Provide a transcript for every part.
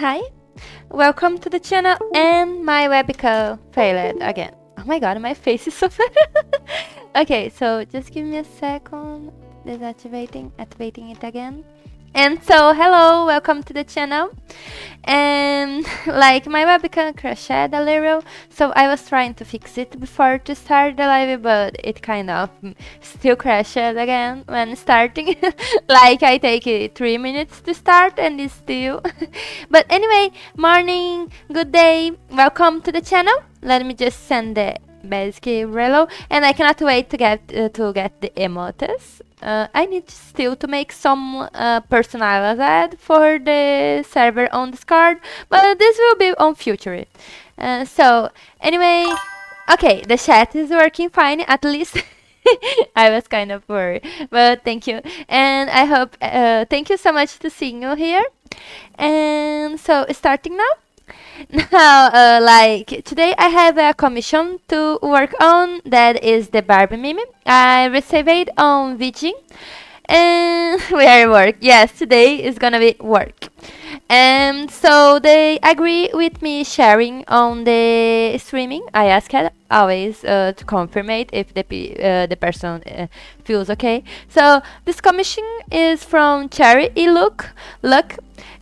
Hi, welcome to the channel and my webcam failed again. Oh my god, my face is so bad. Okay, so just give me a second. Activating it again. And so, hello, welcome to the channel. And like my webcam crashed a little, so I was trying to fix it before to start the live, but it kind of still crashed again when starting. Like I take 3 minutes to start and it's still. But anyway, morning, good day, welcome to the channel. Let me just send the basic relo, and I cannot wait to get the emotes. I need still to make some personalized for the server on Discord, but this will be on future. So anyway, okay, the chat is working fine at least. I was kind of worried, but thank you, and I hope thank you so much to seeing you here. And so starting now. Now, like today, I have a commission to work on. That is the Barbie meme. I received it on VG, and we are work. Yes, today is gonna be work. And so they agree with me sharing on the streaming. I asked always to confirm it if the person feels okay. So this commission is from Cherry Look,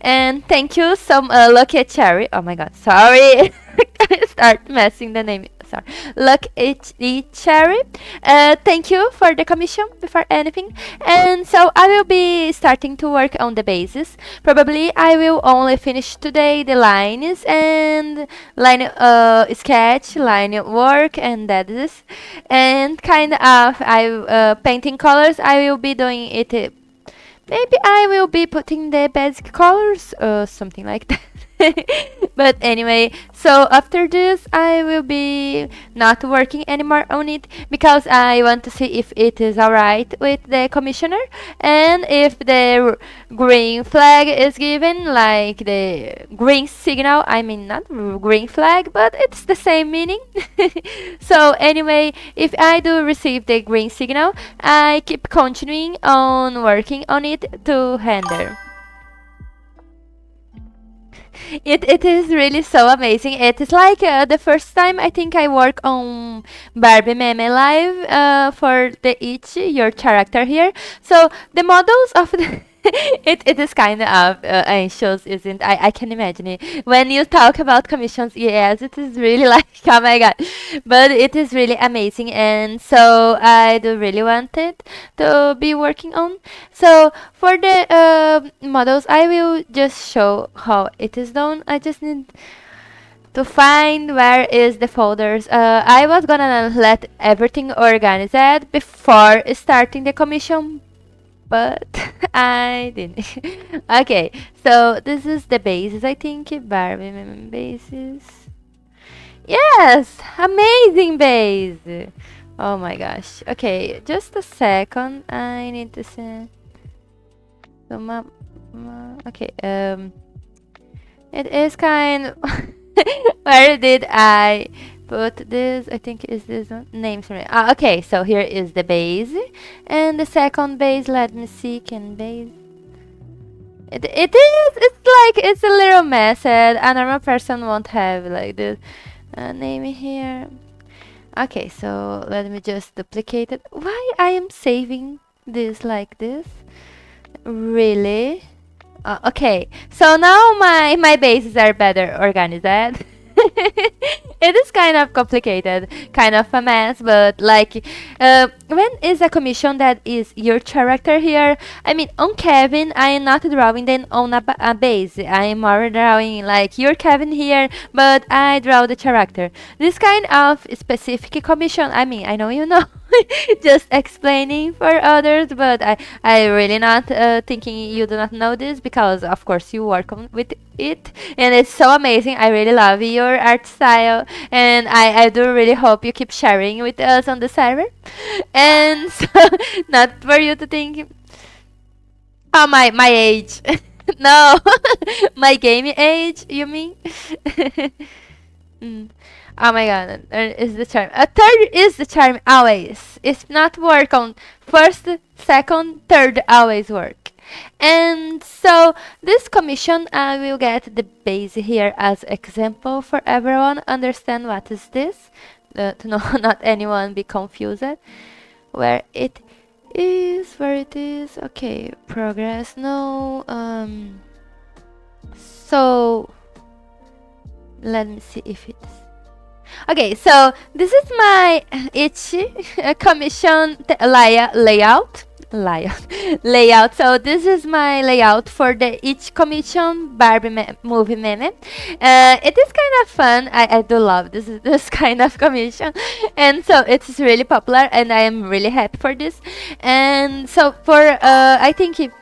and thank you some Lucky at Cherry. Oh my god, sorry. I start messing the name. Sorry. Luck HD Cherry. Thank you for the commission before anything. And so I will be starting to work on the bases. Probably I will only finish today the lines and line sketch, line work, and that is. And kind of I painting colors. I will be doing it. Maybe I will be putting the basic colors or something like that. But anyway, so after this I will be not working anymore on it because I want to see if it is alright with the commissioner, and if the green flag is given, like the green signal, I mean not green flag, but it's the same meaning. So anyway, if I do receive the green signal, I keep continuing on working on it to render. It is really so amazing. It is like the first time I think I work on Barbie meme live for the each your character here. So the models of the it is kind of anxious, isn't? I can imagine it when you talk about commissions. Yes, it is really like oh my god, but it is really amazing, and so I do really want it to be working on. So for the models, I will just show how it is done. I just need to find where is the folders. I was gonna let everything organized before starting the commission, but I didn't. Okay, so this is the basis, I think. Barbie basis. Yes, amazing base. Oh my gosh. Okay, just a second. I need to see. So okay. It is kind. Where did I put this? I think is this one. Names for it. Okay, so here is the base, and the second base. Let me see. Can base. It is. It's like it's a little messed. A normal person won't have like this name here. Okay, so let me just duplicate it. Why I am saving this like this? Really? Okay, so now my bases are better organized. It is kind of complicated, kind of a mess, but like when is a commission that is your character here? I mean, on Kevin, I am not drawing then on a base. I am more drawing like your Kevin here, but I draw the character. This kind of specific commission, I mean, I know you know. Just explaining for others, but I really not thinking you do not know this because of course you work on with it, and it's so amazing. I really love your art style, and I do really hope you keep sharing with us on the server. And so, not for you to think, oh my age. No, my gaming age, you mean? Mm. Oh my god, is the charm. A third is the charm always. If not work on first, second, third always work. And so So this commission, I will get the base here as example for everyone understand what is this, to not anyone be confused where it is. Okay, progress, no. So let me see if it's okay. So this is my each commission layout. Layout. So this is my layout for the each commission Barbie movie meme. It is kind of fun. I do love this kind of commission, and so it's really popular, and I am really happy for this. And so for I think if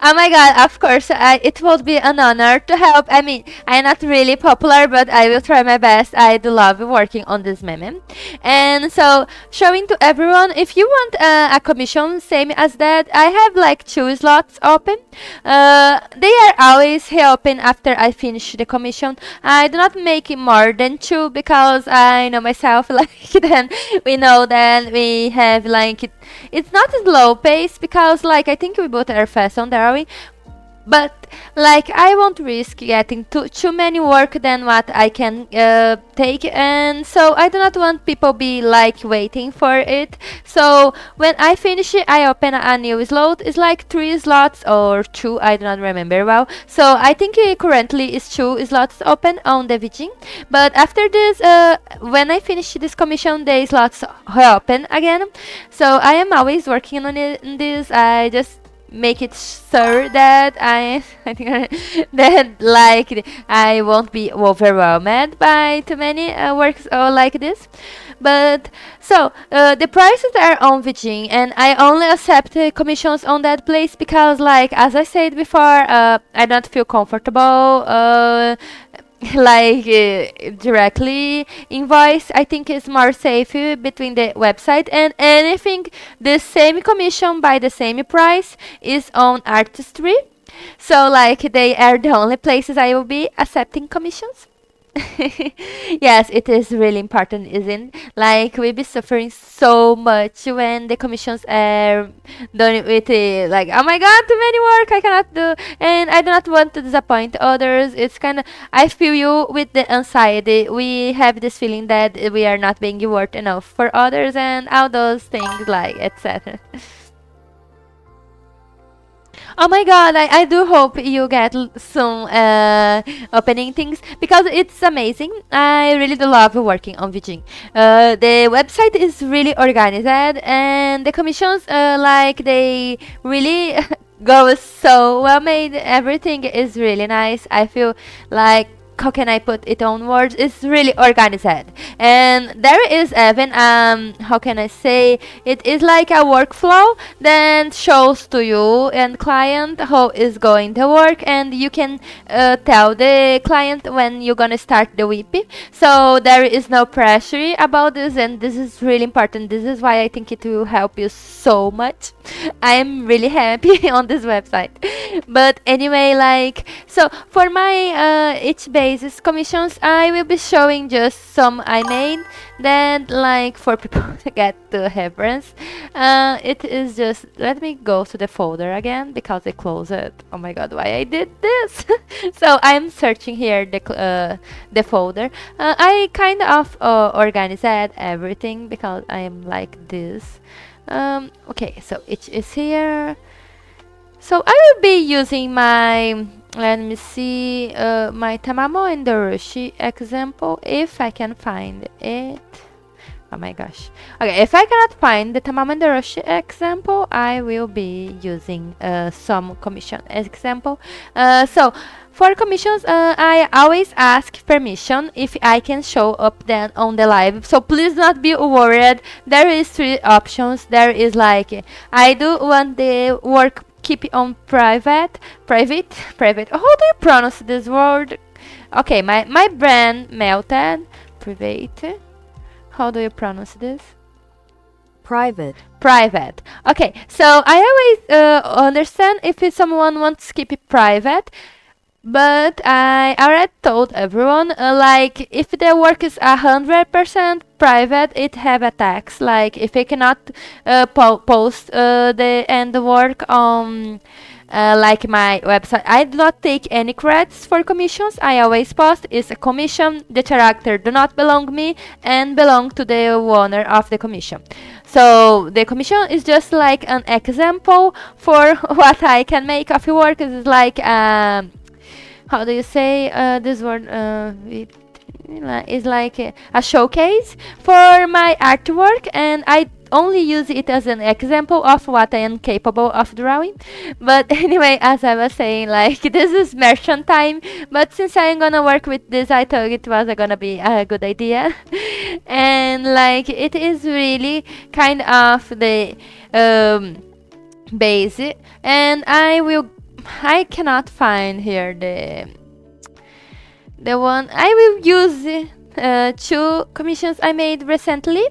oh my god, of course, it would be an honor to help. I mean, I'm not really popular, but I will try my best. I do love working on this meme. And so, showing to everyone, if you want a commission, same as that, I have like 2 slots open. They are always open after I finish the commission. I do not make it more than 2 because I know myself, like, then we know that we have like it's not a slow pace because like I think we both are fast on the but like I won't risk getting too many work than what I can take, and so I do not want people be like waiting for it. So when I finish it, I open a new slot. It's like 3 slots or 2, I do not remember well. So I think currently is 2 slots open on the VG, but after this when I finish this commission, the slots open again. So I am always working on it in this. I just make it sure that I think that like I won't be overwhelmed by too many works or like this. But so the prices are on Virgin, and I only accept commissions on that place because, like as I said before, I don't feel comfortable like directly invoice. I think it's more safe between the website, and anything the same commission by the same price is on artistry. So like they are the only places I will be accepting commissions. Yes, it is really important, isn't like we be suffering so much when the commissions are done with like oh my god, too many work I cannot do, and I do not want to disappoint others. It's kind of I feel you with the anxiety. We have this feeling that we are not being worth enough for others and all those things like etc. Oh my god, I do hope you get some opening things because it's amazing. I really do love working on VG. The website is really organized, and the commissions like they really go so well made. Everything is really nice. I feel like how can I put it on words? It's really organized, and there is even how can I say it is like a workflow that shows to you and client how is going to work, and you can tell the client when you're gonna start the WIP. So there is no pressure about this, and this is really important. This is why I think it will help you so much. I am really happy on this website. But anyway, like so for my each basis commissions, I will be showing just some I made that like for people to get the reference. It is just let me go to the folder again because I closed it. Oh my god, why I did this? So I'm searching here the folder. I kind of organized everything because I am like this. Okay, so it is here. So I will be using my, let me see, my Tamamo and Doroshi example if I can find it. Oh my gosh. Okay, if I cannot find the Tamamo and Doroshi example, I will be using some commission example. So for commissions, I always ask permission if I can show up then on the live. So please not be worried. There is 3 options. There is like I do want the work keep it on private. How do you pronounce this word? Okay, my brand melted. Private. How do you pronounce this? Private. Okay, so I always understand if someone wants to keep it private. But I already told everyone, like, if the work is 100% private, it have a tax. Like if I cannot post the work on like my website, I do not take any credits for commissions. I always post is a commission. The character do not belong me and belong to the owner of the commission. So the commission is just like an example for what I can make of your work. It's like how do you say this word? Is like a showcase for my artwork, and I only use it as an example of what I am capable of drawing. But anyway, as I was saying, like this is merchant time, but since I'm gonna work with this, I thought it was gonna be a good idea. And like it is really kind of the basic, and I cannot find here the one. I will use two commissions I made recently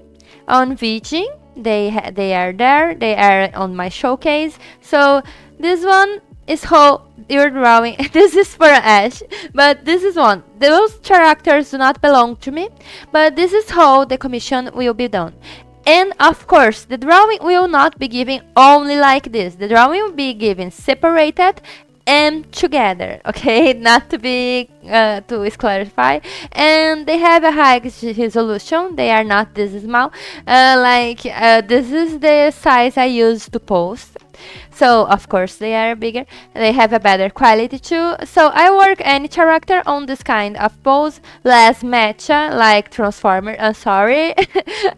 on VG. They are there. They are on my showcase. So this one is how you're drawing. This is for Ash, but this is one. Those characters do not belong to me, but this is how the commission will be done. And of course, the drawing will not be given only like this. The drawing will be given separated and together, okay, not to be to clarify. And they have a high resolution. They are not this small, this is the size I use to post, so of course they are bigger. They have a better quality too. So I work any character on this kind of pose, less mecha like Transformer. Sorry.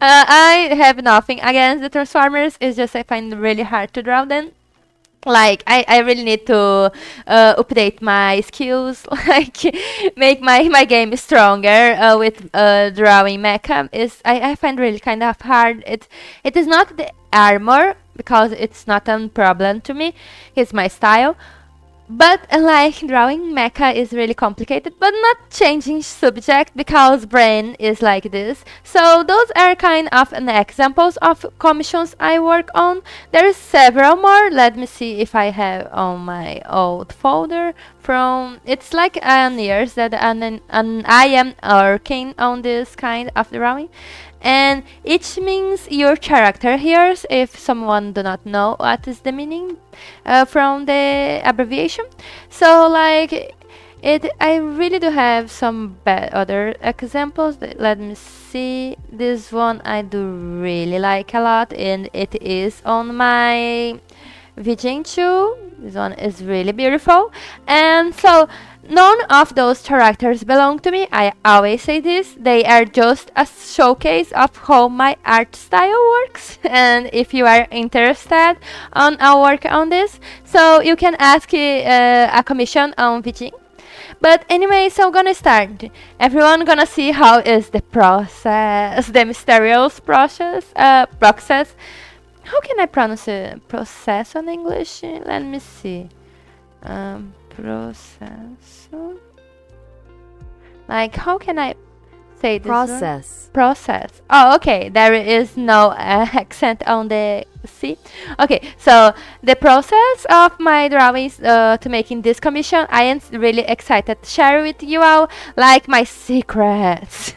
I have nothing against the Transformers, it's just I find it really hard to draw them. Like I really need to update my skills, like make my game stronger with drawing mecha. I find really kind of hard. It is not the armor, because it's not a problem to me. It's my style. But like drawing mecha is really complicated, but not changing subject because brain is like this. So those are kind of an examples of commissions I work on. There's several more. Let me see if I have on my old folder from. It's like years that I am working on this kind of drawing. And each means your character here, if someone do not know what is the meaning from the abbreviation. So like I really do have some other examples. Let me see. This one I do really like a lot, and it is on my Vision 2. This one is really beautiful. And so none of those characters belong to me. I always say this. They are just a showcase of how my art style works. And if you are interested on our work on this, so you can ask a commission on VG. But anyway, so I'm gonna start. Everyone gonna see how is the process, the mysterious process. How can I pronounce it? Process on English? Let me see. Process. Like, how can I say this? Process. Process. Oh, okay. There is no accent on the C. Okay, so the process of my drawings to making this commission, I am really excited to share with you all, like my secrets.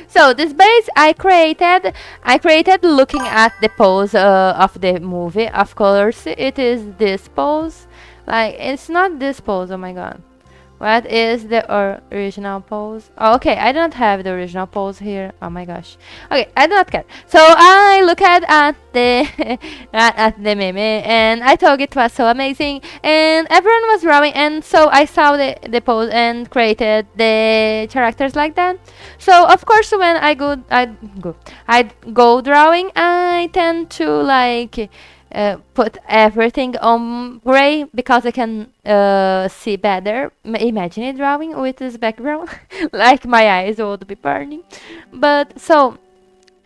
So this base I created looking at the pose of the movie. Of course, it is this pose. Like, it's not this pose. Oh my god. What is the original pose? Oh, okay, I don't have the original pose here. Oh my gosh. Okay, I do not care. So I looked at the at the meme, and I thought it was so amazing, and everyone was drawing, and so I saw the pose and created the characters like that. So of course, when I go drawing, I tend to like put everything on gray because I can see better. Imagine it drawing with this background. Like my eyes would be burning. But so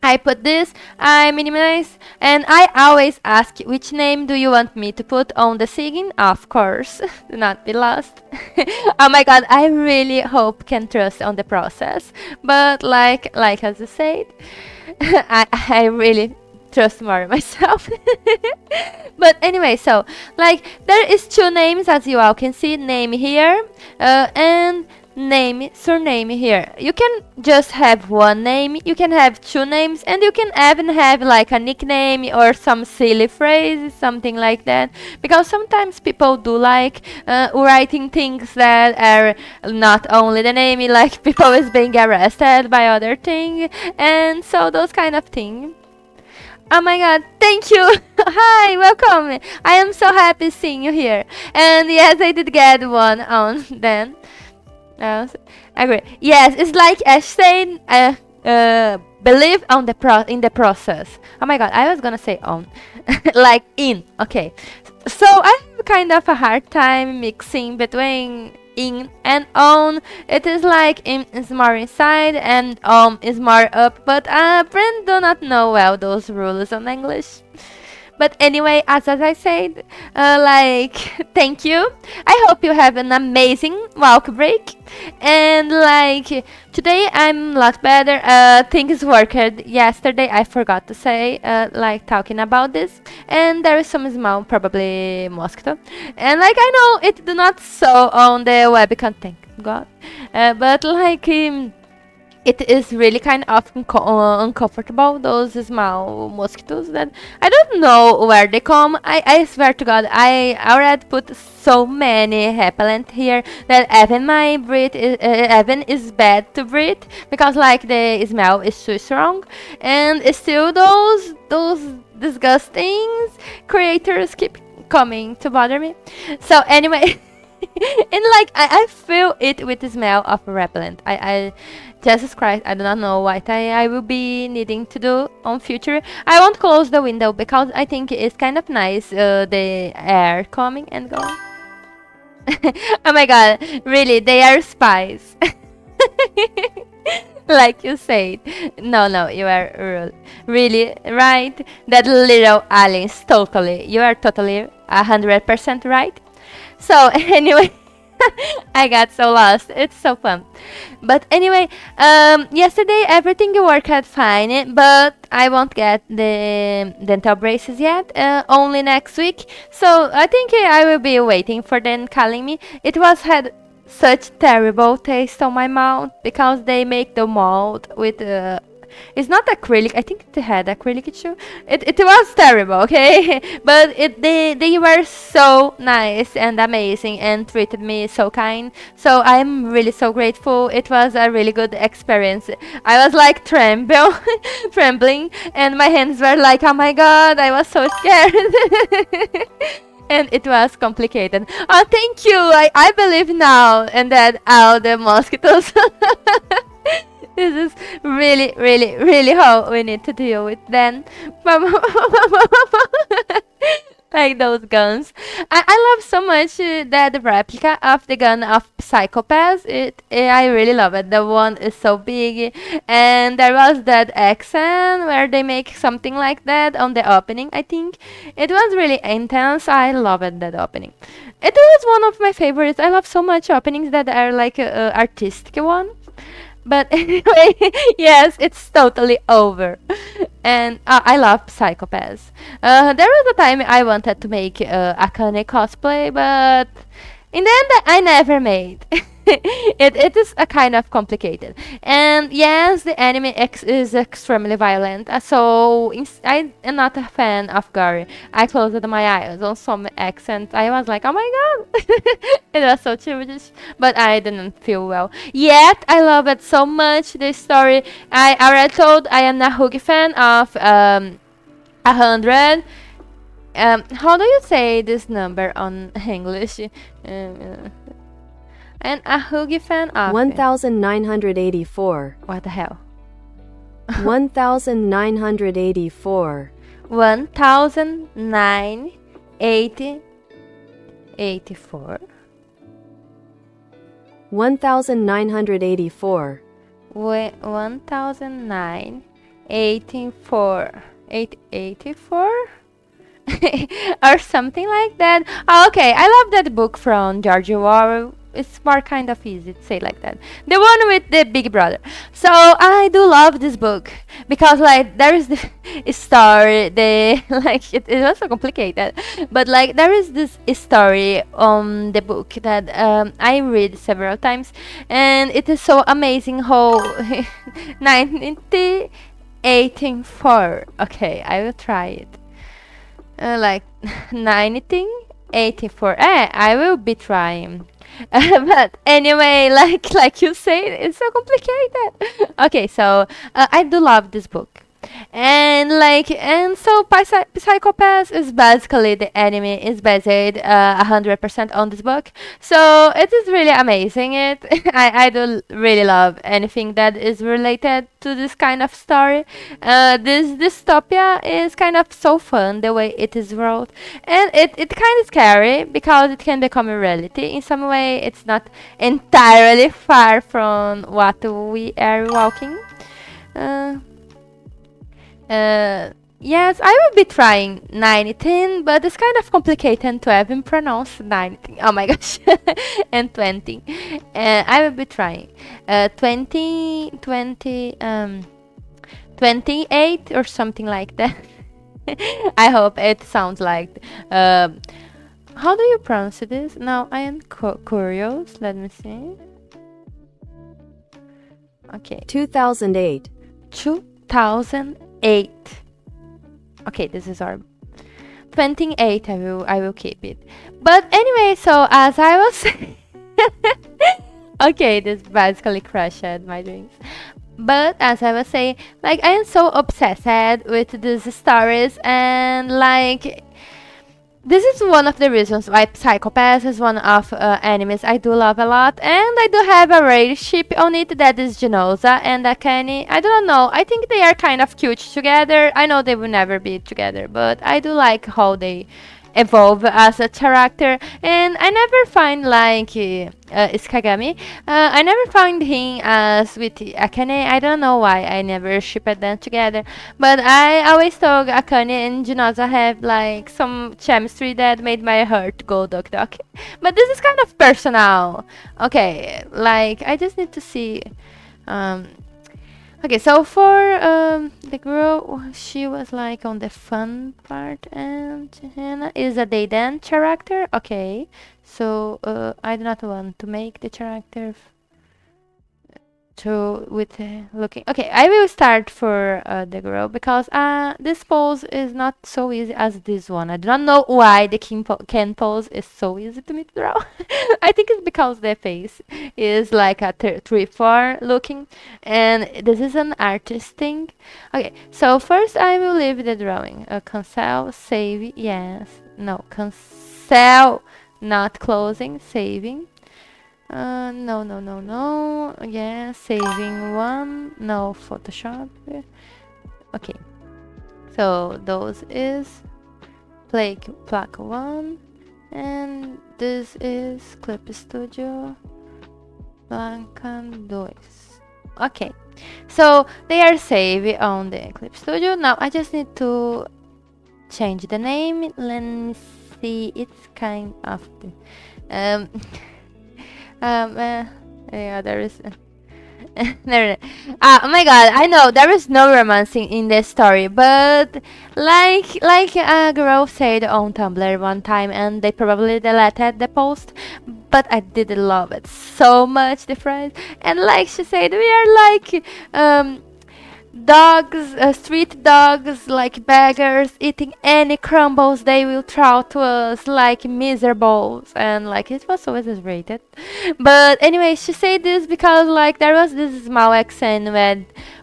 I put this, I minimize, and I always ask which name do you want me to put on the sign. Of course, do not be lost. Oh my god, I really hope can trust on the process. But like as I said, I really trust more myself. But anyway, so like there is two names, as you all can see, name here and name, surname here. You can just have one name, you can have two names, and you can even have like a nickname or some silly phrase, something like that. Because sometimes people do like writing things that are not only the name, like people is being arrested by other thing, and so those kind of things. Oh my god, thank you! Hi, welcome! I am so happy seeing you here. And yes, I did get one on then. Agree. Yes, it's like Ash said, believe on in the process. Oh my god, I was gonna say on. Like in, okay. So I have kind of a hard time mixing between in and on. It is like in is more inside and is more up, but Brent do not know well those rules on English. But anyway, as I said, like, thank you. I hope you have an amazing walk break. And like, today I'm a lot better. Things worked yesterday. I forgot to say, like, talking about this. And there is some small, probably mosquito. And like, I know it do not show on the webcam, thank God. But like, it is really kind of uncomfortable, those small mosquitoes that I don't know where they come. I swear to God, I already put so many repellent here that even my breath is, even is bad to breathe because like the smell is too strong, and still those disgusting creators keep coming to bother me. So anyway. And like I feel it with the smell of repellent. I Jesus Christ, I do not know what I will be needing to do on future. I won't close the window because I think it's kind of nice, the air coming and going. Oh my god, really, they are spies. Like you said. No, you are really right. That little aliens, totally. You are totally 100% right. So anyway, I got so lost. It's so fun. But anyway, yesterday everything worked out fine, but I won't get the dental braces yet. Only next week. So I think I will be waiting for them calling me. It was had such terrible taste on my mouth because they make the mold with it's not acrylic. I think it had acrylic too. It was terrible, okay? But they were so nice and amazing and treated me so kind. So I'm really so grateful. It was a really good experience. I was like trembling, and my hands were like, oh my god, I was so scared. And it was complicated. Oh, thank you. I believe now, and that all the mosquitoes. This is really, really, really how we need to deal with them. Like those guns. I love so much that replica of the gun of Psychopaths. I really love it. The one is so big. And there was that accent where they make something like that on the opening, I think. It was really intense. I love it, that opening. It was one of my favorites. I love so much openings that are like artistic one. But anyway, yes, it's totally over. And I love Psychopaths. There was a time I wanted to make Akane cosplay, but in the end, I never made. It is a kind of complicated. And yes, the anime is extremely violent. So I am not a fan of gore. I closed my eyes on some accents. I was like, oh my god. It was so childish. But I didn't feel well. Yet, I love it so much, this story. I already told I am a Hugi fan of 100. How do you say this number on English? And a Hugi fan of 1984. What the hell? 1984. 1984. 1984. 1984. 884? Or something like that. Oh, okay, I love that book from George Orwell. it's more kind of easy to say like that. The one with the big brother. So I do love this book because like there is the story. The like it was so complicated, but like there is this story on the book that I read several times, and it is so amazing how 1984. Okay, I will try it. Like 1984. I will be trying. But anyway, like you say, it's so complicated. Okay, so I do love this book. And so Psychopath is basically the anime is based 100% on this book. So it is really amazing. I do really love anything that is related to this kind of story. This dystopia is kind of so fun the way it is wrote, and it kind of scary because it can become a reality in some way. It's not entirely far from what we are walking. Uh, yes, I will be trying 19, but it's kind of complicated to even pronounce 19. Oh my gosh. And 20. I will be trying 20, 28 or something like that. I hope it sounds like. How do you pronounce this? Now I am curious. Let me see. Okay. 2008. 2008. Okay, this is our 28. I will keep it. But anyway, so as I was saying, okay, this basically crushed my dreams. But as I was saying, like I am so obsessed with these stories, and like this is one of the reasons why Psychopath is one of animes I do love a lot, and I do have a relationship on it that is Genoza and Akane. I don't know, I think they are kind of cute together. I know they will never be together, but I do like how they evolve as a character, and I never find like Iskagami. I never find him as with Akane. I don't know why I never shipped them together, but I always thought Akane and Junoza have like some chemistry that made my heart go duck duck. But this is kind of personal. Okay, like I just need to see. Okay, so for the girl, she was like on the fun part, and Hannah is a they then character. Okay, so I do not want to make the character to with looking. Okay, I will start for the girl because this pose is not so easy as this one. I do not know why the Ken pose is so easy to me to draw. I think it's because the face is like a 3-4 looking, and this is an artist thing. Okay, so first I will leave the drawing. Cancel, save, yes, no, cancel, not closing, saving. No, no, no, no. Yeah, saving one. No, Photoshop. Okay. So those is plaque one, and this is Clip Studio Blanca 2. Okay. So they are saved on the Clip Studio. Now I just need to change the name. Let me see. It's kind of yeah, there is. There. Oh my god, I know there is no romance in this story, but like a girl said on Tumblr one time, and they probably deleted the post, but I did love it so much, the phrase, and like she said, we are like dogs, street dogs, like beggars, eating any crumbles they will throw to us, like miserables, and like it was so exaggerated. But anyway, she said this because like there was this small accent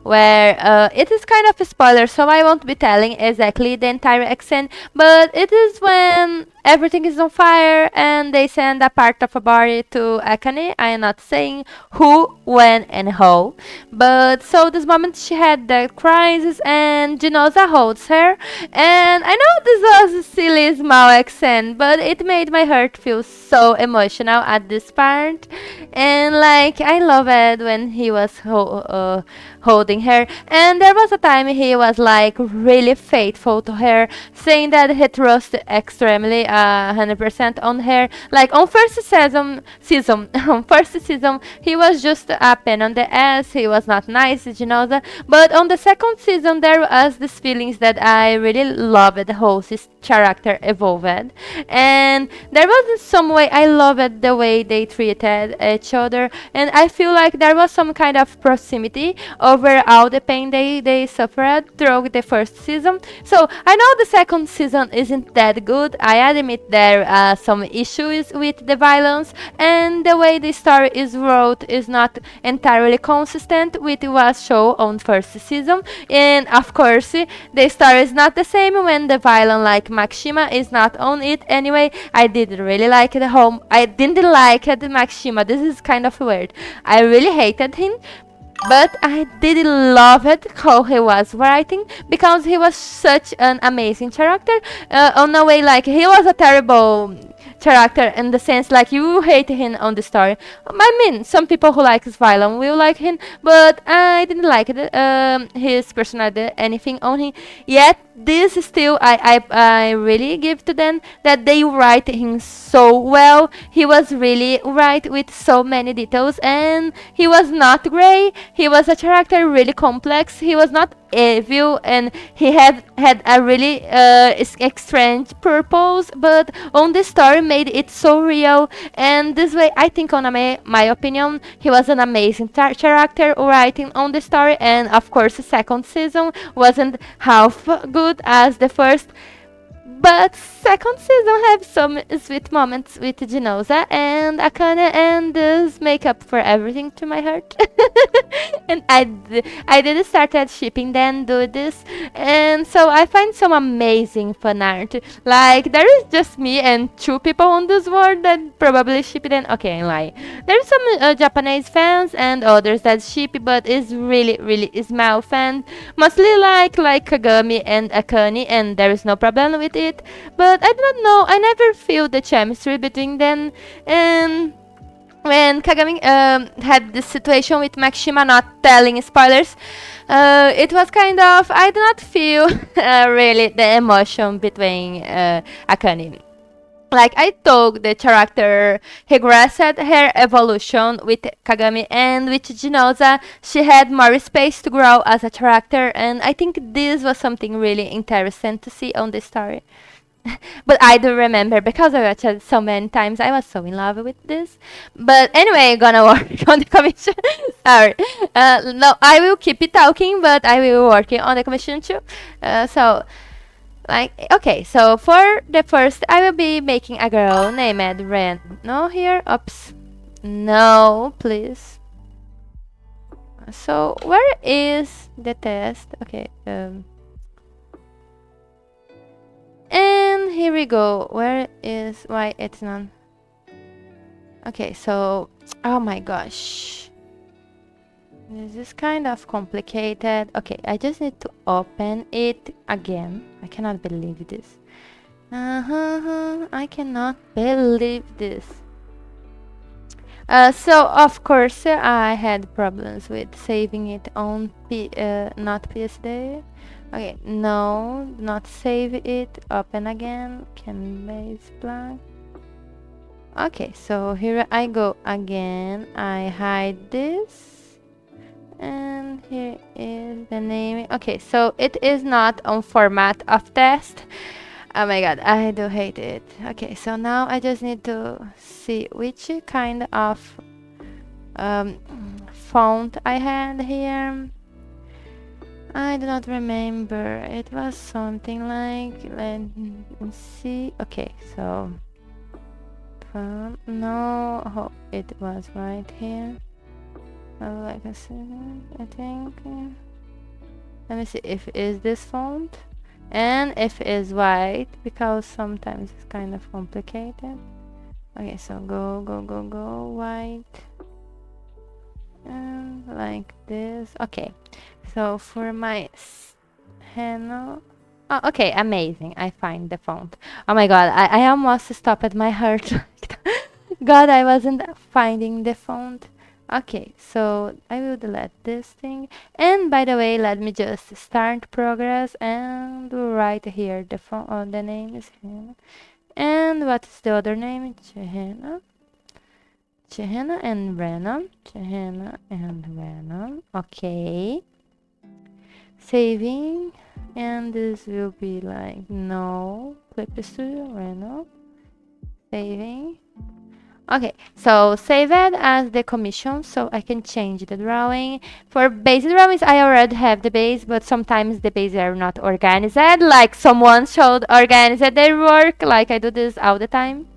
where it is kind of a spoiler, so I won't be telling exactly the entire accent, but it is when everything is on fire and they send a part of a body to Akane. I am not saying who, when, and how, but so this moment she had that crisis and Genoza holds her, and I know this was a silly small accent, but it made my heart feel so emotional at this part, and like I love it when he was holding loving her. And there was a time he was like really faithful to her, saying that he trusted extremely 100% on her. Like on season on first season, he was just a pain on the ass. He was not nice, you know that. But on the second season, there was this feelings that I really loved how his character evolved, and there was in some way I loved the way they treated each other, and I feel like there was some kind of proximity over all the pain they suffered through the first season. So I know the second season isn't that good. I admit there are some issues with the violence, and the way the story is wrote is not entirely consistent with what was shown on first season. And of course, the story is not the same when the villain like Maxima is not on it. Anyway, I did really like the home. I didn't like it, Maxima. This is kind of weird. I really hated him, but I did love it how he was writing, because he was such an amazing character. On a way, like he was a terrible character in the sense like you hate him on the story. I mean, some people who like Violon will like him, but I didn't like it, his personality, anything on him. Yet this is still I really give to them that they write him so well. He was really right with so many details, and he was not gray. He was a character really complex. He was not evil, and he had a really strange purpose, but on the story made it so real. And this way I think, on my opinion, he was an amazing character writing on the story. And of course the second season wasn't half good as the first, but second season have some sweet moments with Genoza and Akane, and this make up for everything to my heart. And I did started shipping then do this, and so I find some amazing fan art. Like there is just me and two people on this world that probably ship it. And okay, I lie. There's some Japanese fans and others that ship, but it's really small fans, mostly like Kagami and Akane, and there is no problem with it. But I do not know. I never feel the chemistry between them. And when Kagami had this situation with Maxima, not telling spoilers, it was kind of, I do not feel really the emotion between Akane. Like I thought the character regressed her evolution with Kagami, and with Genoza she had more space to grow as a character, and I think this was something really interesting to see on the story. But I do remember, because I watched it so many times, I was so in love with this. But anyway, gonna work on the commission. Sorry. No, I will keep it talking, but I will working on the commission too. So, like, okay, so for the first, I will be making a girl named Ren. No, here, oops. No, please. So, where is the test? Okay, and here we go. Where is, why it's not? Okay, so, oh my gosh. This is kind of complicated. Okay, I just need to open it again. I cannot believe this. I cannot believe this. So of course I had problems with saving it on not PSD. Okay, no, not save it. Open again. Canvas blank. Okay, so here I go again. I hide this. And here is the name. Okay, so it is not on format of test. Oh my god, I do hate it. Okay, so now I just need to see which kind of font I had here. I do not remember. It was something like, let me see. Okay, so no, oh, it was right here. Like I said, I think. Let me see if is this font and if is white, because sometimes it's kind of complicated. Okay, so go white, and like this. Okay, so for my henna. Oh, okay, amazing. I find the font. Oh my god, I almost stopped my heart. God, I wasn't finding the font. Okay, so I will delete this thing. And by the way, let me just start progress and write here the name is Hannah. And what is the other name? Chehenna. Chehenna and Random. Chehenna and Random. Okay. Saving. And this will be like no. Clip Studio Random. Saving. Okay, so save it as the commission so I can change the drawing. For base drawings, I already have the base, but sometimes the bases are not organized. Like someone should organize their work, like I do this all the time.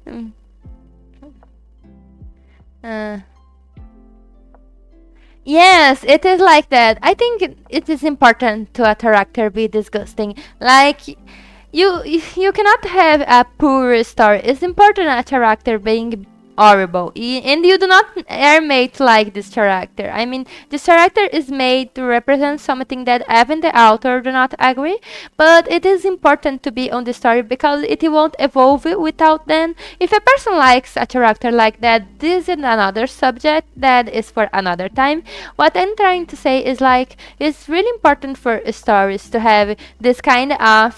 Mm. Uh, yes, it is like that. I think it is important to a character be disgusting. Like you cannot have a poor story. It's important a character being horrible, and you do not are made to like this character. I mean, this character is made to represent something that even the author do not agree, but it is important to be on the story because it won't evolve without them. If a person likes a character like that, this is another subject that is for another time. What I'm trying to say is like it's really important for stories to have this kind of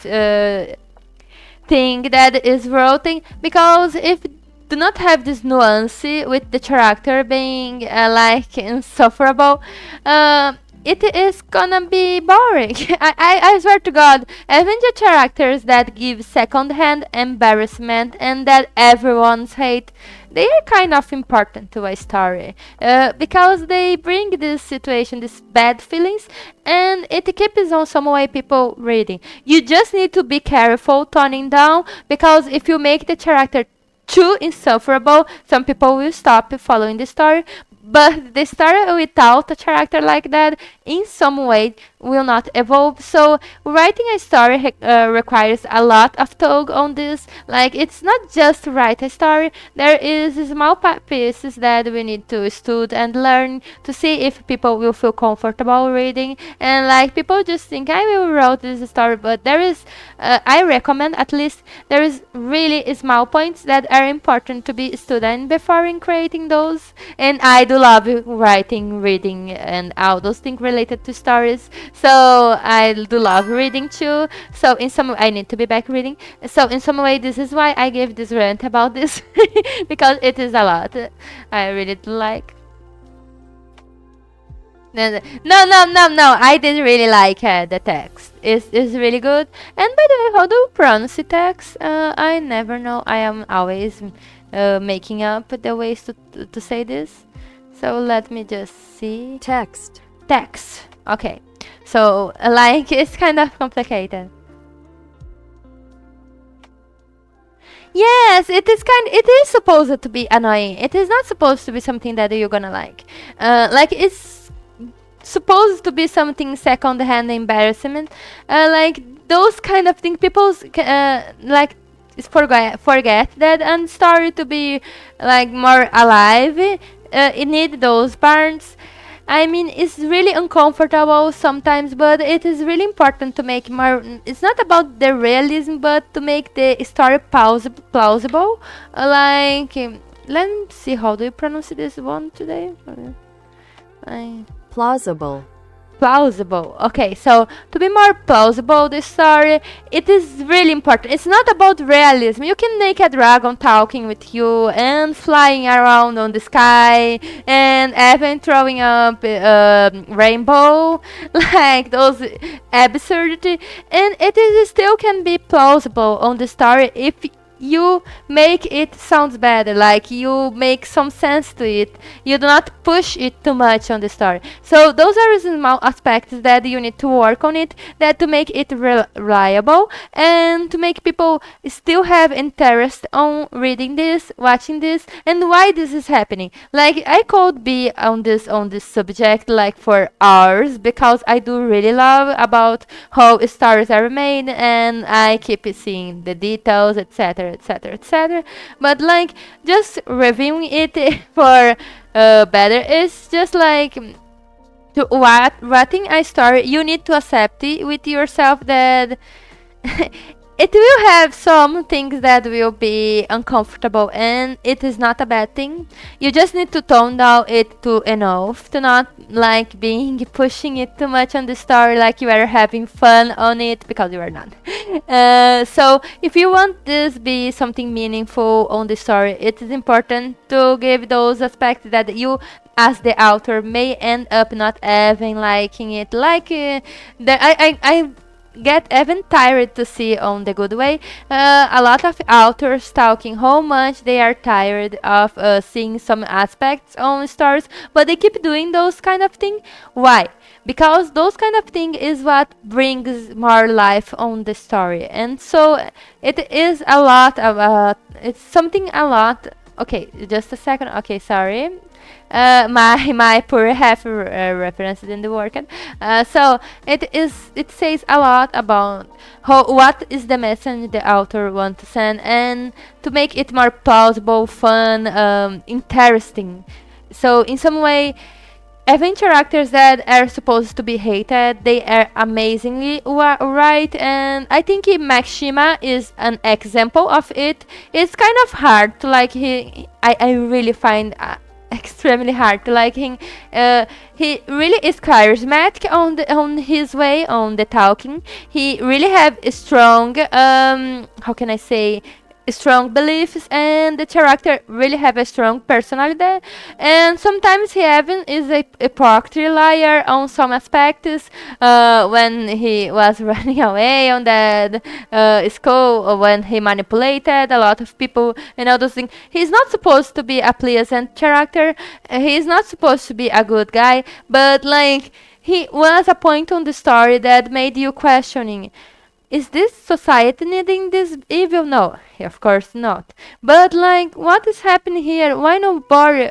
thing that is rotating, because if do not have this nuance with the character being like insufferable, uh, it is gonna be boring. I swear to God, even the characters that give second-hand embarrassment and that everyone's hate, they are kind of important to a story because they bring this situation, these bad feelings, and it keeps on some way people reading. You just need to be careful toning down, because if you make the character too insufferable, some people will stop following the story. But the story without a character like that, in some way, will not evolve. So writing a story requires a lot of thought on this. Like it's not just write a story. There is small pieces that we need to study and learn to see if people will feel comfortable reading. And like people just think I will write this story, but there is, I recommend at least there is really small points that are important to be studied before in creating those. And I do love writing, reading, and all those things related to stories. So I do love reading too. So in some I need to be back reading. So in some way, this is why I gave this rant about this because it is a lot. I really do like. No, no. I did really like the text. It's really good. And by the way, how do you pronounce the text? I never know. I am always making up the ways to say this. So let me just see. text, Text. Okay. So like it's kind of complicated. Yes, it is supposed to be annoying. It is not supposed to be something that you're gonna like. Like it's supposed to be something second-hand embarrassment. Like those kind of things, people like forget that, and story to be like more alive. It need those parts. I mean, it's really uncomfortable sometimes, but it is really important to make more. It's not about the realism, but to make the story plausible. Let me see, how do you pronounce this one today? I plausible, Plausible. Okay, so to be more plausible, this story, it is really important. It's not about realism. You can make a dragon talking with you and flying around on the sky and even throwing up rainbow, like those absurdity, and it is still can be plausible on the story if you make it sounds better, like you make some sense to it. You do not push it too much on the story. So those are small aspects that you need to work on it, that to make it reliable and to make people still have interest on reading this, watching this, and why this is happening. Like I could be on this subject like for hours, because I do really love about how stories are made, and I keep seeing the details, etc, etc, etc. But like just reviewing it for better is just like to writing a story. You need to accept it with yourself that it will have some things that will be uncomfortable, and it is not a bad thing. You just need to tone down it to enough to not like being pushing it too much on the story, like you are having fun on it, because you are not. So if you want this be something meaningful on the story, it is important to give those aspects that you as the author may end up not even liking it, like I get even tired to see on the good way. A lot of authors talking how much they are tired of seeing some aspects on stories, but they keep doing those kind of thing. Why? Because those kind of thing is what brings more life on the story, and so it is a lot of it's something a lot. Okay, just a second. Okay, sorry. My poor half reference didn't work. So it says a lot about what is the message the author wants to send, and to make it more plausible, fun, interesting. So in some way, even characters that are supposed to be hated, they are amazingly right, and I think Maxima is an example of it. It's kind of hard to like I really find extremely hard to like him. He really is charismatic on his way on the talking. He really have a strong how can I say, strong beliefs, and the character really have a strong personality, and sometimes he even is a proactive liar on some aspects. When he was running away on that school, or when he manipulated a lot of people and all those things, he's not supposed to be a pleasant character. He's not supposed to be a good guy, but like he was a point on the story that made you questioning, is this society needing this evil? No, of course not. But like, what is happening here? Why nobody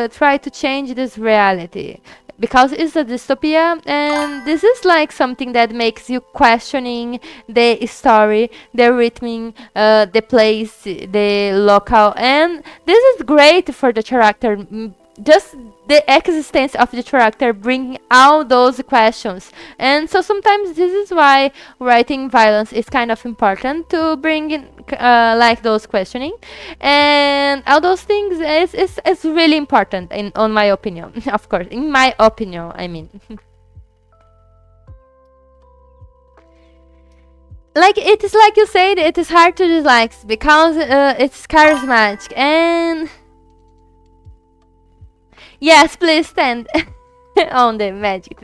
try to change this reality? Because it's a dystopia, and this is like something that makes you questioning the story, the rhythm, the place, the local, and this is great for the character. Just the existence of the character bringing out those questions, and so sometimes this is why writing violence is kind of important, to bring in like those questioning and all those things is really important in on my opinion. Of course, in my opinion, I mean. Like, it is like you said, it is hard to dislike because it's charismatic. And yes, please stand on the magic.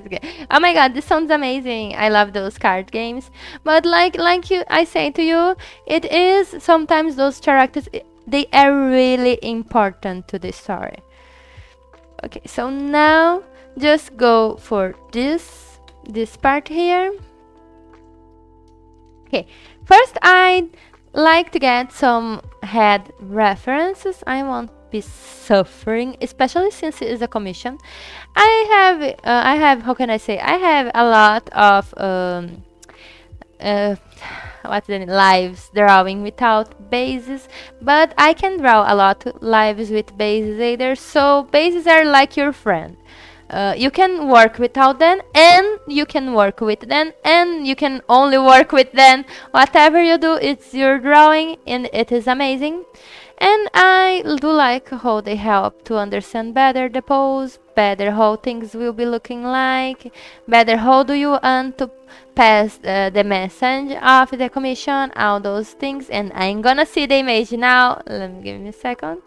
Oh my god, this sounds amazing. I love those card games. But like you, I say to you, it is sometimes those characters, they are really important to the story. Okay, so now just go for this part here. Okay, first I'd like to get some head references. I won't be suffering, especially since it is a commission. I have, how can I say, I have a lot of what's the lives drawing without bases, but I can draw a lot of lives with bases either. So bases are like your friend. You can work without them, and you can work with them, and you can only work with them. Whatever you do, it's your drawing, and it is amazing. And I do like how they help to understand better the pose, better how things will be looking like, better how do you want to pass the message of the commission, all those things. And I'm gonna see the image now. Give me a second.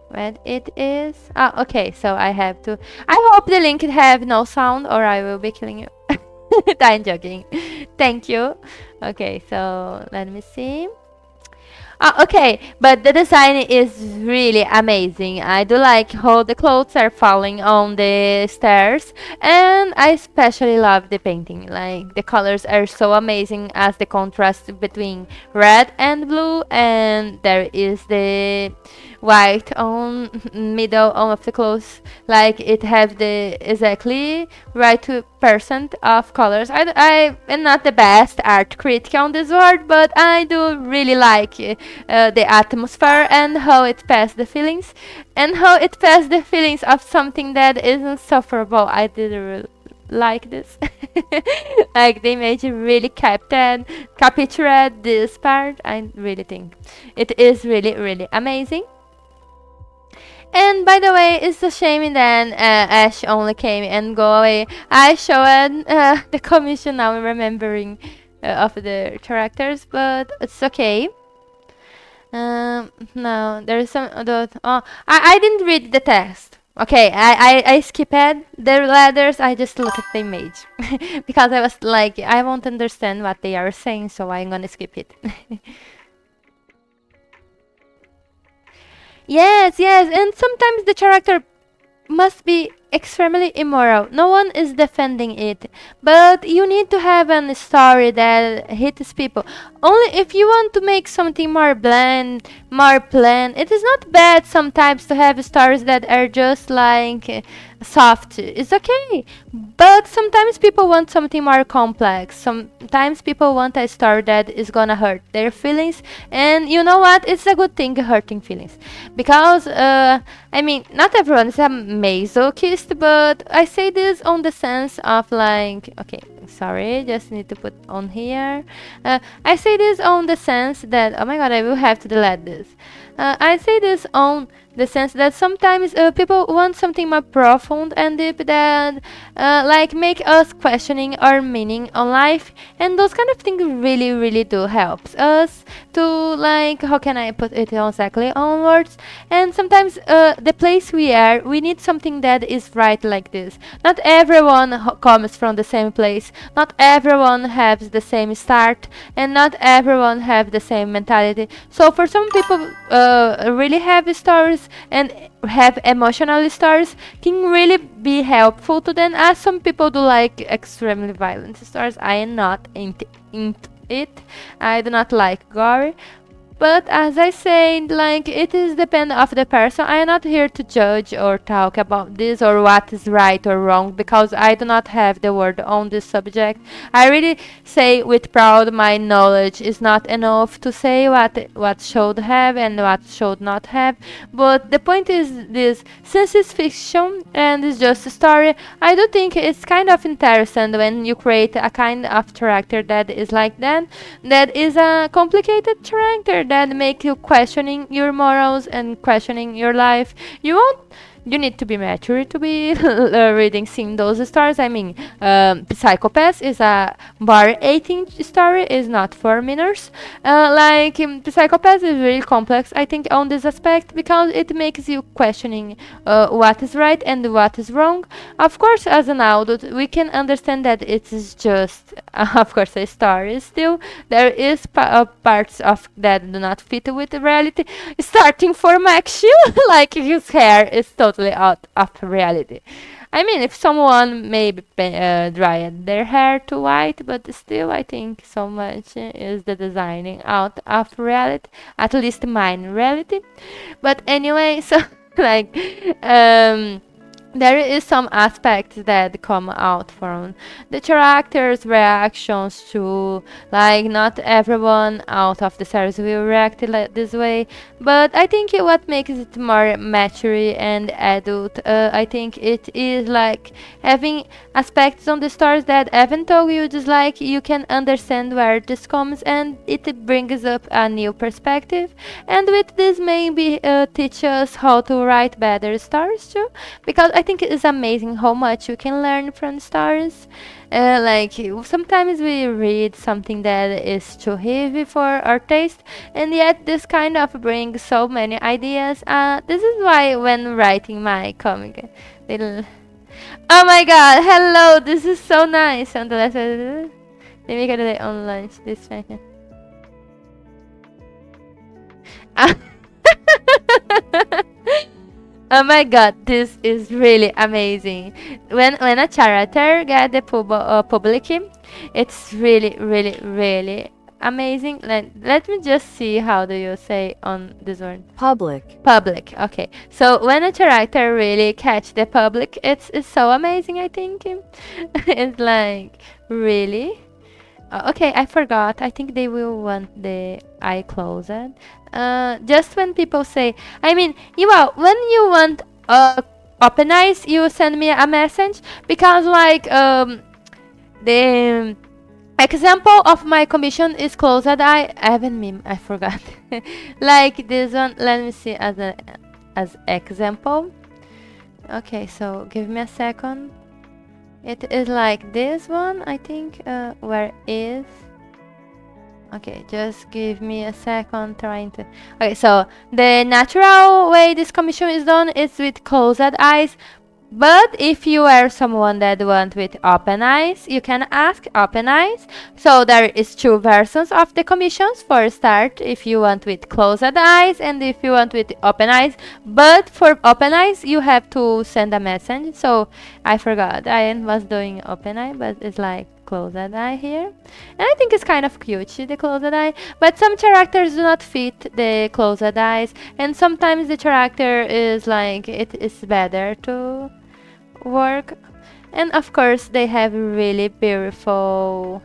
Where it is. Oh, okay, so I have to. I hope the link have no sound, or I will be killing you. I'm joking. Thank you. Okay, so let me see. Okay, but the design is really amazing. I do like how the clothes are falling on the stairs, and I especially love the painting. Like, the colors are so amazing, as the contrast between red and blue, and there is the white on middle of the clothes. Like, it has the exactly right percent of colors. I am not the best art critic on this word, but I do really like the atmosphere and how it passed the feelings, and how it passed the feelings of something that is insufferable. I did like this. Like the image really captured this part. I really think it is really really amazing. And by the way, it's a shame that Ash only came and go away. I showed the commission now, remembering of the characters, but it's okay. No, there's some other. Oh, I didn't read the text. Okay, I skipped the letters. I just look at the image because I was like, I won't understand what they are saying, so I'm gonna skip it. Yes, yes, and sometimes the character must be extremely immoral. No one is defending it, but you need to have a story that hits people. Only if you want to make something more bland, more plain. It is not bad sometimes to have stories that are just like soft. It's okay, but sometimes people want something more complex. Sometimes people want a story that is gonna hurt their feelings, and you know what? It's a good thing hurting feelings, because I mean, not everyone is a masochist, but I say this on the sense of like, okay, sorry, just need to put on here. I say this on the sense that, oh my god, I will have to delete this. I say this on the sense that sometimes people want something more profound and deep that like make us questioning our meaning on life, and those kind of things really really do helps us to, like, how can I put it exactly on words. And sometimes the place we are, we need something that is right like this. Not everyone comes from the same place, not everyone has the same start, and not everyone have the same mentality. So for some people really have stories and have emotional stories can really be helpful to them, as some people do like extremely violent stories. I am not into it. I do not like gore, but as I said, like, it is depend of the person. I am not here to judge or talk about this or what is right or wrong, because I do not have the word on this subject. I really say with proud, my knowledge is not enough to say what should have and what should not have. But the point is this: since it's fiction and it's just a story, I do think it's kind of interesting when you create a kind of character that is like that. That is a complicated character that make you questioning your morals and questioning your life. You need to be mature to be reading, seeing those stories. I mean, Psychopath is a bar 18 story, is not for minors. Psychopath is really complex, I think, on this aspect, because it makes you questioning what is right and what is wrong. Of course, as an adult, we can understand that it is just, of course, a story. Still, there is parts of that do not fit with reality. Starting for Max Shield, like his hair is totally out of reality. I mean, if someone maybe dyed their hair to white, but still, I think so much is the designing out of reality, at least mine reality. But anyway, so like, there is some aspects that come out from the characters' reactions to, like, not everyone out of the series will react like this way, but I think what makes it more mature and adult, I think it is like having aspects on the stories that even though you just like, you can understand where this comes, and it brings up a new perspective, and with this maybe teach us how to write better stories too, because I think it is amazing how much you can learn from stories. Like, sometimes we read something that is too heavy for our taste, and yet this kind of brings so many ideas. This is why when writing my comic, little, oh my god, hello, this is so nice. On the left, let me get it on lunch this second. Oh my god, this is really amazing. When a character get the public, it's really really really amazing. Let me just see, how do you say on this word? Public. Public. Okay. So when a character really catch the public, it's so amazing, I think. It's like, really? Okay, I forgot. I think they will want the eye closed. Just when people say, I mean, when you want a open eyes, you send me a message, because like the example of my commission is closed eye. I haven't meme, I forgot. Like this one, let me see as example. Okay, so give me a second. It is like this one, I think. Where is? Okay, just give me a second trying to... Okay, so the natural way this commission is done is with closed eyes. But if you are someone that want with open eyes, you can ask open eyes. So there is two versions of the commissions. For start, if you want with closed eyes and if you want with open eyes. But for open eyes, you have to send a message. So I forgot. I was doing open eye, but it's like closed eye here. And I think it's kind of cute, the closed eye. But some characters do not fit the closed eyes. And sometimes the character is like, it is better to work. And of course they have really beautiful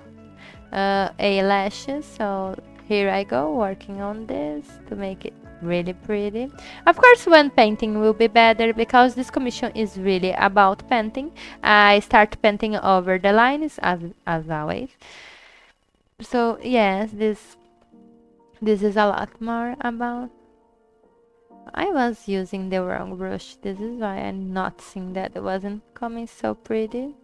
eyelashes, so here I go working on this to make it really pretty. Of course when painting will be better, because this commission is really about painting. I start painting over the lines as always. So yes, this is a lot more about... I was using the wrong brush. This is why I'm not seeing that it wasn't coming so pretty.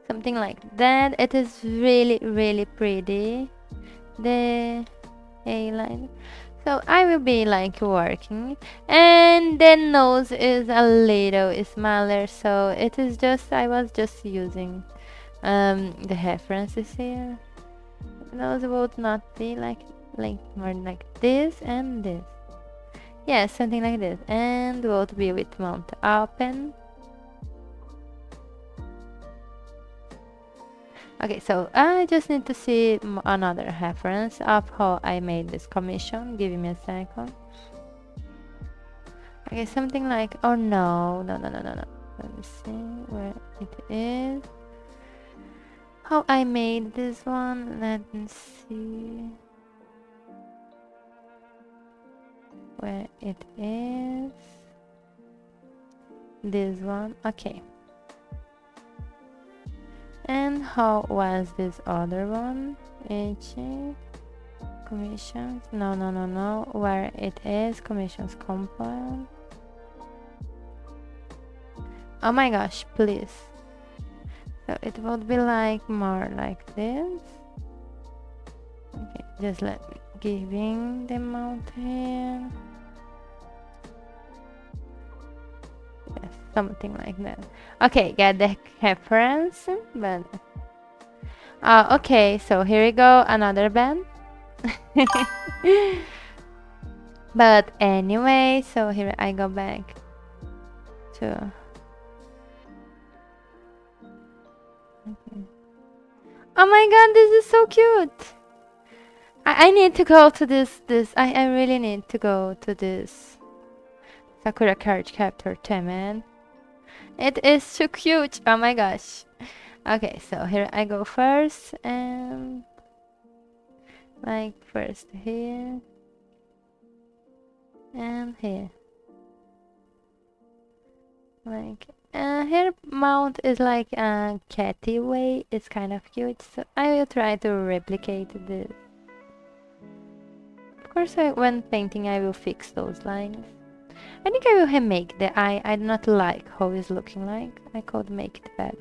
Something like that. It is really, really pretty. The A-line. So I will be like working. And the nose is a little smaller. So it is just, I was just using the references here. The nose would not be like more like this and this. Yes, something like this. And would be with mount open. Okay, so I just need to see another reference of how I made this commission. Give me a second. Okay, something like, oh no. Let me see where it is. How I made this one, let me see where it is. This one, okay. And how was this other one? Commissions, no, where it is, commissions compound. Oh my gosh, please. So it would be like more like this. Okay, just let me giving the amount here. Yes, something like that. Okay, get the reference, but okay, so here we go, another band. But anyway, so here I go back to oh my god, this is so cute. I need to go to this I really need to go to this Sakura card chapter 10, man. It is so cute. Oh my gosh. Okay, so here I go first, and like first here and here. Like here mount is like a catty way. It's kind of cute, so I will try to replicate this. Of course, when painting I will fix those lines. I think I will remake the eye. I do not like how it's looking like. I could make it better.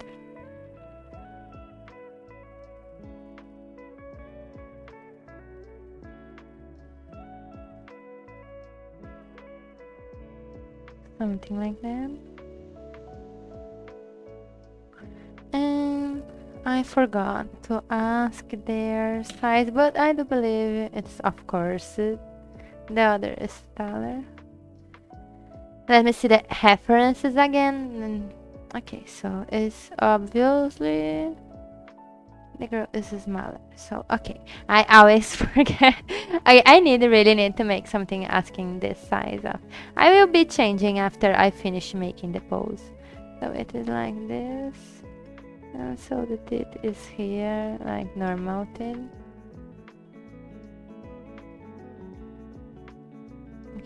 Something like that. And I forgot to ask their size, but I do believe it's of course the other is taller. Let me see the references again. Okay, so it's obviously the girl is smaller. So okay, I always forget. I really need to make something asking this size of. I will be changing after I finish making the pose. So it is like this. And so the teeth is here, like normal teeth.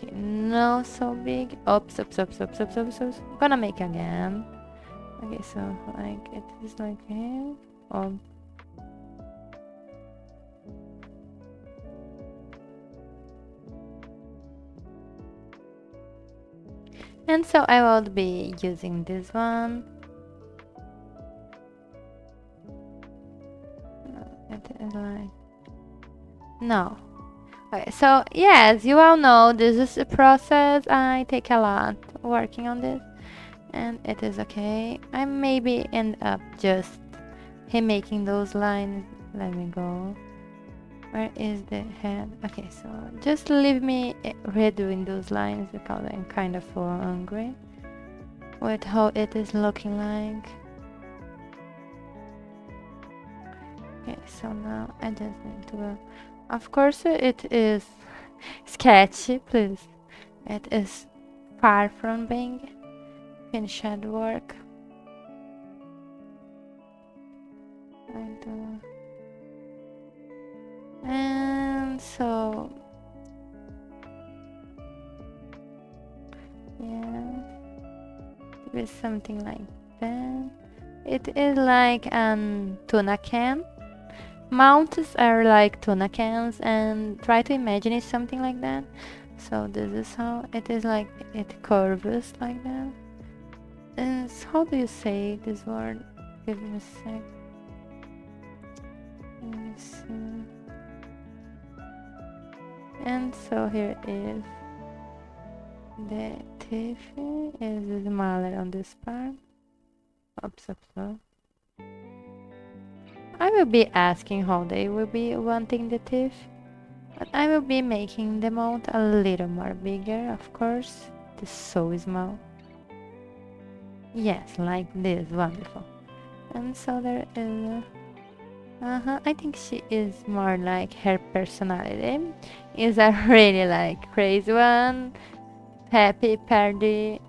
Okay, no, so big. Oops. Gonna make again. Okay, so like it is like here. Oh. And so I will be using this one. It is like no. Okay, so yes, you all know this is a process. I take a lot working on this, and it is okay. I maybe end up just him making those lines. Let me go. Where is the head? Okay, so just leave me redoing those lines because I'm kind of hungry with how it is looking like. Okay, so now I just need to go. Of course, it is sketchy, please. It is far from being finished work. And so, yeah, with something like that. It is like an tuna can. Mounts are like tuna cans, and try to imagine it something like that. So this is how it is, like it curves like that. And how do you say this word? Give me a sec. Let me see. And so here is the teeth is smaller on this part. Oops. I will be asking how they will be wanting the teeth, but I will be making the mouth a little more bigger, of course. It is so small. Yes, like this, wonderful. And so there is I think she is more like her personality is a really like crazy one, happy party.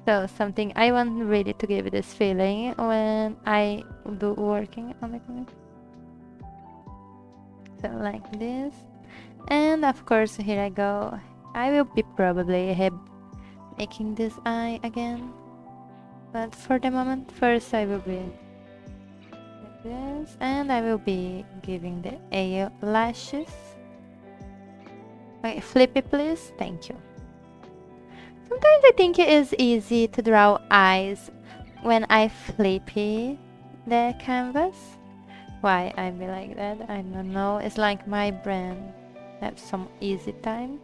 So something I want really to give this feeling when I do working on the computer. So like this. And of course here I go. I will be probably making this eye again. But for the moment, first I will be like this, and I will be giving the eyelashes. Okay, flippy please, thank you. Sometimes I think it is easy to draw eyes when I flippy the canvas. Why I be like that, I don't know. It's like my brain have some easy time.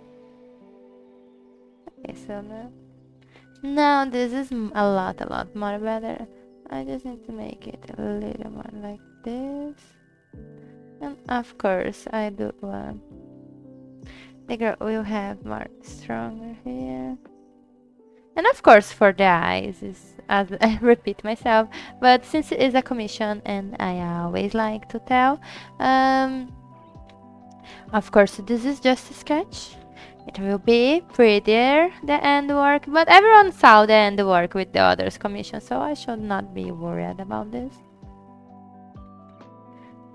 Okay, so now this is a lot more better. I just need to make it a little more like this. And of course I do want the girl will have more stronger here. And of course for the eyes is, as I repeat myself, but since it is a commission and I always like to tell, of course this is just a sketch. It will be prettier, the end work, but everyone saw the end work with the others commission, so I should not be worried about this.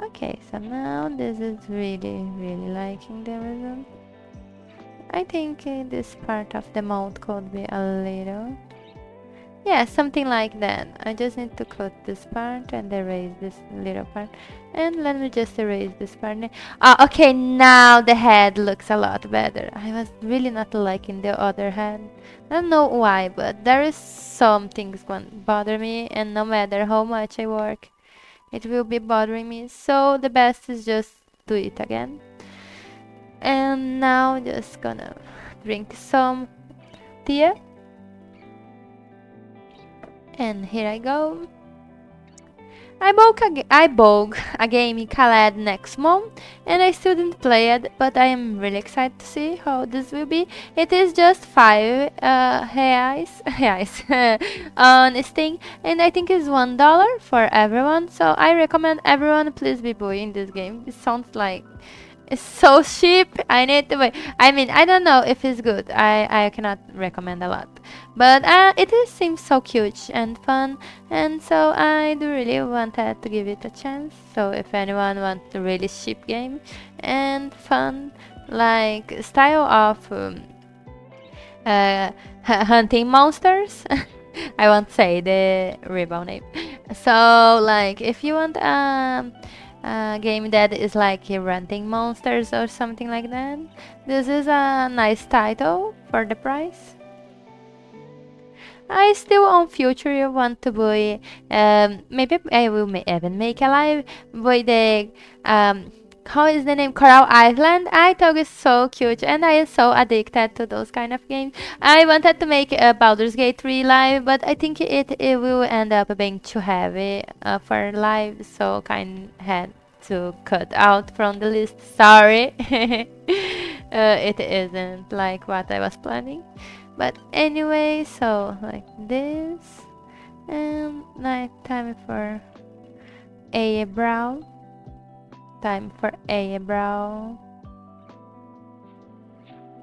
Okay, so now this is really liking the result. I think this part of the mouth could be a little... Yeah, something like that. I just need to cut this part and erase this little part. And let me just erase this part. Okay, now the head looks a lot better. I was really not liking the other head. I don't know why, but there is some things going bother me, and no matter how much I work, it will be bothering me. So the best is just do it again. And now just gonna drink some tea. And here I go. I bought a game in Khaled next month, and I still didn't play it, but I am really excited to see how this will be. It is just 5 reais on Steam, and I think it's $1 for everyone. So I recommend everyone please be buying this game. It sounds like it's so cheap. I need to wait. I mean, I don't know if it's good. I cannot recommend a lot, but seems so cute and fun, and so I do really wanted to give it a chance. So if anyone wants a really cheap game and fun, like style of hunting monsters. I won't say the rival name. So, like, if you want a game that is like hunting monsters or something like that, this is a nice title for the price. I still on future want to buy. Maybe I will even make a live with the how is the name? Coral Island. I thought it's so cute and I am so addicted to those kind of games. I wanted to make a Baldur's Gate 3 live, but I think it will end up being too heavy for live, so kind had to cut out from the list. Sorry. It isn't like what I was planning. But anyway, so like this. And like time for a brow. Time for a brow.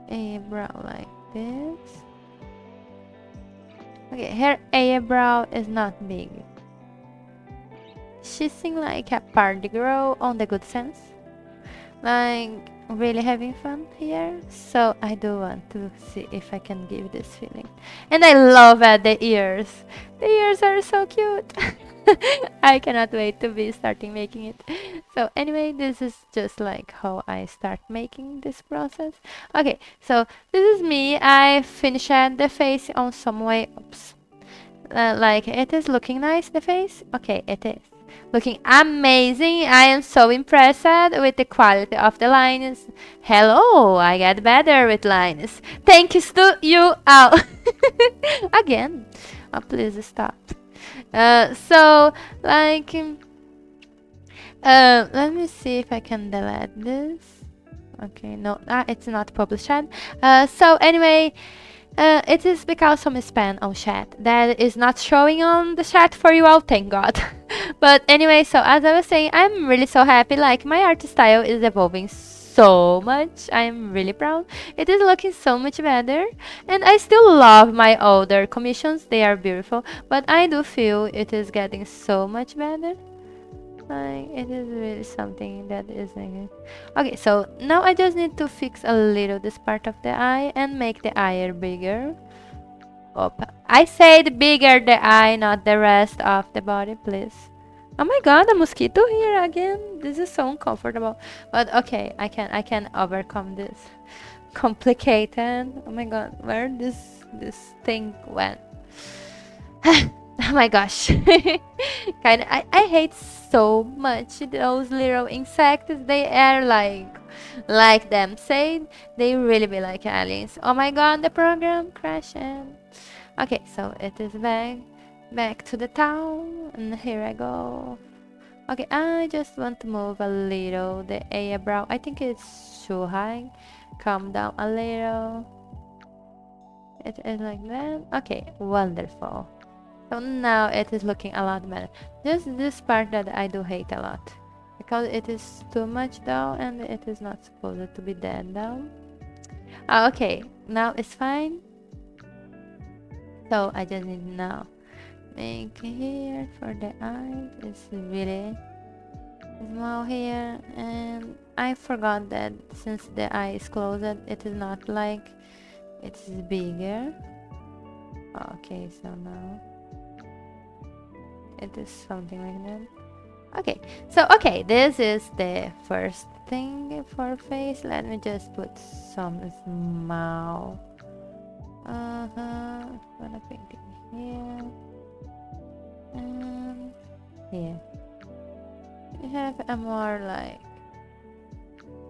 A brow like this. Okay, her a brow is not big. She seems like a party girl on the good sense. Like really having fun here, so I do want to see if I can give this feeling. And I love the ears. The ears are so cute. I cannot wait to be starting making it. So anyway, this is just like how I start making this process. Okay, so this is me. I finished the face on some way. Oops. Like it is looking nice, the face. Okay, it is looking amazing. I am so impressed with the quality of the lines. Hello, I get better with lines. Thank you to you all. Again. Oh, please stop. So, like, let me see if I can delete this. Okay, no, it's not published. So anyway, it is because some spam on chat that is not showing on the chat for you all, thank God. But anyway, so as I was saying, I'm really so happy. Like my art style is evolving so much. I'm really proud. It is looking so much better, and I still love my older commissions. They are beautiful, but I do feel it is getting so much better. Like it is really something that is good. Okay, so now I just need to fix a little this part of the eye and make the eye bigger. I said bigger the eye, not the rest of the body, please. Oh my god, a mosquito here again. This is so uncomfortable. But okay, I can overcome this. Complicated. Oh my god, where this thing went? Oh my gosh. I hate so much those little insects. They are like them said, they really be like aliens. Oh my god, the program crashing. Okay, so it is back to the town, and here I go. Okay, I just want to move a little the eyebrow. I think it's too high. Calm down a little. It is like that. Okay, wonderful. So now it is looking a lot better. Just this part that I do hate a lot, because it is too much down and it is not supposed to be that down. Okay, now it's fine. So I just need now make here for the eyes. It's really small here, and I forgot that since the eye is closed, it is not like it is bigger. Okay, so now it is something like that. Okay, so okay, this is the first thing for face. Let me just put some small gonna paint it here and here. We have a more like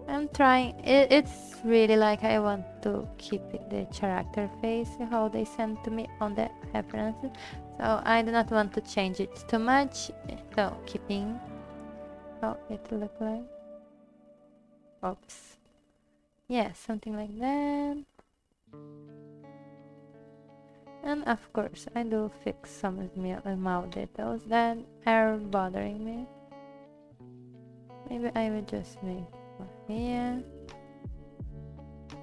I'm trying it's really like I want to keep it the character face how they sent to me on the references, so I do not want to change it too much, so keeping how it look like. Oops. Yeah, something like that. And of course I do fix some mouth details that are bothering me. Maybe I will just make one here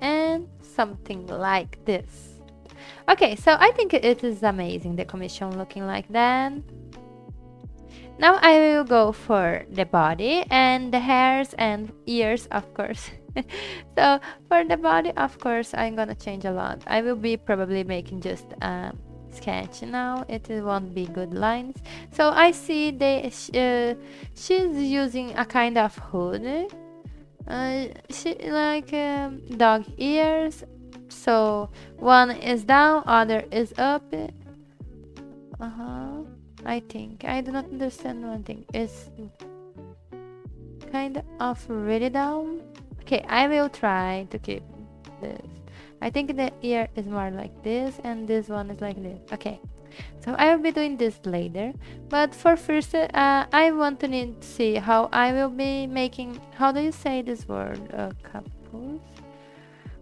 and something like this. Okay, so I think it is amazing, the commission looking like that. Now I will go for the body and the hairs and ears, of course. So for the body, of course, I'm gonna change a lot. I will be probably making just a sketch now. It won't be good lines. So I see she's using a kind of hood. She like dog ears. So one is down, other is up. I think I do not understand one thing. It's kind of really down. Okay, I will try to keep this. I think the ear is more like this and this one is like this. Okay, so I will be doing this later, but for first I want to need to see how I will be making, how do you say this word, capuz?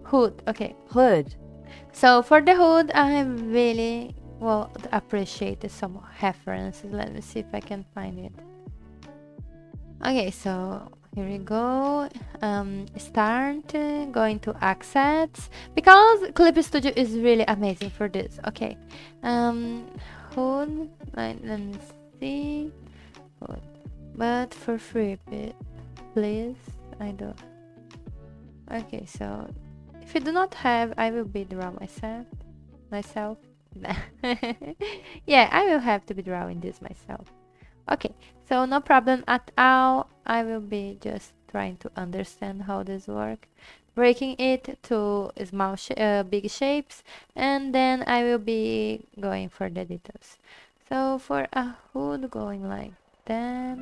Hood. Okay, hood, so for the hood I really well appreciated some references. Let me see if I can find it. Okay, so here we go. Start going to accents because Clip Studio is really amazing for this. Okay, hold. Let me see. Hold. But for free, please. I do. Okay, so if you do not have, I will be draw myself. Yeah, I will have to be drawing this myself. Okay, so no problem at all. I will be just trying to understand how this works, breaking it to small big shapes, and then I will be going for the details. So for a hood going like that,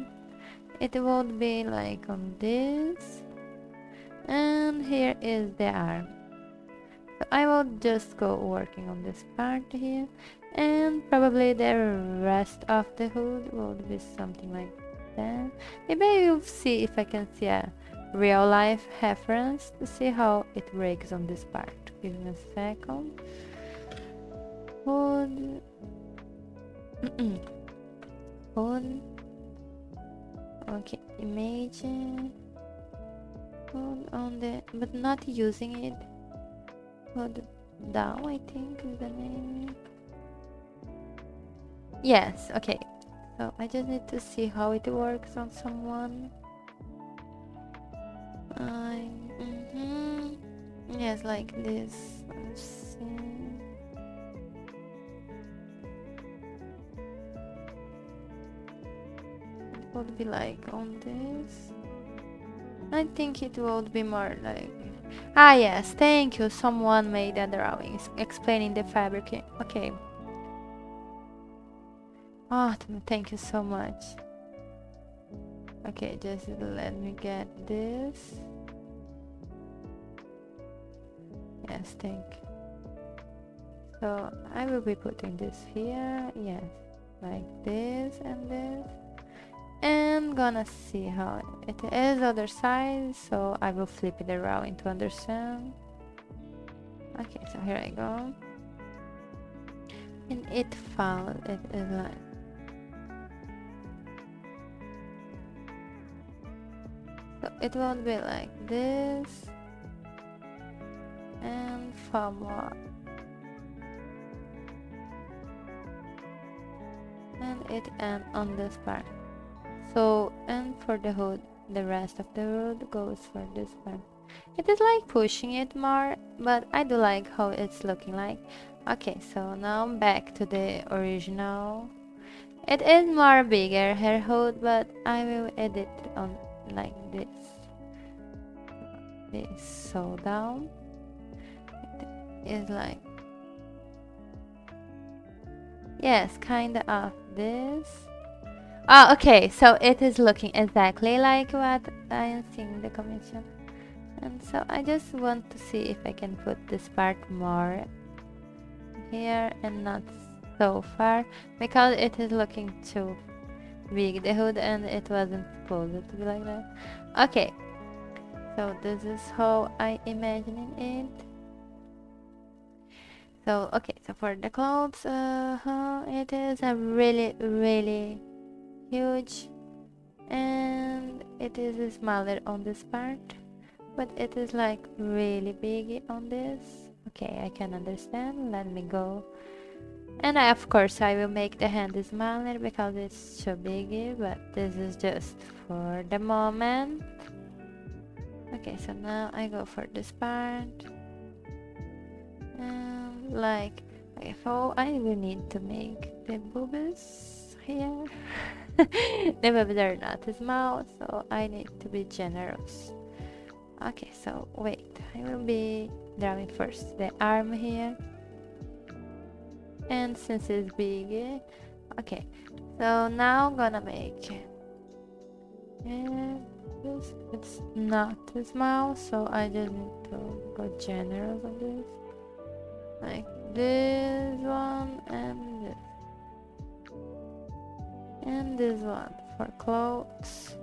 it would be like on this, and here is the arm. So I will just go working on this part here, and probably the rest of the hood will be something like that. Maybe I will see if I can see a real life reference to see how it breaks on this part. Give me a second. Hood. Hood. Okay, image. Hood on the, but not using it. Hood down, I think is the name. Yes, okay. So I just need to see how it works on someone. Yes, like this. Let's see. It would be like on this. I think it would be more like. Ah, yes, thank you. Someone made a drawing explaining the fabric. Okay. Oh, thank you so much. Okay, just let me get this. Yes, thank you. So I will be putting this here. Yes, like this and this. And gonna see how it is other side. So I will flip it around to understand. Okay, so here I go. And it found it is like. So it won't be like this and forward, and it ends on this part. So, and for the hood, the rest of the hood goes for this part. It is like pushing it more, but I do like how it's looking like. Okay, so now back to the original. It is more bigger her hood, but I will edit on like this. This so down. It is like, yes, kinda of this. Oh, okay, so it is looking exactly like what I am seeing in the commission. And so I just want to see if I can put this part more here and not so far, because it is looking too big, the hood, and it wasn't supposed to be like that. Okay, so this is how I imagining it. So okay, so for the clothes, it is a really huge, and it is smaller on this part, but it is like really big on this. Okay, I can understand. Let me go. And of course I will make the hand smaller because it's too big, but this is just for the moment. Okay, so now I go for this part. Like, okay, so I will need to make the boobies here. The boobies are not small, so I need to be generous. Okay, so wait, I will be drawing first the arm here. And since it's big, okay, so now I'm gonna make this. It's not small, so I just need to go generous on this. Like this one and this one for clothes.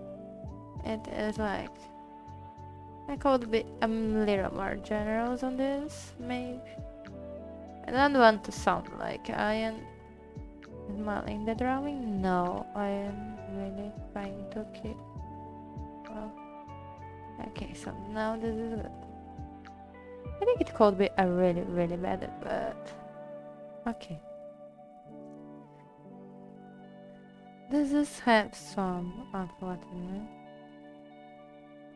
It is like I could be a little more generous on this, maybe. I don't want to sound like I am smiling the drawing. No, I am really trying to keep. Well, okay, so now this is good. I think it could be a really better, but okay. Does this have some unfortunate?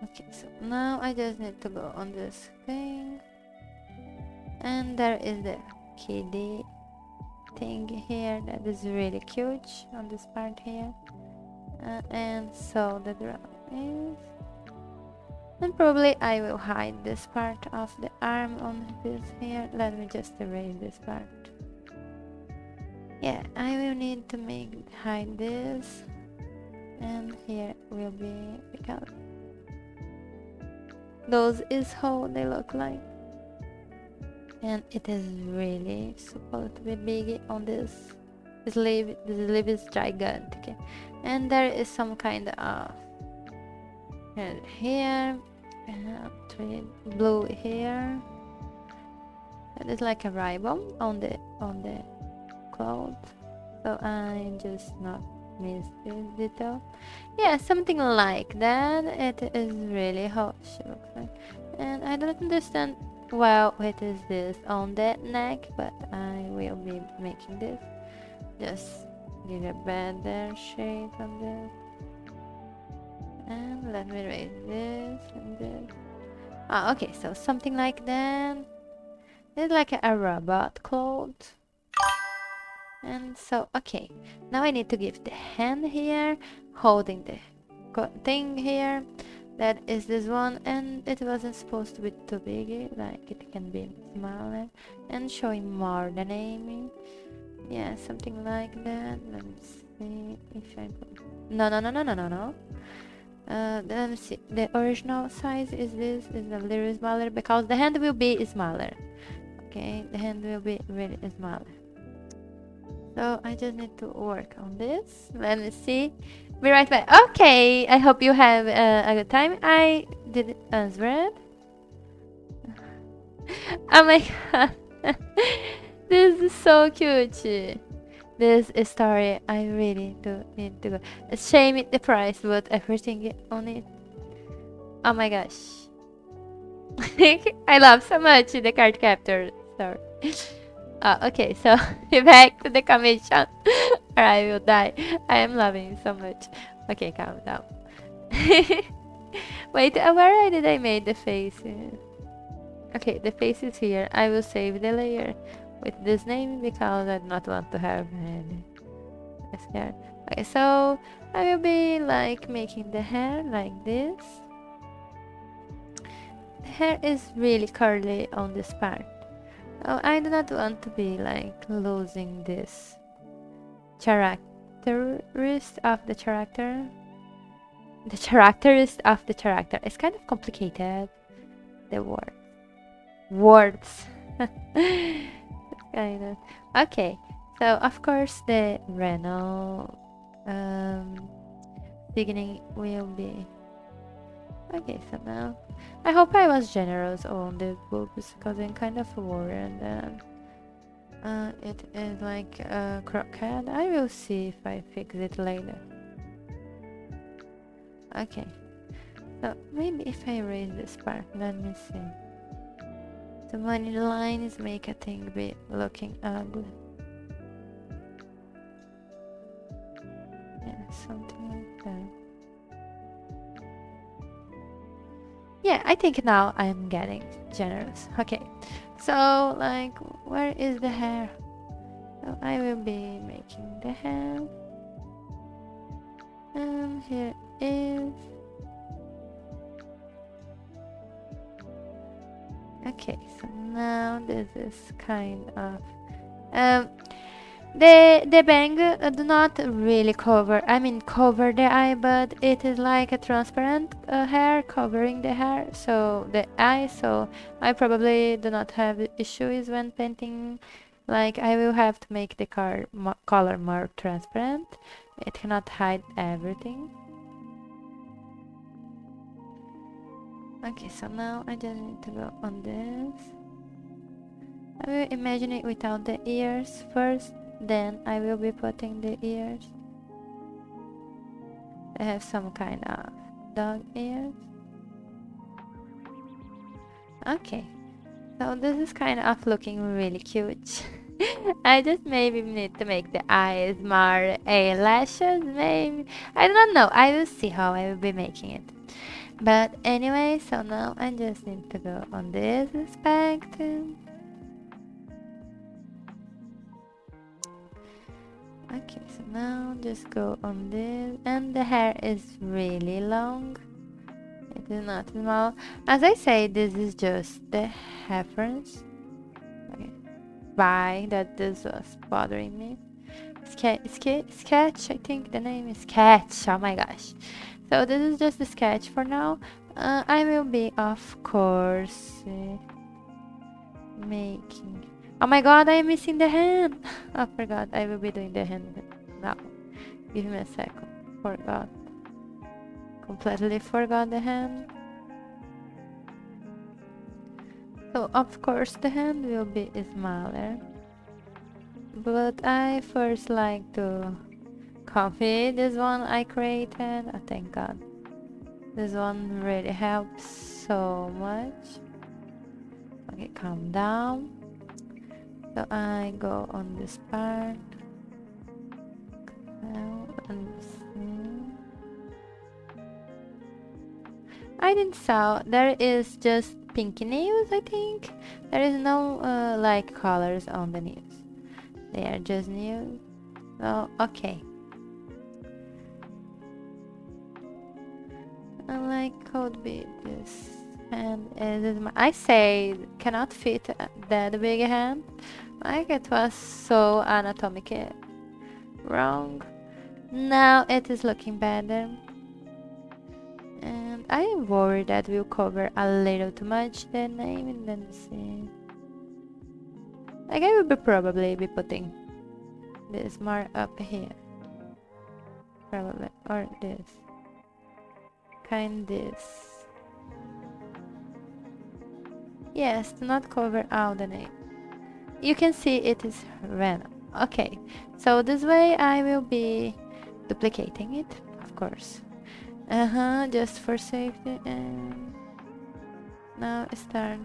Okay, so now I just need to go on this thing. And there is the kitty thing here that is really cute on this part here. And so the drawing is. And probably I will hide this part of the arm on this here. Let me just erase this part. Yeah, I will need to hide this. And here will be, because those is how they look like. And it is really supposed to be big on this sleeve. The sleeve is gigantic. And there is some kind of here blue here. That is like a ribbon on the cloth. So I just not missed this detail. Yeah, something like that. It is really how she looks like. And I don't understand well what is this on the neck, but I will be making this. Just give a better shade on this. And let me raise this and this. Ah, okay, so something like that. It's like a robot cloth. And so, okay, now I need to give the hand here, holding the thing here. That is this one, and it wasn't supposed to be too big, like it can be smaller, and showing more the name. Yeah, something like that. Let me see if I go. No. Let me see. The original size is this, is a little smaller because the hand will be smaller. Okay, the hand will be really smaller. So I just need to work on this. Let me see. Be right back. Okay, I hope you have a good time. I did answer it. Oh my god. This is so cute. This story, I really do need to go. Shame it the price, but everything on it. Oh my gosh. I love so much the card captor story. Okay, so back to the commission or I will die. I am loving it so much. Okay, calm down. Wait, where did I make the face? Okay, the face is here. I will save the layer with this name because I do not want to have any hair. Okay, so I will be like making the hair like this. The hair is really curly on this part. Oh, I do not want to be like losing this characterist of the character. The characterist of the character. It's kind of complicated. The words. Kind of. Okay, so of course the Renault beginning will be. Okay, so now I hope I was generous on the books because I'm kind of worried that it is like a croquette. I will see if I fix it later. Okay, so maybe if I erase this part, let me see. The money lines make a thing be looking ugly. Yeah, something like that. Yeah, think now I'm getting generous. Okay, so like, where is the hair? So I will be making the hair, and here is. Okay, so now this is kind of um the bang do not really cover, I mean cover the eye, but it is like a transparent hair covering the hair, so the eye, so I probably do not have issues when painting. Like I will have to make the color more transparent. It cannot hide everything. Okay, so now I just need to go on this. I will imagine it without the ears first, then I will be putting the ears. I have some kind of dog ears. Okay, so this is kind of looking really cute. I just maybe need to make the eyes more eyelashes, maybe. I don't know, I will see how I will be making it. But anyway, so now I just need to go on this spectrum. Okay, so now just go on this, and the hair is really long. It is not small. As I say, this is just the reference. Okay, why that this was bothering me. Sketch, I think the name is Sketch. Oh my gosh. So this is just the sketch for now. I will be, of course, making. Oh my god, I'm missing the hand. I forgot. I will be doing the hand now. Give me a second. Forgot. Completely forgot the hand. So of course the hand will be smaller. But I first like to copy this one I created. Oh, thank god. This one really helps so much. Okay, calm down. So I go on this part. I didn't saw. There is just pinky nails, I think. There is no like colors on the nails. They are just nails. Oh, okay. I like could be this. And this is I say cannot fit that big hand. Like it was so anatomically wrong. Now it is looking better. And I am worried that we'll cover a little too much the name and then see. Like I will be probably be putting this more up here. Probably. Or this. Kind this. Yes, to not cover all the name. You can see it is random. Okay, so this way I will be duplicating it, of course. Just for safety. And now start.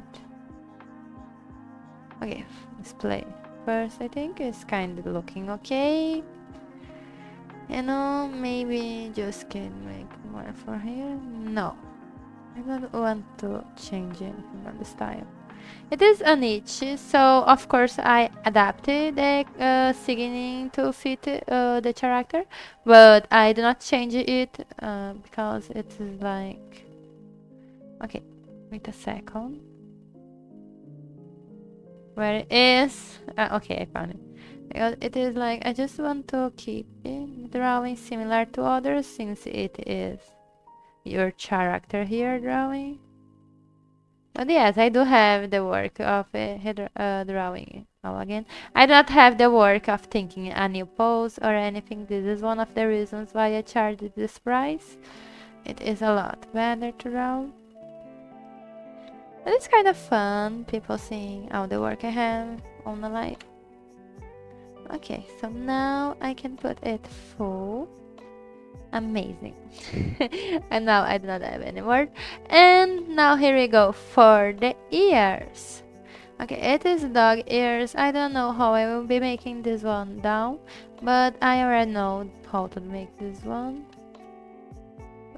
Okay, let's play. First, I think it's kind of looking okay. You know, maybe just can make more for here. No, I don't want to change anything on the style. It is a niche, so of course I adapted the signing to fit the character, but I do not change it because it is like. Okay, wait a second. Where it is? Okay, I found it. Because it is like I just want to keep it drawing similar to others since it is your character here drawing. But yes, I do have the work of drawing. Oh, again, I do not have the work of thinking a new pose or anything. This is one of the reasons why I charged this price. It is a lot better to draw. But it's kind of fun, people seeing all the work I have on the light. Okay, so now I can put it full. Amazing. And now I do not have any more. And now here we go for the ears. Okay, it is dog ears. I don't know how I will be making this one down, but I already know how to make this one.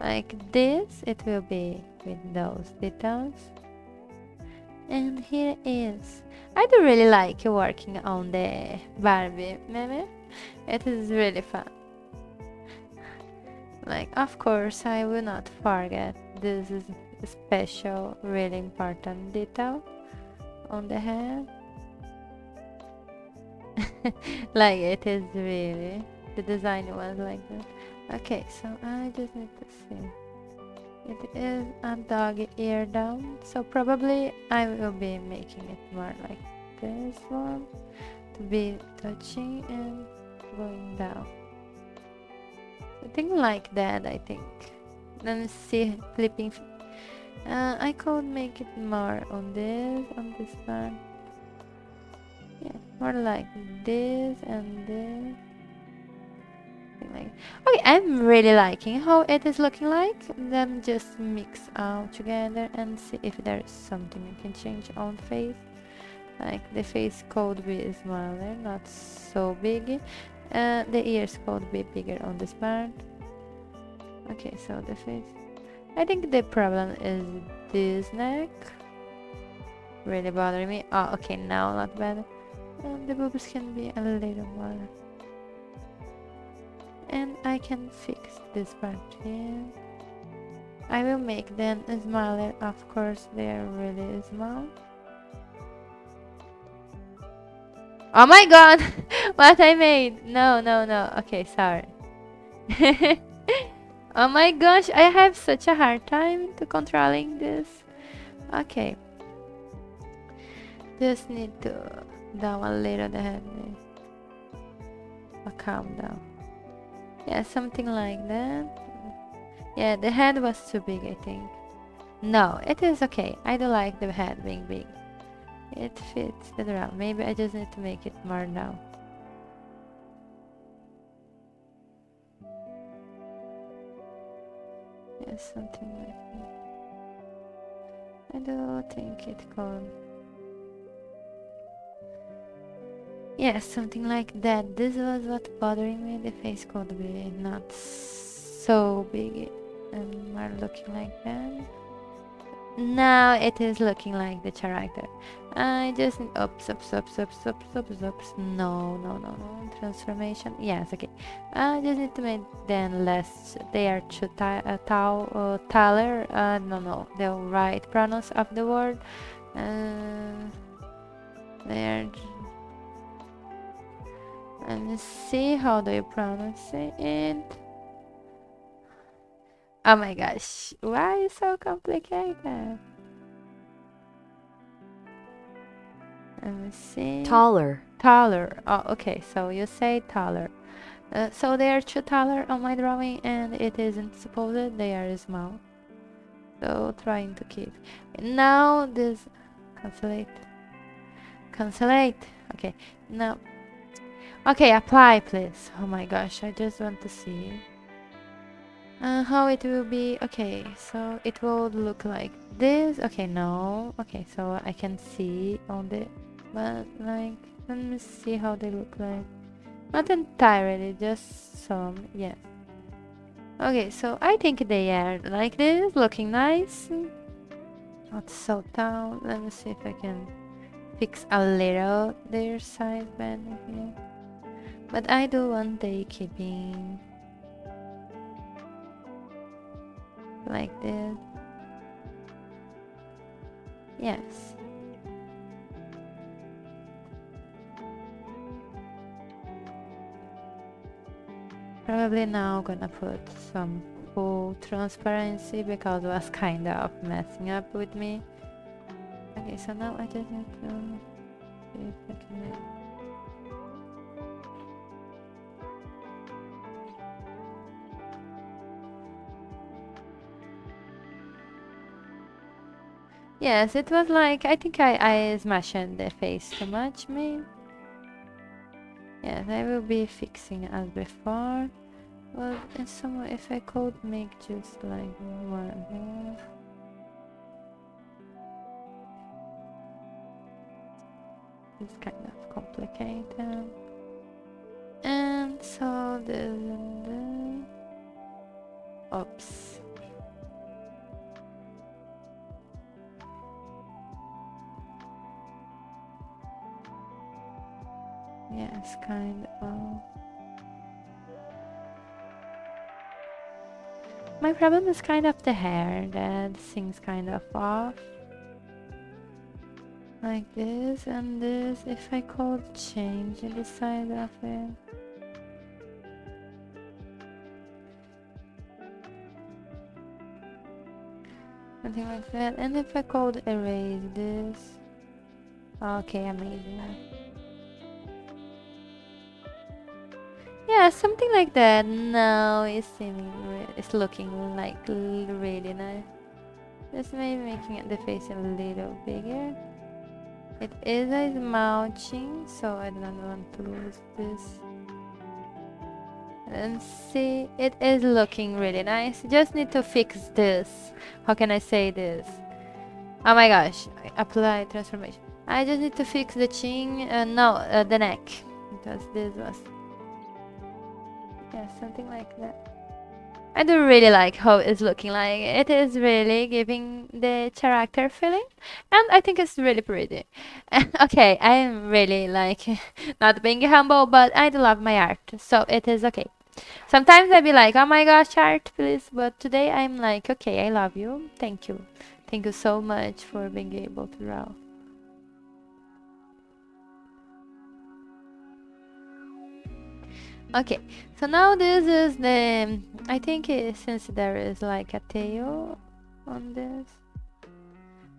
Like this, it will be with those details. And here is. I do really like working on the Barbie meme. It is really fun. Like, of course, I will not forget this is a special, really important detail on the head. Like, it is really, the design was like that. Okay, so I just need to see. It is a dog ear down, so probably I will be making it more like this one, to be touching and going down. Something like that, I think. Let me see, flipping. I could make it more on this part. Yeah, more like this and this. Like, okay, I'm really liking how it is looking like. Them just mix all together and see if there is something you can change on face. Like the face could be smaller, not so big. The ears could be bigger on this part. Okay, so the face. I think the problem is this neck. Really bothering me. Oh, okay, now not bad. The boobs can be a little more. And I can fix this part here. I will make them smaller, of course they are really small. Oh my god! What I made! No, no, no. Okay, sorry. Oh my gosh, I have such a hard time to controlling this. Okay. Just need to down a little the head. Calm down. Yeah, something like that. Yeah, the head was too big, I think. No, it is okay. I do like the head being big. It fits the drum. Maybe I just need to make it more now. Yeah, something like that. I do think it could. Yeah, something like that. This was what bothering me. The face could be not so big and more looking like that. Now it is looking like the character. I just need ups. No, no, no, no. Transformation. Yes, okay. I just need to make them less. They are too taller. No, no, the right pronounce of the word. They are. Let me see how do you pronounce it. Oh my gosh, why is so complicated? Let me see. taller, Taller. Oh, okay, so you say taller. So they are too taller on my drawing and it isn't supposed they are small. So trying to keep. Now this cancellate. Cancellate. Okay, now. Okay, apply please. Oh my gosh, I just want to see how it will be. Okay, so it will look like this. Okay, no. Okay, so I can see on the, but like, let me see how they look like. Not entirely, just some. Yeah. Okay, so I think they are like this, looking nice. Not so tall. Let me see if I can fix a little their size better here. But I do want they keeping like this. Yes. Probably now gonna put some full transparency because it was kind of messing up with me. Okay, so now I just need to see if I can make. Yes, it was like, I think I smashed the face too much, maybe. Yes, I will be fixing as before. Well, in some way, if I could make just like one here. It's kind of complicated. And so the oops. Yes, kind of. My problem is kind of the hair that seems kind of off. Like this and this. If I could change the side of it. Something like that. And if I could erase this. Okay, amazing. Yeah, something like that. Now it's seeming it's looking like really nice. Just maybe making the face a little bigger. It is a smouching, so I don't want to lose this. And see, it is looking really nice. Just need to fix this. How can I say this? Oh my gosh, apply transformation. I just need to fix the chin, no, the neck. Because this was... Yeah, something like that. I do really like how it's looking like. It is really giving the character feeling. And I think it's really pretty. Okay, I am really like, not being humble, but I do love my art. So it is okay. Sometimes I be like, oh my gosh, art, please. But today I'm like, okay, I love you. Thank you. Thank you so much for being able to draw. Okay, so now this is the... I think since there is like a tail on this.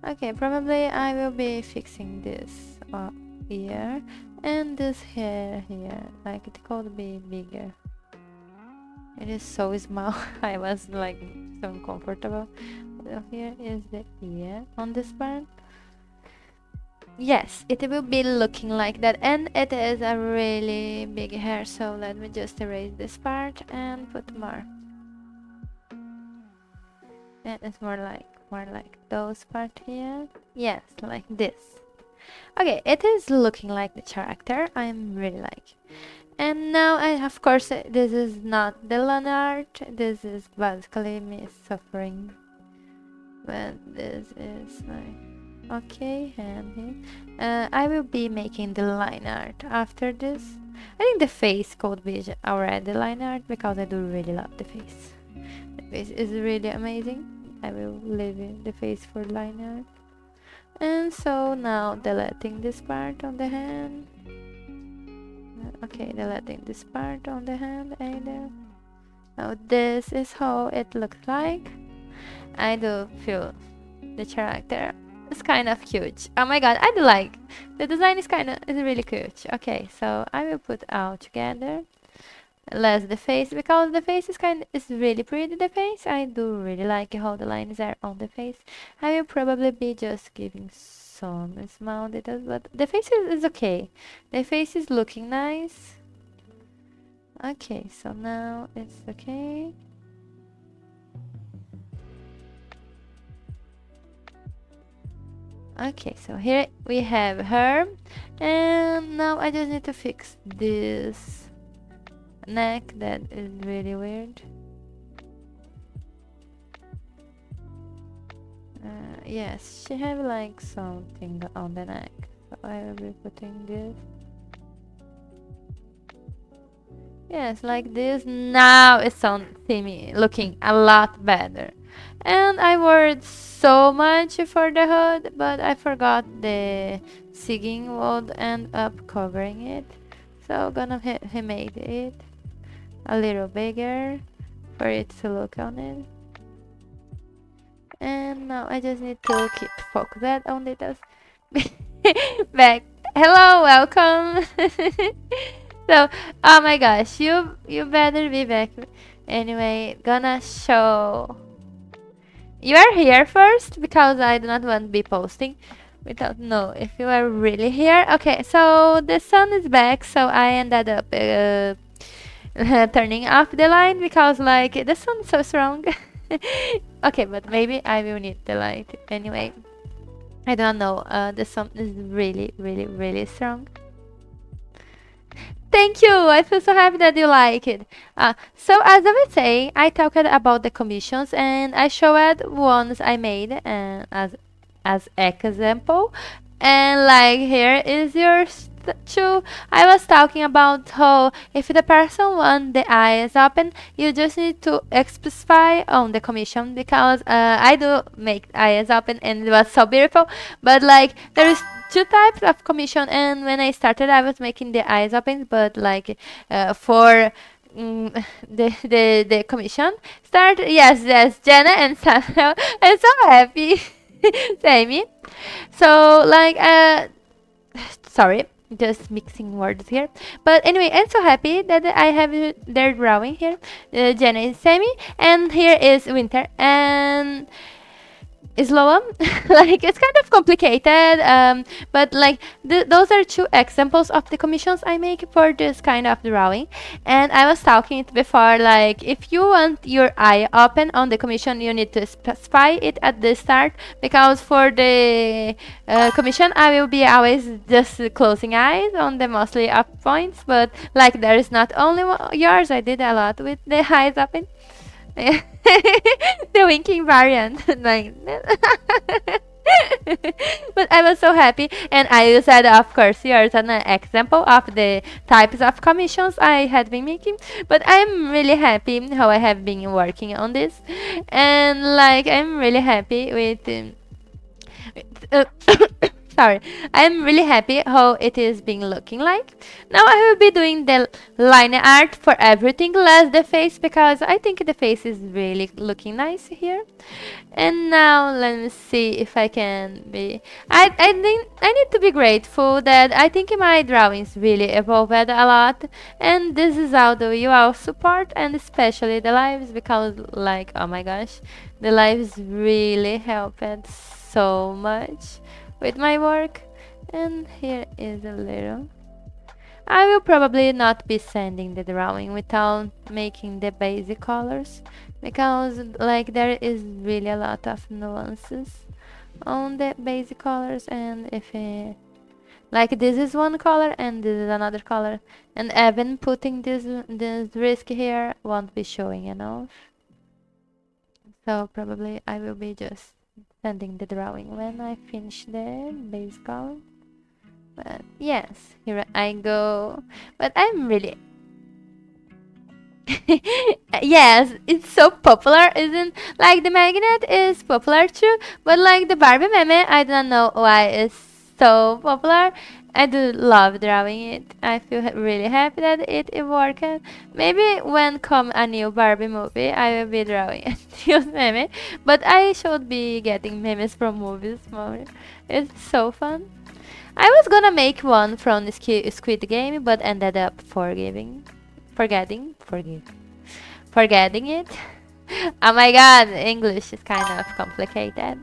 Okay, probably I will be fixing this here. And this hair here. Like it could be bigger. It is so small. I was like so uncomfortable. So here is the ear on this part. Yes, it will be looking like that, and it is a really big hair, so let me just erase this part and put more. And it's more like those part here. Yes, like this. Okay, it is looking like the character. I'm really like. And now, of course, this is not the line art. This is basically me suffering. But this is like, okay, and here. I will be making the line art after this. I think the face could be already line art because I do really love the face. The face is really amazing. I will leave the face for line art. And so now deleting this part on the hand. Okay, deleting this part on the hand either. Now this is how it looks like. I do feel the character is kind of cute. Oh my god, I do like the design is really cute. Okay, so I will put all together. Less the face because the face is really pretty. The face I do really like how the lines are on the face. I will probably be just giving some small details, but the face is okay. The face is looking nice. Okay, so now it's okay. Okay, so here we have her, and now I just need to fix this neck that is really weird. Yes, she have like something on the neck, so I will be putting this. Yes, like this. Now it's looking a lot better. And I worried so much for the hood, but I forgot the sigging would end up covering it. So he made it a little bigger for it to look on it. And now I just need to keep focused on details. Back. Hello, welcome. So, oh my gosh, you better be back. Anyway, gonna show. You are here first because I do not want to be posting without know if you are really here. Okay, so the sun is back, so I ended up turning off the light because like the sun is so strong. Okay, but maybe I will need the light anyway. I don't know. The sun is really, really, really strong. Thank you. I feel so happy that you like it. So as I was saying, I talked about the commissions and I showed ones I made as example. And like here is your two, I was talking about how if the person wants the eyes open, you just need to specify on the commission, because I do make eyes open and it was so beautiful. But like there is two types of commission, and when I started, I was making the eyes open, but like for the commission start. Yes, Jenna and Sandra. I'm so happy. Sammy. So like sorry, just mixing words here. But anyway, I'm so happy that I have their drawing here. Jenna is Sammy, and here is Winter and Islam. Like it's kind of complicated, but like those are two examples of the commissions I make for this kind of drawing. And I was talking it before, like if you want your eye open on the commission, you need to specify it at the start, because for the commission I will be always just closing eyes on the mostly up points. But like there is not only yours, I did a lot with the eyes open. The winking variant. Like but I was so happy, and I said of course here's an example of the types of commissions I had been making. But I'm really happy how I have been working on this, and like I'm really happy with sorry, I'm really happy how it is being looking like. Now I will be doing the line art for everything, less the face, because I think the face is really looking nice here. And now let me see if I can be. I think I need to be grateful that I think my drawings really evolved a lot, and this is all the you all support, and especially the lives, because like oh my gosh, the lives really helped so much with my work. And here is a little. I will probably not be sending the drawing without making the basic colors, because like there is really a lot of nuances on the basic colors, and if like this is one color and this is another color, and even putting this risk here won't be showing enough. So probably I will be just sending the drawing when I finish the base color. But yes, here I go. But I'm really yes, it's so popular, isn't like the magnet is popular too, but like the Barbie meme, I don't know why it's so popular. I do love drawing it. I feel really happy that it worked. Maybe when come a new Barbie movie, I will be drawing a new meme. But I should be getting memes from movies more. It's so fun. I was gonna make one from the Squid Game, but ended up forgetting it. Oh my god, English is kind of complicated.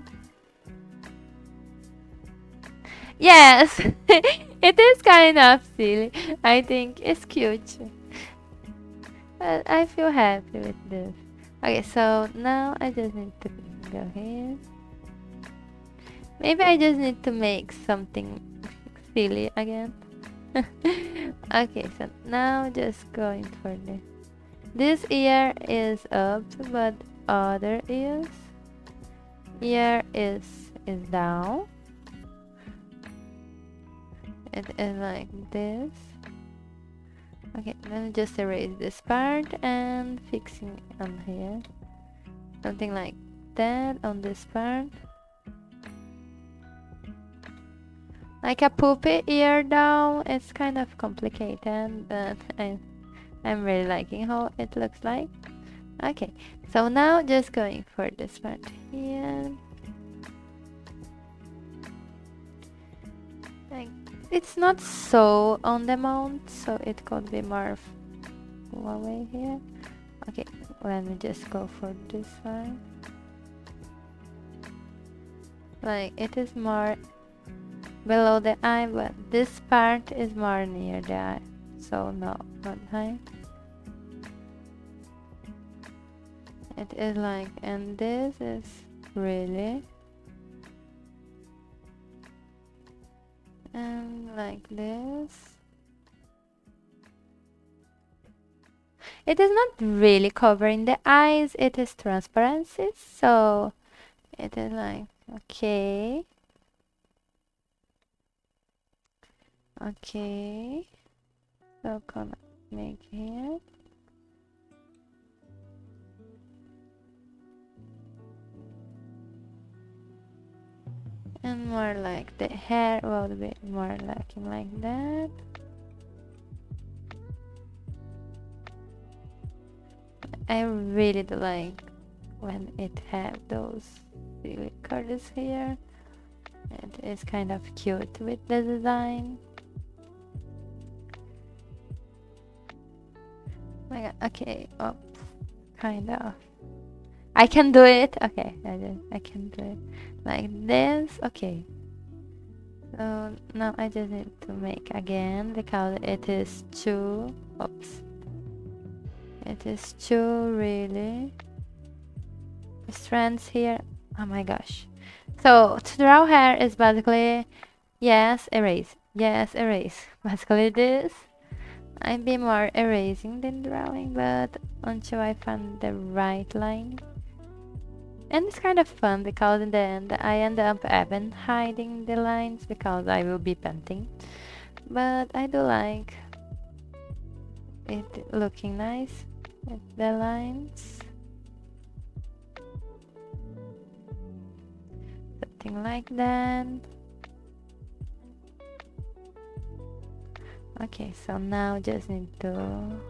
Yes, it is kind of silly. I think it's cute. But I feel happy with this. Okay, so now I just need to go here. Maybe I just need to make something silly again. Okay, so now just going for this ear is up, but other ear is down. It is like this. Okay, let me just erase this part and fixing on here. Something like that on this part. Like a poopy ear down. It's kind of complicated, but I'm really liking how it looks like. Okay, so now just going for this part here. Like, it's not so on the mount, so it could be more away here. Okay, let me just go for this one. Like, it is more below the eye, but this part is more near the eye, so no, not high. It is like, and this is really, and like this. It is not really covering the eyes, it is transparency, so it is like, okay. Okay, so gonna make here. And more like the hair will be more looking like that. I really do like when it have those silly curls here. It is kind of cute with the design. Oh my god, okay, oh, kind of. I can do it. Okay, I can do it like this. Okay. So now I just need to make again because it is too. Oops. It is too really strands here. Oh my gosh. So to draw hair is basically yes, erase. Yes, erase. Basically this. I'd be more erasing than drawing, but until I find the right line. And it's kind of fun because in the end I end up even hiding the lines because I will be painting. But I do like it looking nice with the lines. Something like that. Okay, so now just need to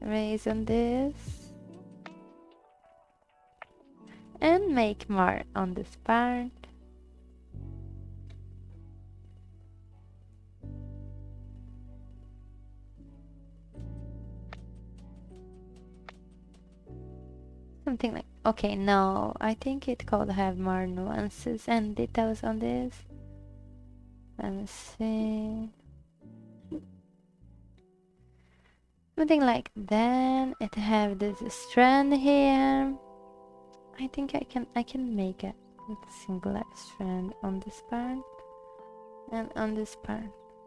erase on this and make more on this part. Something like, okay, no, I think it could have more nuances and details on this. Let me see. Something like that. It have this strand here. I think I can make a singular strand on this part and on this part.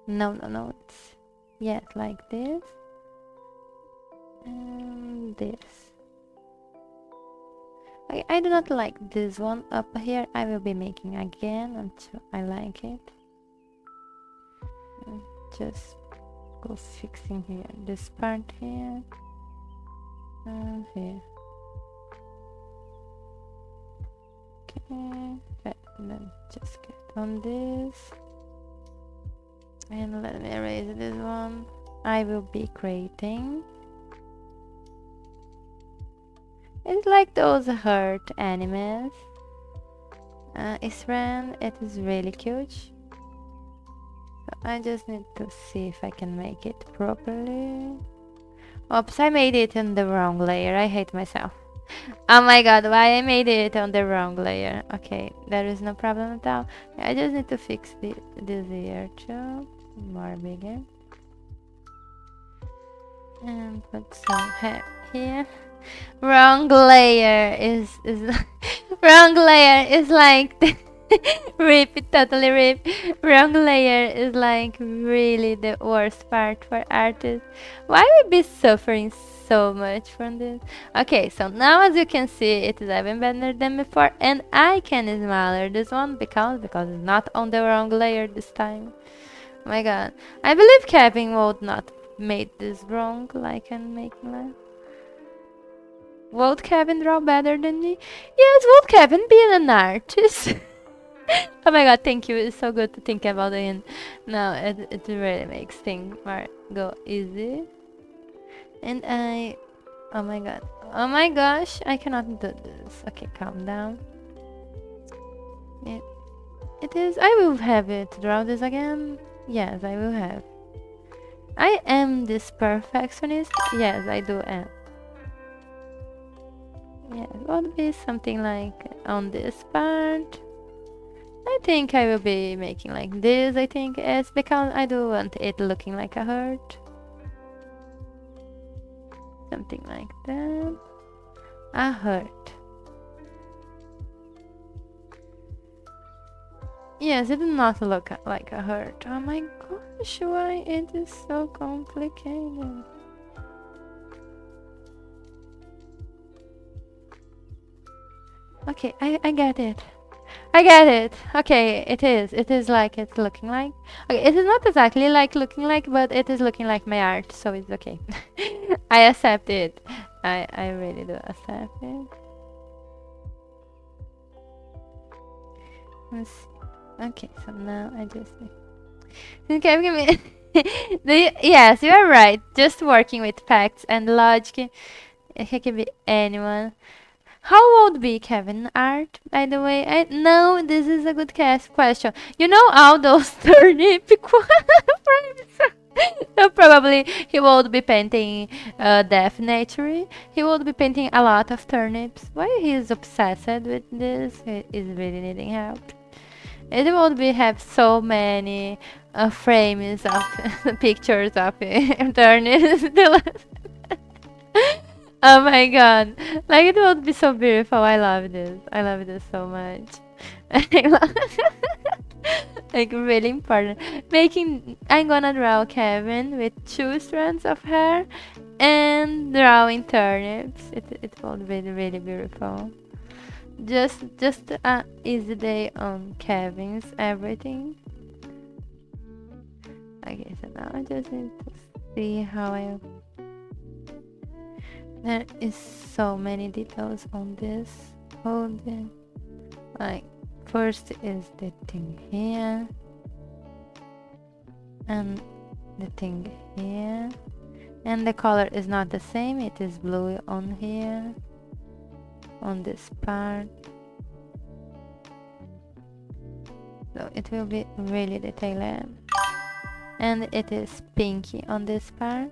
No, it's yet like this and this. I do not like this one up here. I will be making again until I like it. Just go fixing here this part here and here. Okay, then just get on this and let me erase this one. I will be creating. It's like those hurt animals. Isran, it is really cute. So I just need to see if I can make it properly. Oops, I made it on the wrong layer. I hate myself. Oh my god, why I made it on the wrong layer. Okay, there is no problem at all. I just need to fix this here too. More bigger. And put some hair here. Wrong layer is wrong layer is like rip it, totally rip. Wrong layer is like really the worst part for artists. Why we be suffering so much from this? Okay, so now as you can see it is even better than before, and I can smaller this one because it's not on the wrong layer this time. Oh my god, I believe Kevin would not made this wrong like I'm making that. Won't Kevin draw better than me? Yes, won't Kevin be an artist? Oh my god, thank you. It's so good to think about it. No, it really makes things more go easy. And oh my god. Oh my gosh, I cannot do this. Okay, calm down. It is, I will have it draw this again. Yes, I will have. I am this perfectionist. Yes, I do am. Yeah, it would be something like on this part. I think I will be making like this. I think it's because I do want it looking like a heart. Something like that. A heart. Yes, it does not look like a heart. Oh my gosh, why it is so complicated? Okay, I get it. I get it. Okay, it is. It is like it's looking like. Okay, it is not exactly like looking like, but it is looking like my art, so it's okay. I accept it. I really do accept it. Let's see. Okay, so now I just. Okay, give me. Yes, you are right. Just working with facts and logic. It can be anyone. How old be Kevin Art, by the way? I no, this is a good question. You know all those turnip frames? So probably he would be painting Death Nature. He would be painting a lot of turnips. Why he is obsessed with this? He is really needing help. It would be have so many frames of pictures of turnips. Oh my god. Like it would be so beautiful. I love this. I love this so much. Like really important. I'm gonna draw Kevin with 2 strands of hair and drawing turnips. It will be really beautiful. Just a easy day on Kevin's everything. Okay, so now I just need to see how I. There is so many details on this. Hold it. Like first is the thing here and the thing here, and the color is not the same. It is blue on here, on this part, so it will be really detailed. And it is pinky on this part,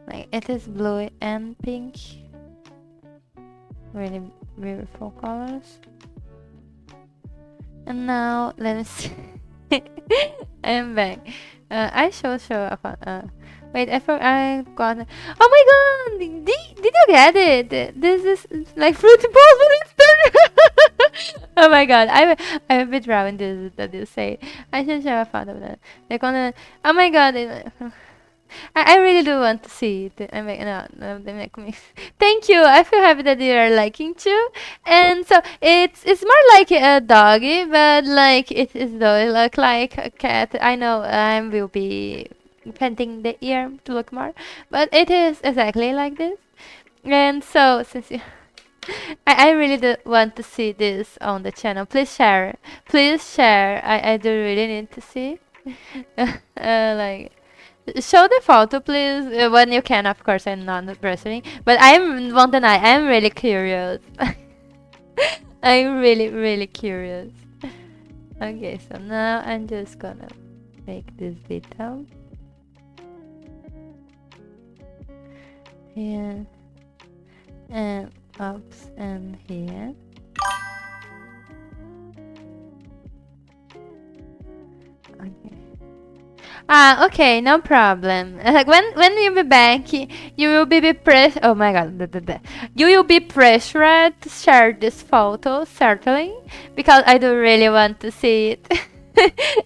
like it is blue and pink, really beautiful colors. And now let me see. I'm back. I show up on. Wait, I got. Oh my god! Did you get it? This is like fruity balls, but it's turn. Oh my god! I've been drawing this that you say. I should show a photo of that. They're gonna. Oh my god! I really do want to see it. I make no, they make me. Thank you. I feel happy that you are liking too. And so it's more like a doggy, but like it is though it look like a cat. I know I will be painting the ear to look more, but it is exactly like this. And so since you. I really do want to see this on the channel. Please share. Please share. I do really need to see. Like show the photo, please, when you can. Of course, I'm not pressuring, but I won't deny. I'm really curious. I'm really curious. Okay, so now I'm just gonna make this detail here and ups and here. Okay. Okay, no problem. Like when you be back, you will be press. Oh my god, you will be pressured to share this photo certainly, because I do really want to see it.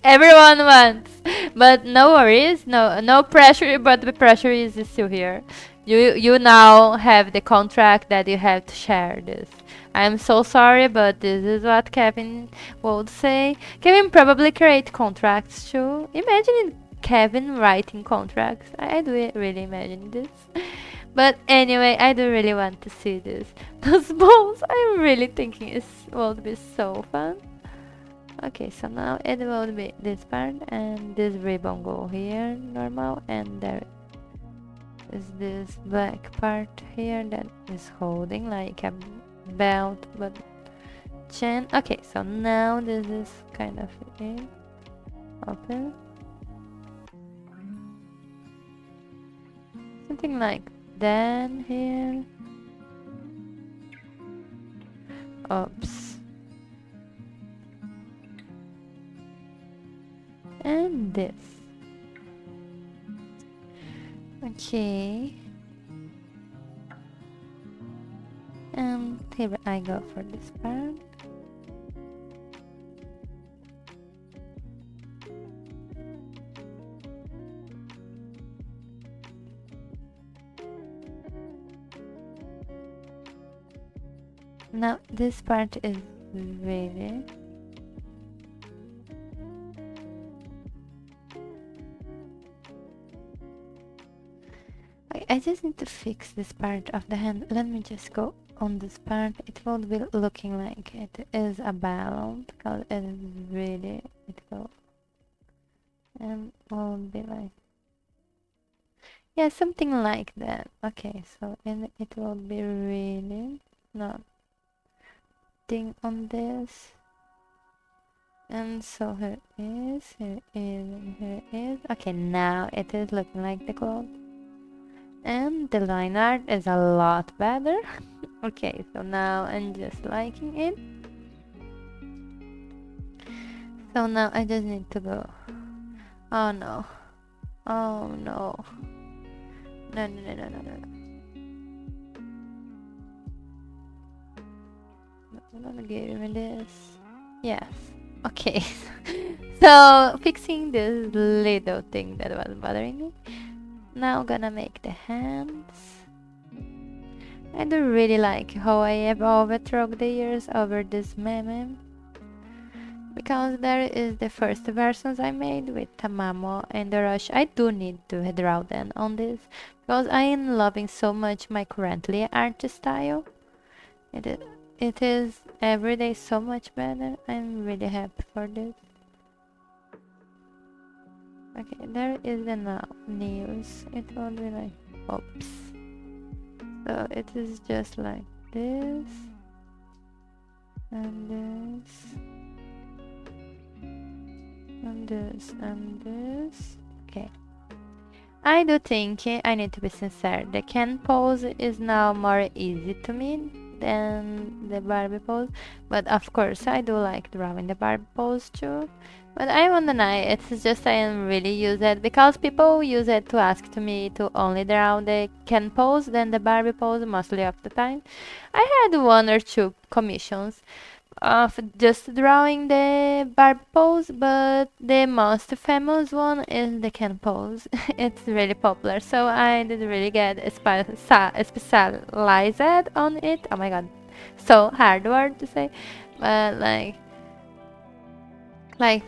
Everyone wants, but no worries, no pressure. But the pressure is still here. You now have the contract that you have to share this. I'm so sorry, but this is what Kevin would say. Kevin probably create contracts too. Imagine Kevin writing contracts. I do really imagine this. But anyway, I do really want to see this. Those balls, I'm really thinking it would be so fun. Okay, so now it will be this part and this ribbon go here, normal, and there is this black part here that is holding like a belt, but chain. Okay, so now this is kind of it. Open. Something like that here. Oops. And this. Okay. And here I go for this part. Now this part is really. I just need to fix this part of the hand. Let me just go on this part. It will be looking like it is a balloon because it is really, it will, and will be like, yeah, something like that. Okay, so and it will be really not thing on this. And so here is, and here is. Okay, now it is looking like the cloth. And the line art is a lot better. Okay, so now I'm just liking it. So now I just need to go. Oh no. Oh no. No, no, no, no, no, no. Don't give me this. Yes. Okay. So fixing this little thing that was bothering me. Now gonna make the hands. I do really like how I evolved through the years over this meme. Because there is the first versions I made with Tamamo and the Rush. I do need to draw them on this because I am loving so much my currently art style. It is every day so much better. I'm really happy for this. Okay, there is the news. It will be like oops. So it is just like this and this and this and this. Okay. I do think I need to be sincere. The Ken pose is now more easy to me than the Barbie pose, but of course I do like drawing the Barbie pose too. But I won't deny it's just I don't really use it because people use it to ask to me to only draw the Ken pose than the Barbie pose mostly of the time. I had one or two commissions of just drawing the barb pose, but the most famous one is the can pose. It's really popular, so I did really get specialized on it. Oh my god, so hard word to say, but like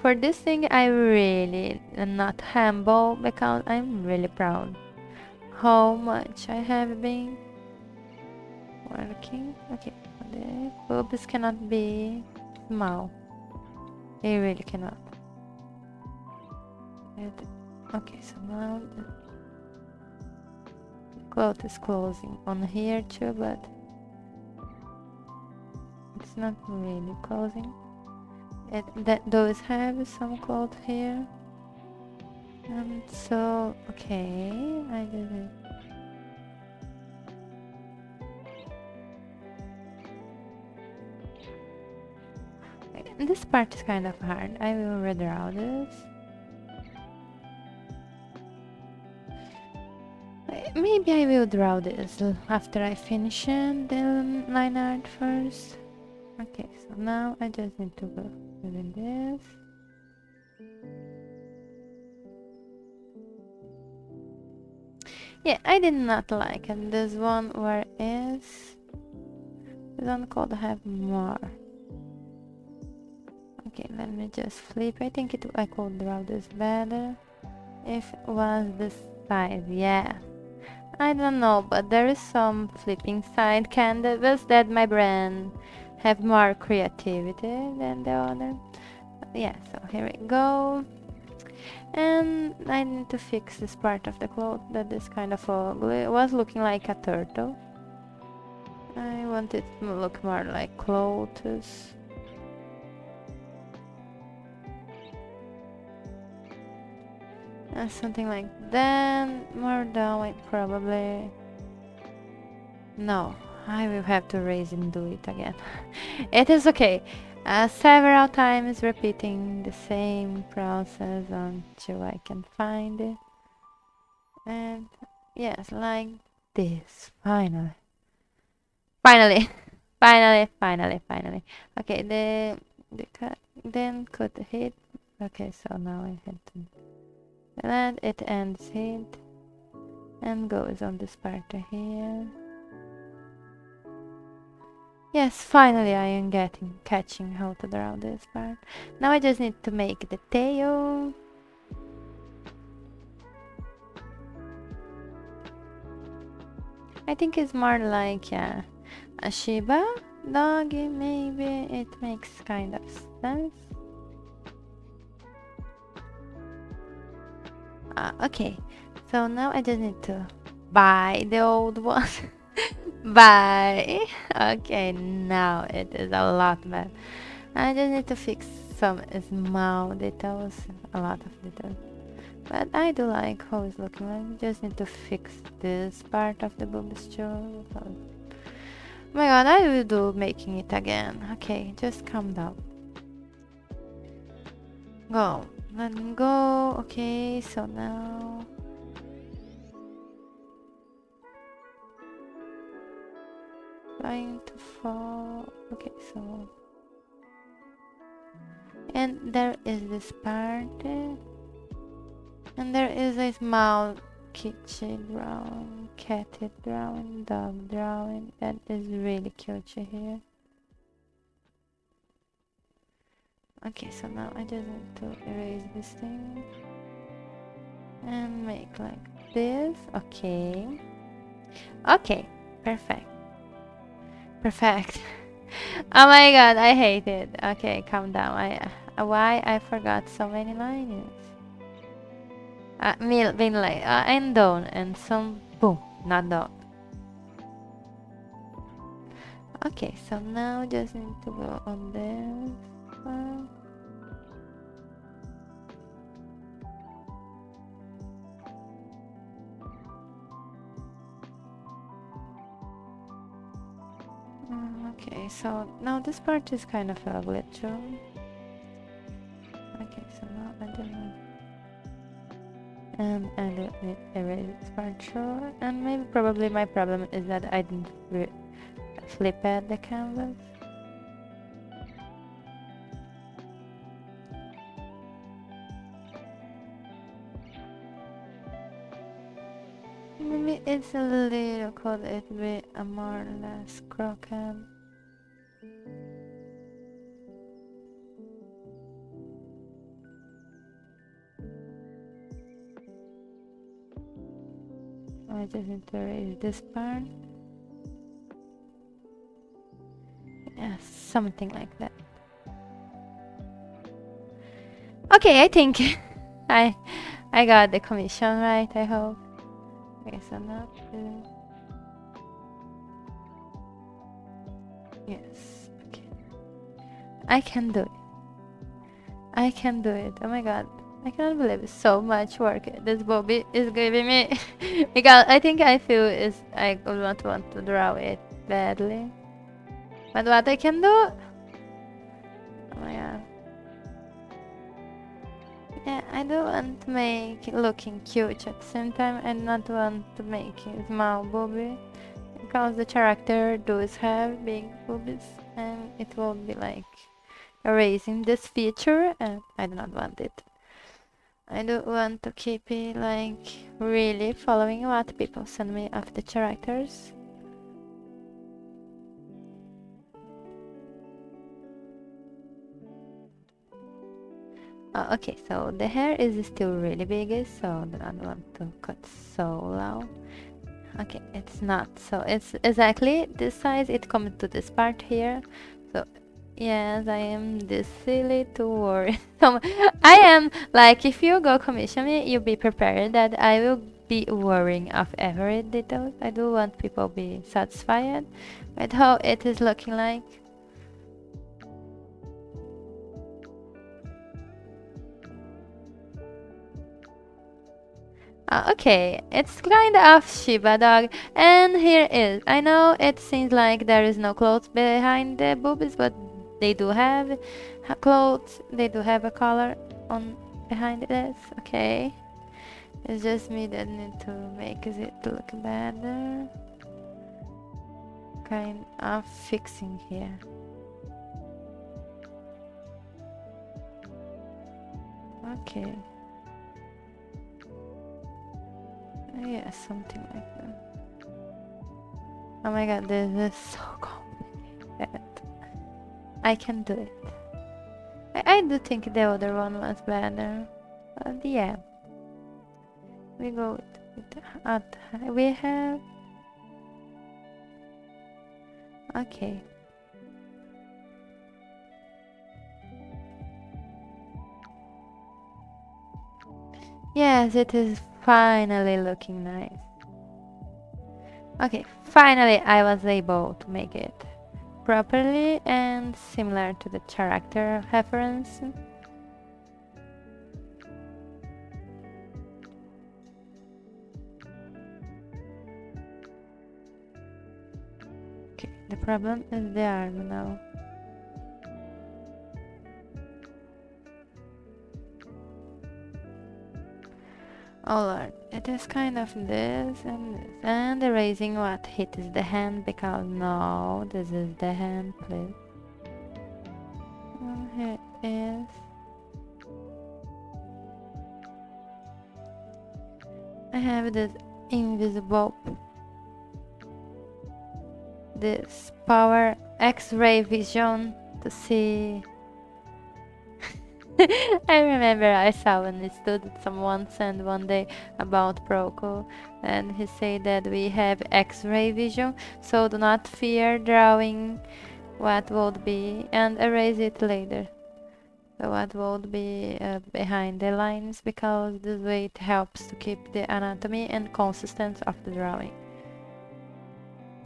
for this thing, I really am not humble because I'm really proud how much I have been working. Okay, the boobs cannot be small. They really cannot. Okay, so now the cloth is closing on here too, but it's not really closing. That does have some cloth here, and so okay, I didn't. This part is kind of hard. I will redraw this. Maybe I will draw this after I finish the line art first. Okay, so now I just need to go doing this. Yeah, I did not like it. This one, where is this one called have more? Okay, let me just flip. I think I could draw this better if it was this side. Yeah, I don't know, but there is some flipping side canvas that my brain have more creativity than the other. Yeah, so here we go. And I need to fix this part of the cloth that is kind of ugly. It was looking like a turtle. I want it to look more like clothes. Something like that. More down, like probably. No, I will have to raise and do it again. It is okay. Several times repeating the same process until I can find it. And yes, like this. Finally. Finally. Finally. Okay, the cut then cut hit. Okay, so now I had to let it ends hit and goes on this part here. Yes, finally I am catching how to draw this part. Now I just need to make the tail. I think it's more like, yeah, a Shiba dog, maybe. It makes kind of sense. Okay, so now I just need to buy the old one. Buy. Okay, now it is a lot better. I just need to fix some small details, a lot of details. But I do like how it's looking like. Just need to fix this part of the boobs too. Oh my god, I will do making it again. Okay, just calm down. Go. Let him go. Okay, so now... trying to fall. Okay, so... and there is this part. And there is a small kitchen drawing, cat drawing, dog drawing. That is really cute here. Okay, so now I just need to erase this thing and make like this. Okay. Okay, perfect. Perfect. Oh my god, I hate it. Okay, calm down. Why I forgot so many lines. Being like and down and some boom, not down. Okay, so now just need to go on this one. Okay, so now this part is kind of ugly too. Okay, so now I don't know. And I don't need erase this part too. And maybe probably my problem is that I didn't flip at the canvas. Maybe it's a little could it be a more or less crooked. I just need to erase this part. Yes, something like that. Okay, I think I I got the commission right, I hope. Okay, so now yes, okay. I can do it. I can do it. Oh my god. I cannot believe so much work this Bobby is giving me. Because I think I feel is I would not want to draw it badly. But what I can do? Oh my god. Yeah, I do want to make it looking cute at the same time and not want to make it small booby. Because the character does have big boobies and it will be like erasing this feature and I do not want it. I do want to keep it like really following what people send me of the characters. Okay, so the hair is still really big, so I don't want to cut so low. Okay, it's not, so it's exactly this size, it comes to this part here. So yes, I am this silly to worry. I am like, if you go commission me, you be prepared that I will be worrying of every detail. I do want people be satisfied with how it is looking like. Okay, it's kind of Shiba dog, and here is. I know it seems like there is no clothes behind the boobies, but they do have clothes. They do have a collar on behind this. Okay, it's just me that need to make it look better. Kind of fixing here. Okay. Yeah, something like that. Oh my god, this is so complicated. I can do it. I do think the other one was better. But yeah. We go we have... Okay. Yes, it is finally looking nice. Okay, finally I was able to make it properly and similar to the character reference. Okay, the problem is the arm now. Oh lord, it is kind of this and this. And erasing what hits the hand, because no, this is the hand, please. Oh, here it is. I have this invisible, this power X-ray vision to see. I remember I saw when it stood someone said one day about Proco, and he said that we have X-ray vision, so do not fear drawing what would be and erase it later. So what would be behind the lines, because this way it helps to keep the anatomy and consistency of the drawing.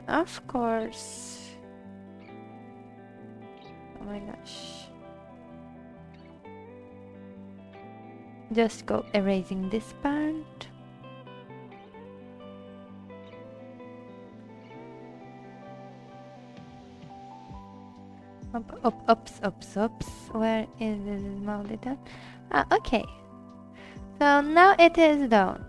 Of course. Oh my gosh. Just go erasing this part. Oops. Where is this small detail? Okay. So now it is done.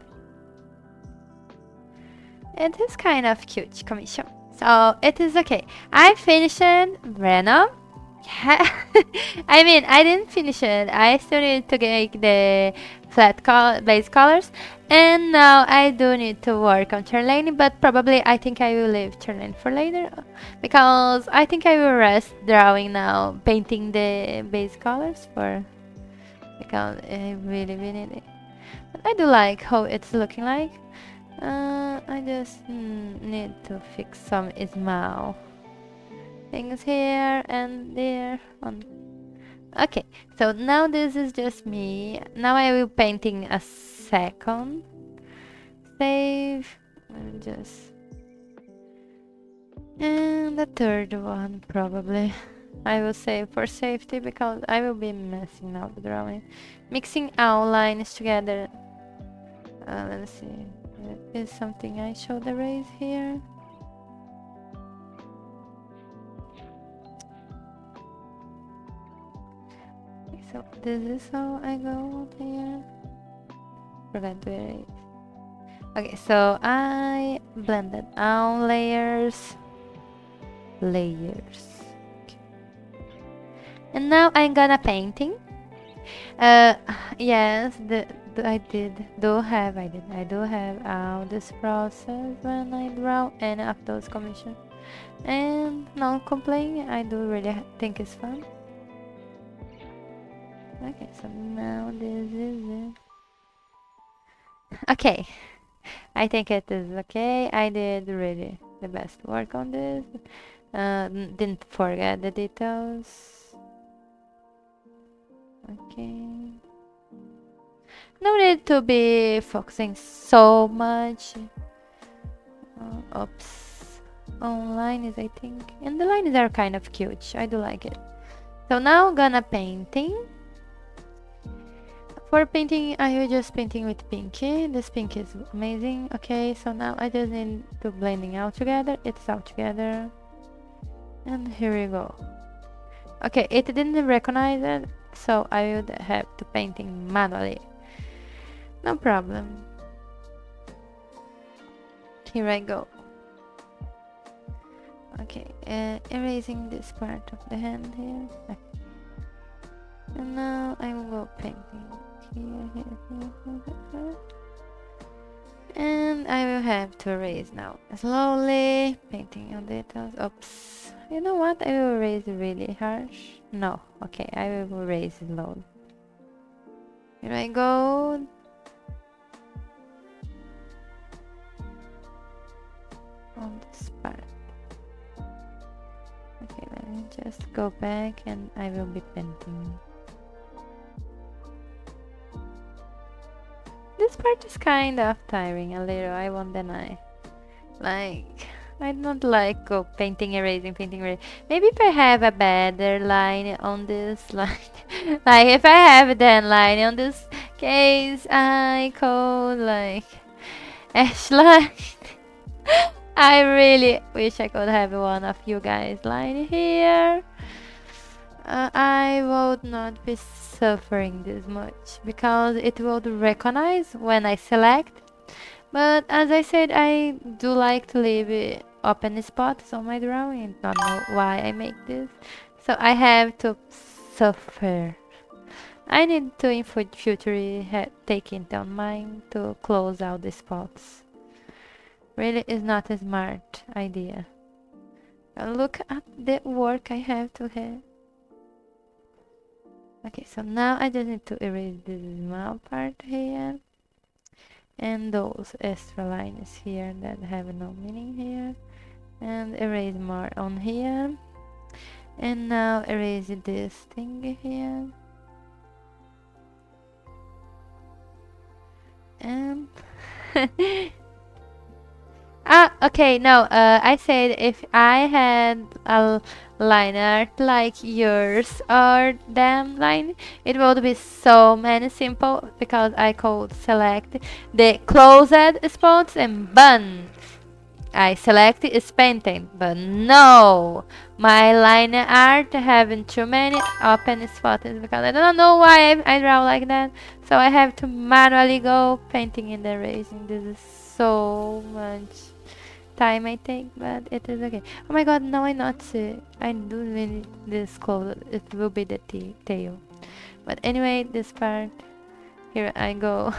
It is kind of cute commission. So it is okay. I finished Venom. Yeah. I mean, I didn't finish it. I still need to make the flat base colors, and now I do need to work on turn but probably I think I will leave turn for later, because I think I will rest drawing now, painting the base colors for, because I really need it. But I do like how it's looking like. I just need to fix some small things here and there on. Okay, so now this is just me. Now I will painting a second. Save. And just... And the third one probably. I will save for safety, because I will be messing up the drawing. Mixing outlines together. Let's see. There is something I should erase here. So this is how I go here. Forgot to erase. Okay, so I blended out layers. Okay. And now I'm gonna painting. Yes, I do have all this process when I draw any of those commissions. And no complaint, I do really think it's fun. Okay, so now this is it. Okay, I think it is okay. I did really the best work on this. Didn't forget the details. Okay. No need to be focusing so much. Oops. Online is, I think, and the lines are kind of cute. I do like it. So now gonna painting. For painting, I will just painting with pinky. This pink is amazing. Okay, so now I just need to blending out together. It's out together. And here we go. Okay, it didn't recognize it, so I would have to painting manually. No problem. Here I go. Okay, erasing this part of the hand here. Okay. And now I will go painting here. And I will have to erase now. Slowly, painting on details. Oops. You know what? I will erase really harsh. No. Okay, I will erase slowly. Here I go. On this part. Okay, let me just go back and I will be painting. This part is kind of tiring a little, I won't deny. Like, I don't like go painting, erasing, painting, erasing. Maybe if I have a better line on this line, like if I have a then line on this case, I could like ash line. I really wish I could have one of you guys line here. I would not be suffering this much because it would recognize when I select. But as I said, I do like to leave open spots on my drawing. Don't know why I make this. So I have to suffer. I need to in future take into mind to close out the spots. Really is not a smart idea. Look at the work I have to have. Okay, so now I just need to erase this small part here. And those extra lines here that have no meaning here. And erase more on here. And now erase this thing here. And okay, no, I said if I had a line art like yours or them line, it would be so many simple because I could select the closed spots and bun. I select is painting, but no, my line art having too many open spots because I don't know why I draw like that. So I have to manually go painting and erasing. This is so much time I take, but it is okay. Oh my god, now I not see. I do need this clothes. It will be the tail. But anyway, this part, here I go.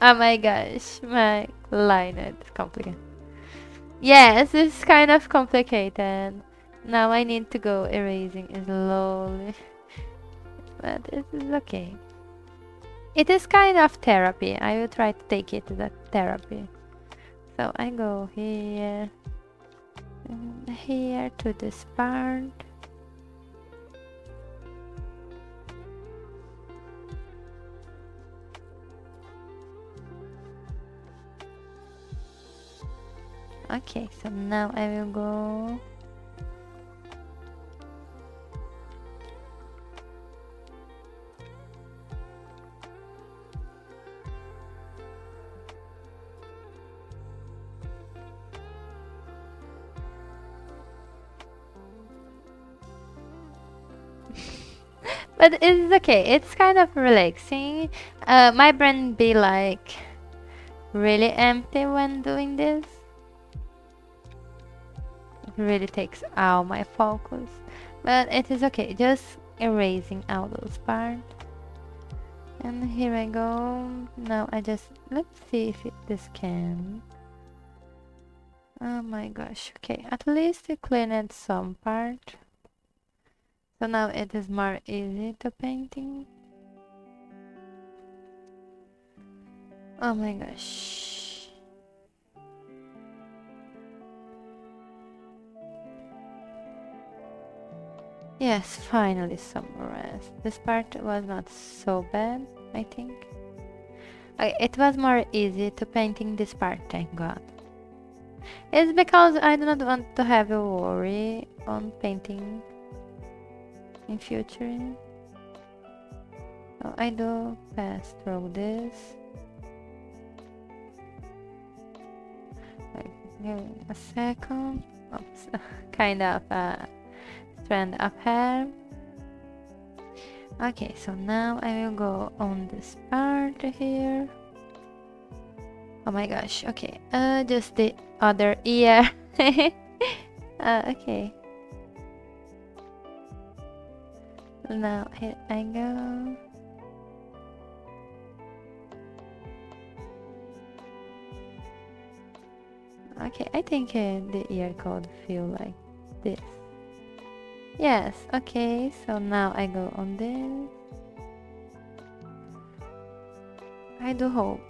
Oh my gosh, my line is complicated. Yes, it's kind of complicated. Now I need to go erasing slowly. But it is okay. It is kind of therapy. I will try to take it as a therapy. So I go here and here to this part. Okay, so now I will go. But it's okay. It's kind of relaxing. My brain be like really empty when doing this. It really takes all my focus. But it is okay. Just erasing all those parts. And here I go. Now I just let's see if this can. Oh my gosh. Okay, at least I cleaned some part. So now it is more easy to painting. Oh my gosh. Yes, finally some rest. This part was not so bad, I think. It was more easy to painting this part, thank God. It's because I do not want to have a worry on painting in future. So I do pass through this. Like, give me a second. Oops, kind of a strand of hair. Okay, so now I will go on this part here. Oh my gosh, okay, just the other ear. Okay. Now here I go. Okay, I think the ear code feel like this. Yes, okay, so now I go on this. I do hope.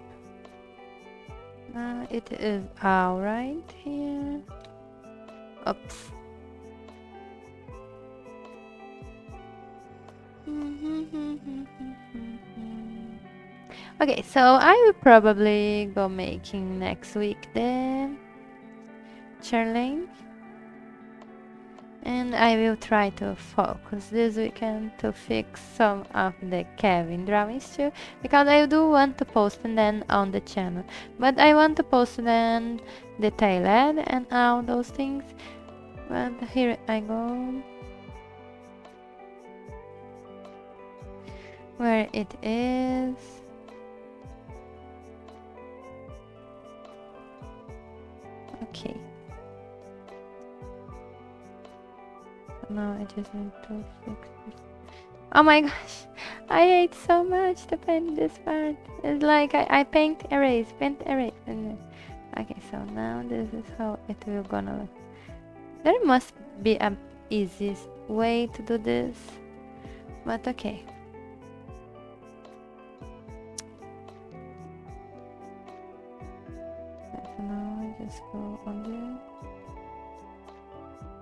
It is alright here. Oops. Okay, so I will probably go making next week the chair and I will try to focus this weekend to fix some of the Kevin drawings too, because I do want to post them on the channel, but I want to post them detailed and all those things. But here I go, where it is. Okay. Now I just need to fix this. Oh my gosh, I hate so much to paint this part. It's like I paint, erase, and okay, so now this is how it will gonna look. There must be an easiest way to do this, but okay. So now I just go on there.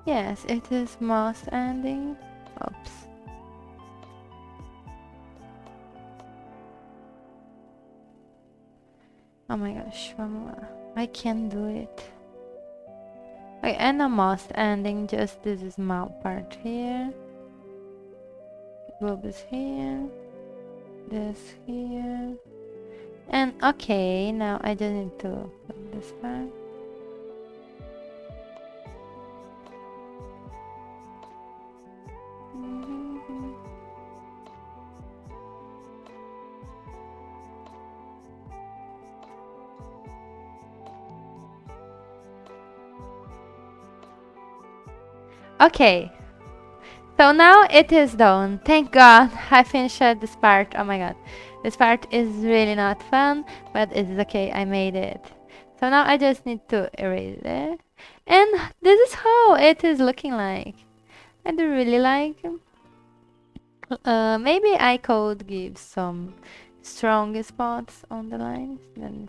Yes, it is mouse ending. Oops. Oh my gosh, one more. I can't do it. Okay, and a mouse ending, just this is small part here. Bulbs here. This here. And okay, now I just need to put this part. Okay, so now it is done. Thank God I finished this part. Oh my God, this part is really not fun, but it's okay. I made it. So now I just need to erase it, and this is how it is looking like. I do really like. Maybe I could give some strong spots on the lines. Then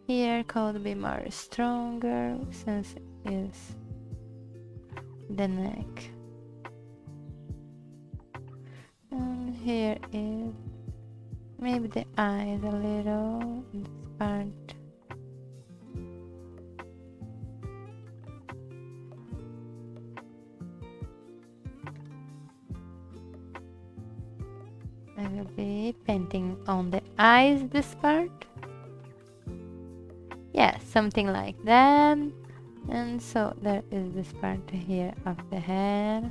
here could be more stronger since it's the neck. And here is maybe the eyes a little. This part. I will be painting on the eyes this part. Yeah, something like that. And so there is this part here of the head.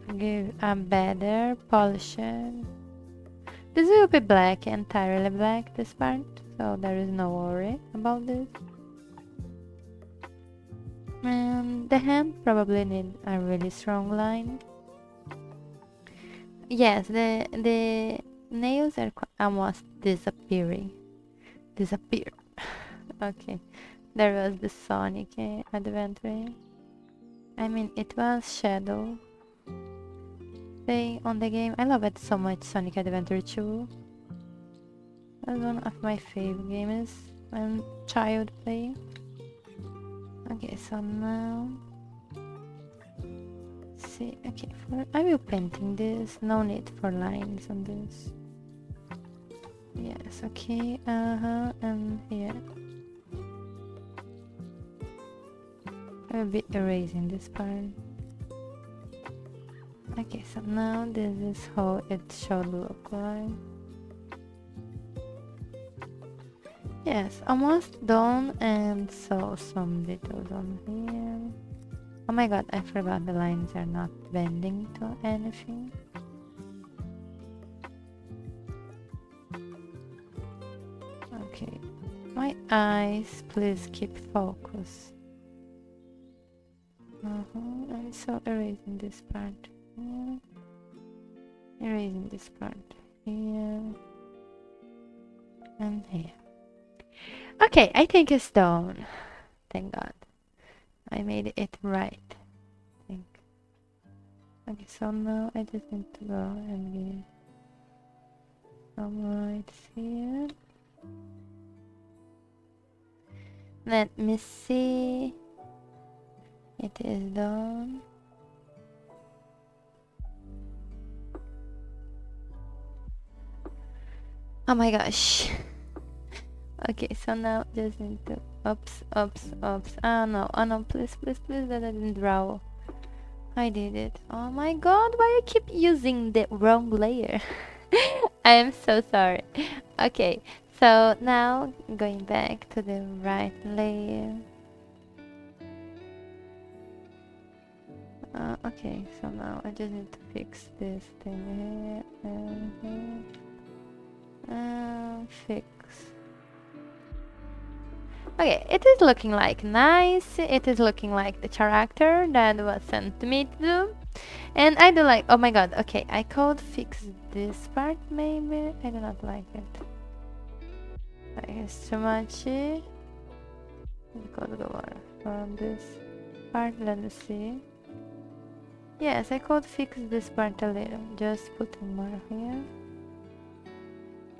To give a better polish. This will be black, entirely black, this part. So there is no worry about this. And the hand probably need a really strong line. Yes, the nails are almost disappearing. Disappear. Okay, there was the Sonic adventure. I mean, it was Shadow thing on the game. I love it so much, Sonic Adventure 2. That's one of my favorite games when child play. Okay, so now see. Okay, I will painting this. No need for lines on this. Yes, okay. And here I will be erasing this part. Okay, so now this is how it should look like. Yes, almost done, and so some details on here. Oh my god, I forgot the lines are not bending to anything. Okay, my eyes, please keep focus. And so erasing this part here. Erasing this part here. And here. Okay, I think it's done. Thank God. I made it right. I think. Okay, so now I just need to go and give some lights here. Let me see. It is done. Oh my gosh. Okay, so now just need to oops. Oh no, please, that I didn't draw. I did it. Oh my god, why I keep using the wrong layer? I am so sorry. Okay, so now going back to the right layer. Okay, so now I just need to fix this thing here and here. Fix. Okay, it is looking like nice. It is looking like the character that was sent to me to do. And I do like, oh my god, okay, I could fix this part maybe. I do not like it. It's too much. I could go from this part, let me see. Yes, I could fix this part a little. Just putting more here.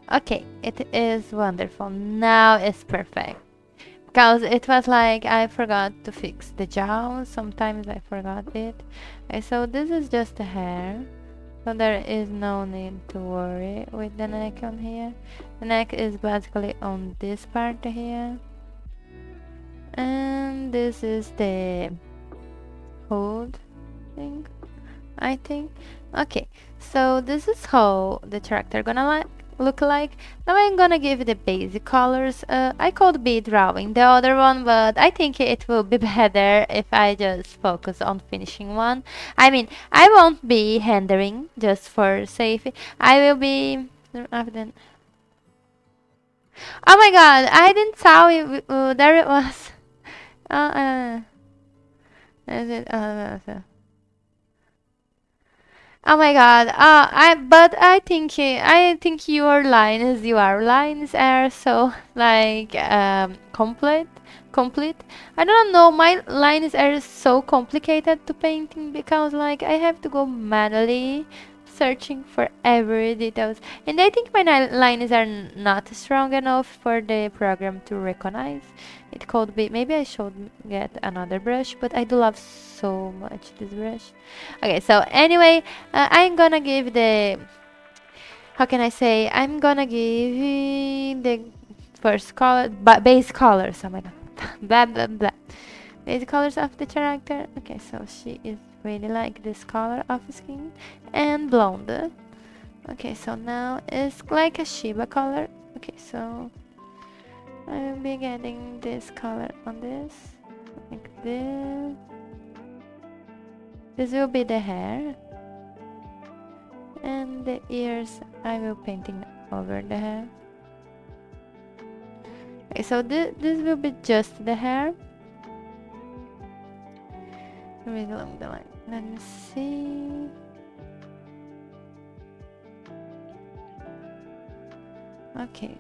Okay, it is wonderful. Now it's perfect. Because it was like I forgot to fix the jaws. Sometimes I forgot it. Okay, so this is just the hair. So there is no need to worry with the neck on here. The neck is basically on this part here. And this is the hood thing, I think. Okay, so this is how the character gonna look like. Now I'm gonna give the basic colors. I could be drawing the other one, but I think it will be better if I just focus on finishing one. I mean, I won't be rendering just for safety. I will be then. Oh my god, I didn't saw it. There it was. Is it? Oh my god. I think your lines are so like complete. I don't know, my lines are so complicated to painting because like I have to go manually searching for every details, and I think my lines are not strong enough for the program to recognize. It could be, maybe I should get another brush, but I do love so much this brush. Okay, so anyway, I'm gonna give the, how can I say, I'm gonna give the first color, base colors. Oh my god. Blah blah blah. Base colors of the character. Okay, so she is really like this color of skin and blonde. Okay, so now it's like a Shiba color. Okay, so I will be getting this color on this, like this. This will be the hair, and the ears I will painting over the hair. Okay, so this will be just the hair. Read along the line. Let me see. Okay.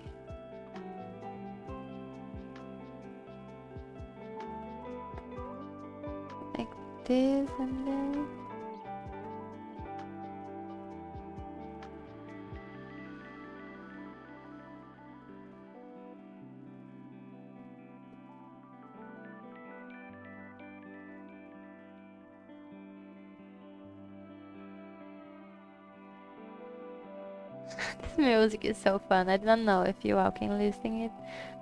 Like this and then. This music is so fun. I don't know if you all can listen it,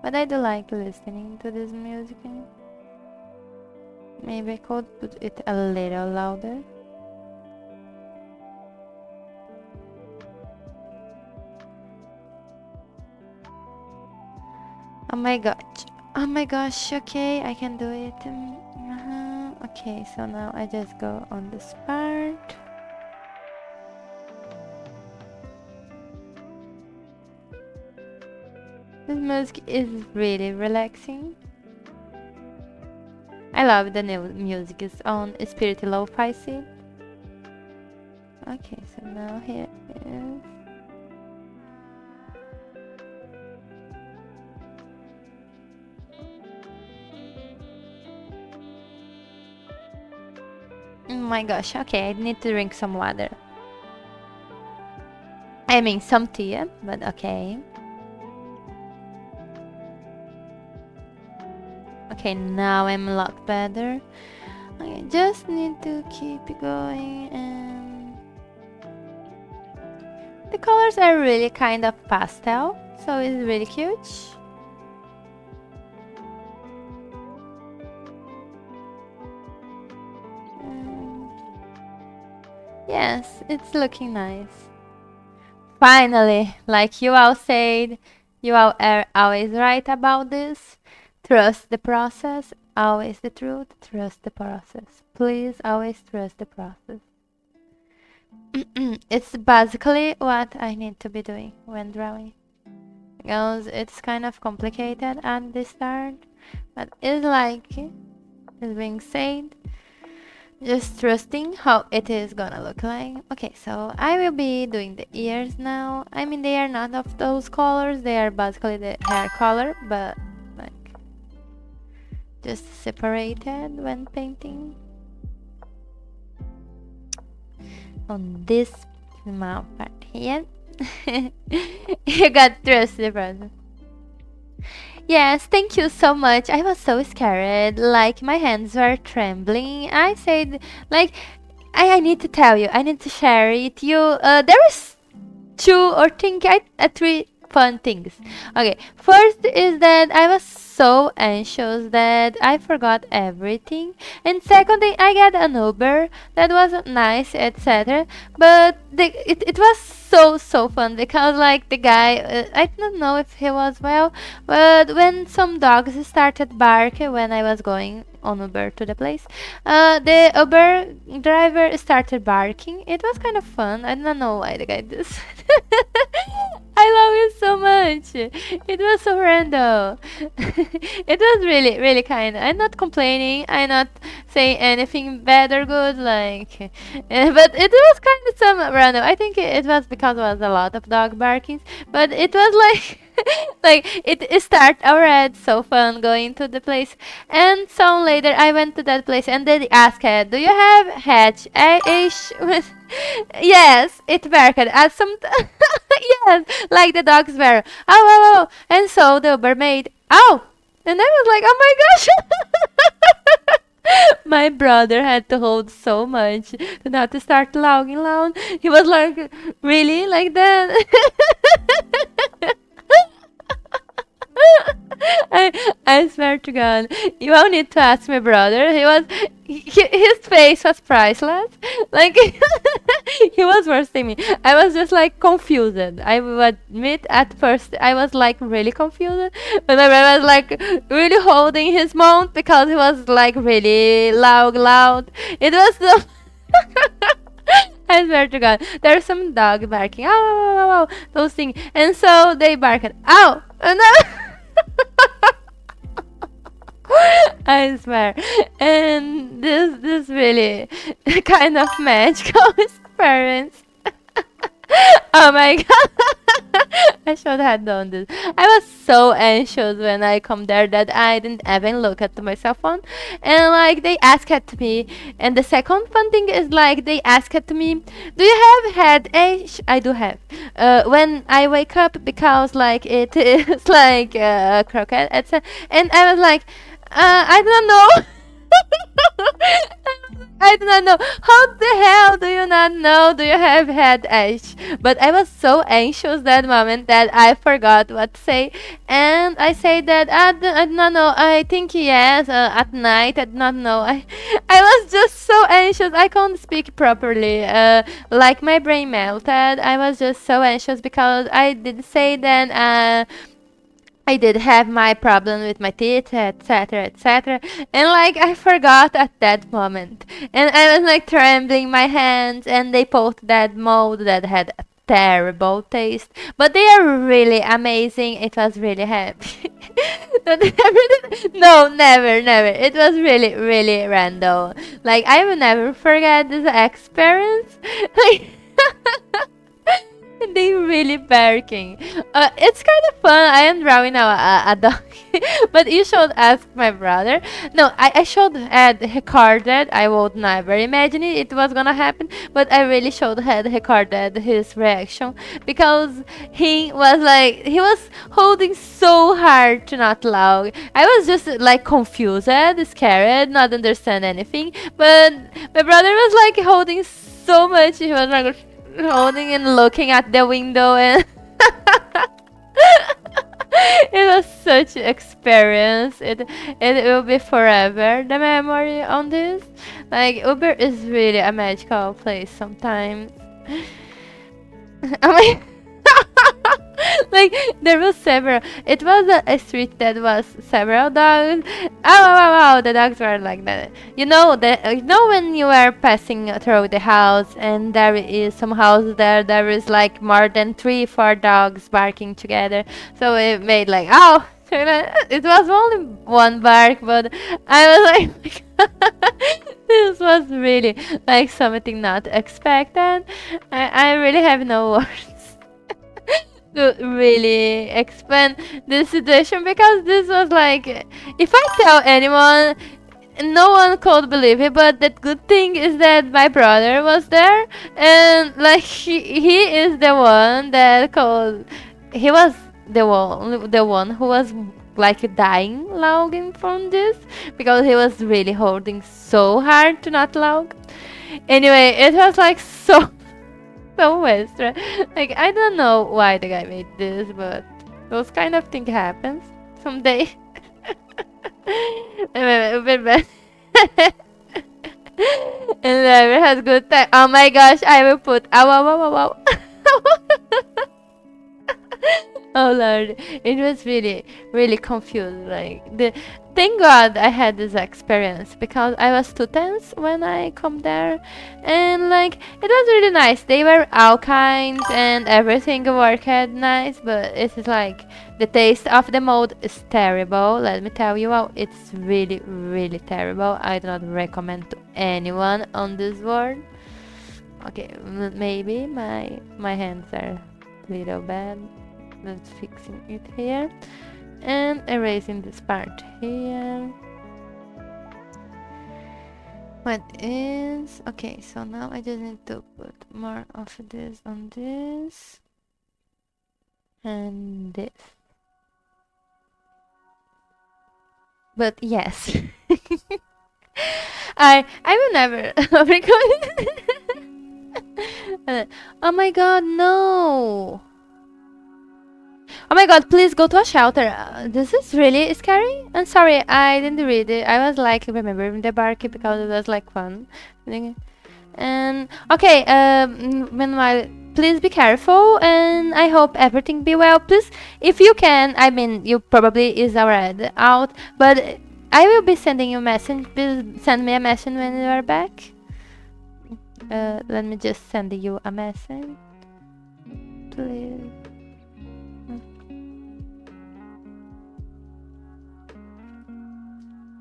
but I do like listening to this music. Maybe I could put it a little louder. Oh my gosh. Oh my gosh, okay, I can do it. Okay, so now I just go on this part. This music is really relaxing. I love the new music. It's on Spirit Lo-Fi scene. Okay, so now here is. Oh my gosh, okay, I need to drink some water. I mean, some tea, but okay. Okay, now I'm a lot better. I just need to keep going, and the colors are really kind of pastel, so it's really cute. Yes, it's looking nice. Finally, like you all said, you all are always right about this. Trust the process, always the truth, trust the process. Please always trust the process. It's basically what I need to be doing when drawing. Because it's kind of complicated at the start, but it's like, it's being said, just trusting how it is gonna look like. Okay, so I will be doing the ears now. I mean, they are not of those colors, they are basically the hair color, but like just separated when painting. On this mouth part here. You got trust the process. Yes, thank you so much. I was so scared, like my hands were trembling. I said, like, I need to tell you, I need to share it. There is two or three fun things. Okay, first is that I was so anxious that I forgot everything, and secondly, I got an Uber that wasn't nice, etc. But it was so fun because like the guy, I don't know if he was well, but when some dogs started barking when I was going on Uber to the place, the Uber driver started barking. It was kind of fun. I don't know why the guy did. I love it so much. It was so random. It was really kind. I'm not complaining. I'm not saying anything bad or good. Like, but it was kind of some random. I think it was because there was a lot of dog barkings. But it was like, like it start already so fun going to the place. And so later I went to that place and they asked, "Do you have hatch ish?" Yes, it barked at some. Yes, like the dogs were. Oh, oh, oh. And so the Uber made. Oh, and I was like, oh my gosh. My brother had to hold so much to not to start laughing loud. He was like, really, like that. I swear to God, you all need to ask my brother. His face was priceless. Like he was worse than me. I was just like confused. I will admit at first I was like really confused, but my brother was like really holding his mouth because he was like really loud. It was so. I swear to God, there's some dog barking. Oh, those things, and so they barked. Ow, and I swear. And this really kind of magical experience. Oh my God. I should have done this. I was so anxious when I come there that I didn't even look at my cell phone. And like they asked at me. And the second fun thing is like they asked at me, do you have headache? I do have. When I wake up because like it is like croquette, etc. And I was like, I don't know. I do not know. How the hell do you not know? Do you have headache? But I was so anxious that moment that I forgot what to say. And I said that I do not know. I think yes, at night. I do not know. I was just so anxious. I couldn't speak properly. Like my brain melted. I was just so anxious because I did say that I did have my problem with my teeth, etc. And like I forgot at that moment. And I was like trembling my hands and they posted that mold that had a terrible taste. But they are really amazing. It was really happy. No, never. It was really random. Like I will never forget this experience. Like They really barking. It's kind of fun. I am drawing now a dog, but you should ask my brother. No, I should have recorded. I would never imagine it was gonna happen, but I really should have recorded his reaction because he was holding so hard to not laugh. I was just like confused, scared, not understand anything. But my brother was like holding so much. He was like holding and looking at the window, and it was such an experience. It will be forever the memory on this. Like Uber is really a magical place sometimes. I mean, like there was several. It was a street that was several dogs. Oh wow, wow, the dogs were like that. You know when you are passing through the house and there is some house there. There is like more than 3, 4 dogs barking together. So it made like oh. It was only one bark, but I was like, this was really like something not expected. I really have no words to really explain this situation because this was like, if I tell anyone, no one could believe it. But the good thing is that my brother was there, and like he is the one that called. He was the one who was like dying logging from this because he was really holding so hard to not log. Anyway, it was like so extra. Like I don't know why the guy made this, but those kind of thing happens someday. And never has good time. Oh my gosh, I will put ow ow ow ow ow. Oh Lord, it was really confused. Thank God I had this experience because I was too tense when I come there, and like it was really nice. They were all kind and everything worked nice, but it is like the taste of the mode is terrible. Let me tell you all, it's really terrible. I do not recommend to anyone on this world. Okay, maybe my hands are a little bad. Let's fixing it here and erasing this part here. What is okay? So now I just need to put more of this on this and this. But yes, I will never recommend. Oh my God, no! Oh my God, please go to a shelter. This is really scary. I'm sorry, I didn't read it. I was like remembering the barky because it was like fun. And okay, meanwhile, please be careful and I hope everything be well. Please, if you can, I mean, you probably is already out, but I will be sending you a message. Please send me a message when you are back. Let me just send you a message. Please.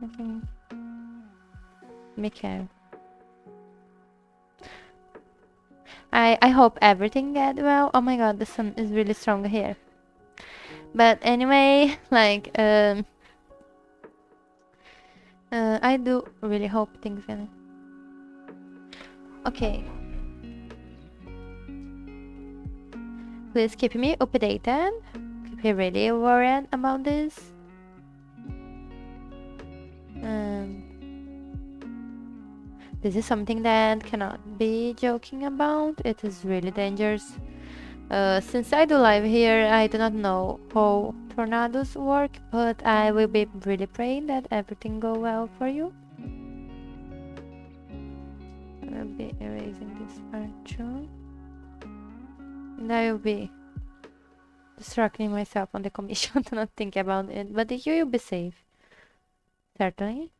Okay. Mikhail. I hope everything get well. Oh my God, the sun is really strong here. But anyway, like I do really hope things gonna. Okay. Please keep me updated. Keep me really worried about this. This is something that cannot be joking about. It is really dangerous. Since I do live here, I do not know how tornadoes work, but I will be really praying that everything go well for you. I will be erasing this part too. And I will be distracting myself on the commission to not think about it, but you will be safe. Certainly.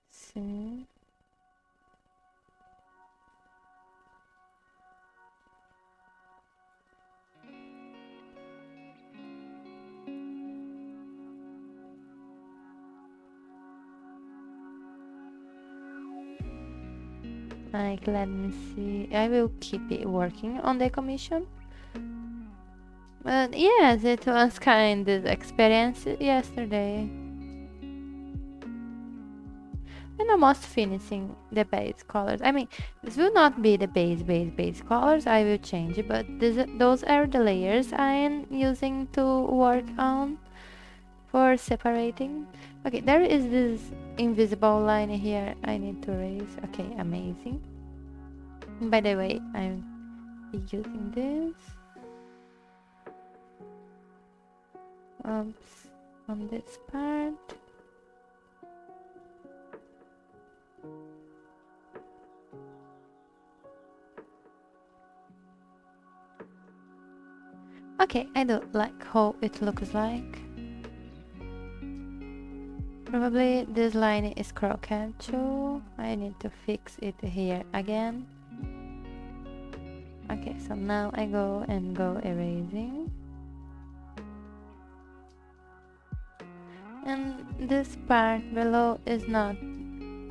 See. Like, let me see. I will keep it working on the commission. But yes, it was kind of experience yesterday. And almost finishing the base colors. I mean, this will not be the base colors. I will change it, but those are the layers I am using to work on for separating. Okay, there is this invisible line here I need to erase. Okay, amazing. By the way, I'm using this. Oops, on this part. Okay, I do like how it looks like. Probably this line is crooked too. I need to fix it here again. Okay, so now I go erasing. And this part below is not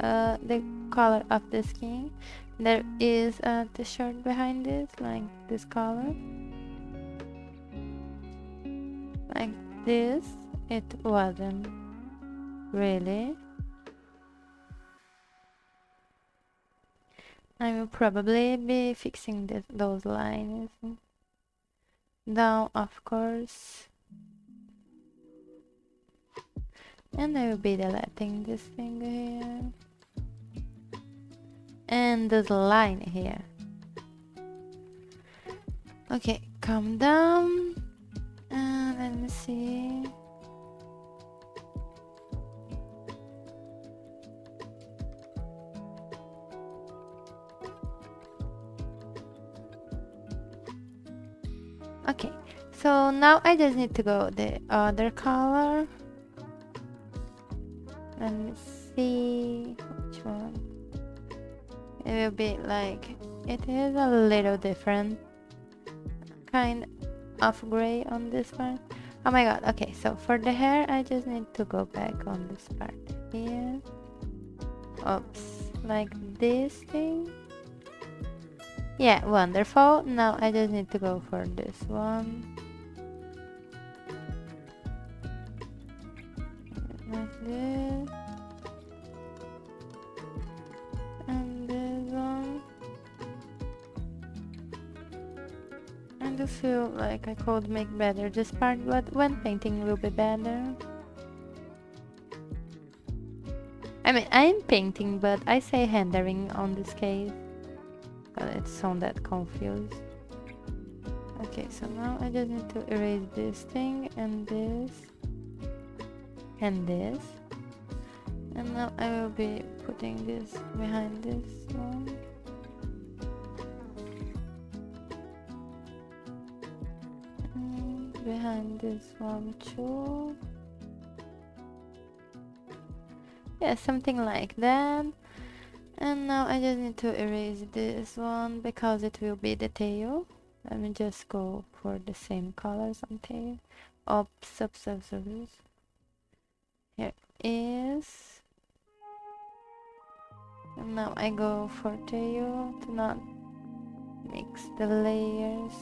the color of the skin. There is a t-shirt behind this, like this color. Like this, it wasn't really. I will probably be fixing those lines down, of course. And I will be deleting this thing here. And this line here. Okay, calm down. Let me see. Okay, so now I just need to go the other color. Let me see which one. It will be like, it is a little different kind of gray on this one. Oh my god. Okay, so for the hair I just need to go back on this part here. Oops, like this thing. Yeah, wonderful. Now I just need to go for this one. Like this. And this one. I do feel like I could make better this part, but when painting will be better. I mean, I'm painting, but I say rendering on this case. But it sounded confused. Okay, so now I just need to erase this thing and this and this. And now I will be putting this behind this one. And behind this one too. Yeah, something like that. And now I just need to erase this one because it will be the tail. Let me just go for the same colors on tail. Oops. Here is. And now I go for tail to not mix the layers.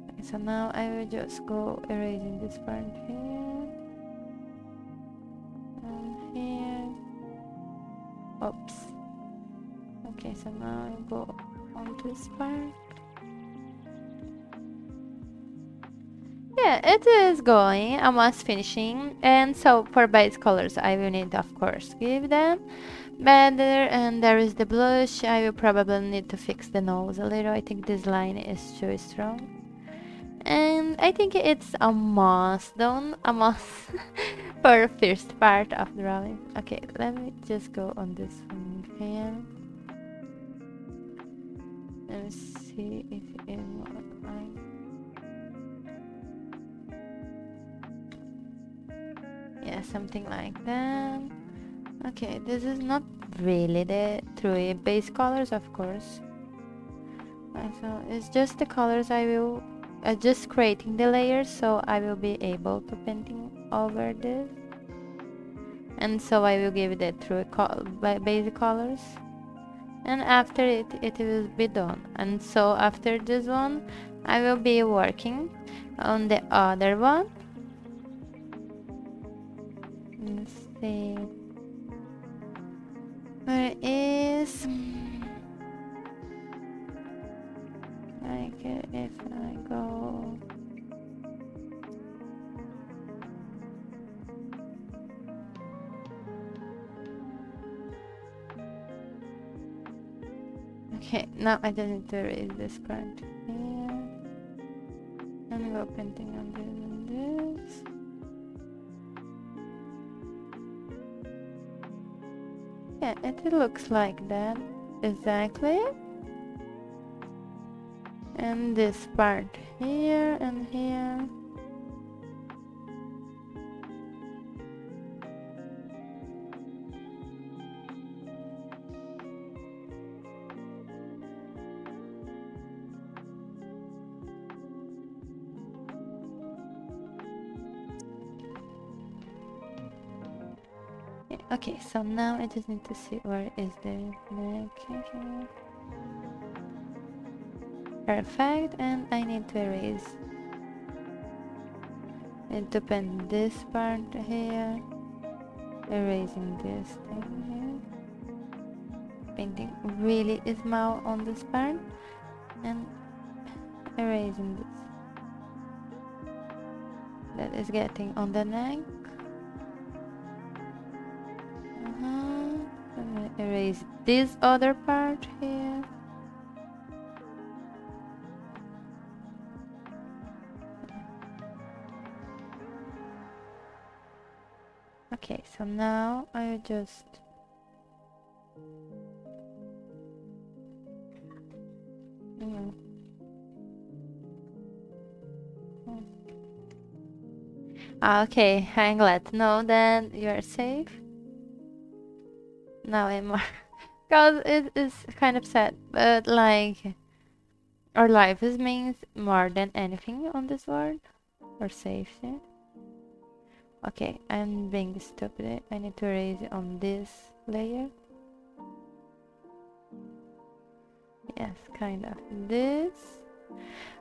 Okay, so now I will just go erasing this part here. And here. Oops. Okay, so now I go on this part. Yeah, it is going, almost finishing. And so for base colors I will need, of course, give them better. And there is the blush. I will probably need to fix the nose a little. I think this line is too strong. And I think it's almost done, almost for the first part of drawing. Okay, let me just go on this one here. Let me see if it looks like. Yeah, something like that. Okay, this is not really the true base colors, of course. So it's just the colors I will just creating the layers, so I will be able to painting over this. and so I will give it through basic colors, and after it will be done. And so after this one I will be working on the other one. Let's see, where is like if I go okay, now I just need to erase this part here and go painting on this and this. Yeah, it looks like that exactly. And this part here and here. Yeah, okay, so now I just need to see where is the neck here. Perfect, and I need to erase. Need to paint this part here, erasing this thing here, painting really small on this part, and erasing this. That is getting on the neck. Let me erase this other part here. Okay, so now I just okay, I'm glad to know that you are safe. Now I'm more because it is kind of sad, but like our life is means more than anything on this world, or safety. Okay, I'm being stupid. I need to erase it on this layer. Yes, kind of this.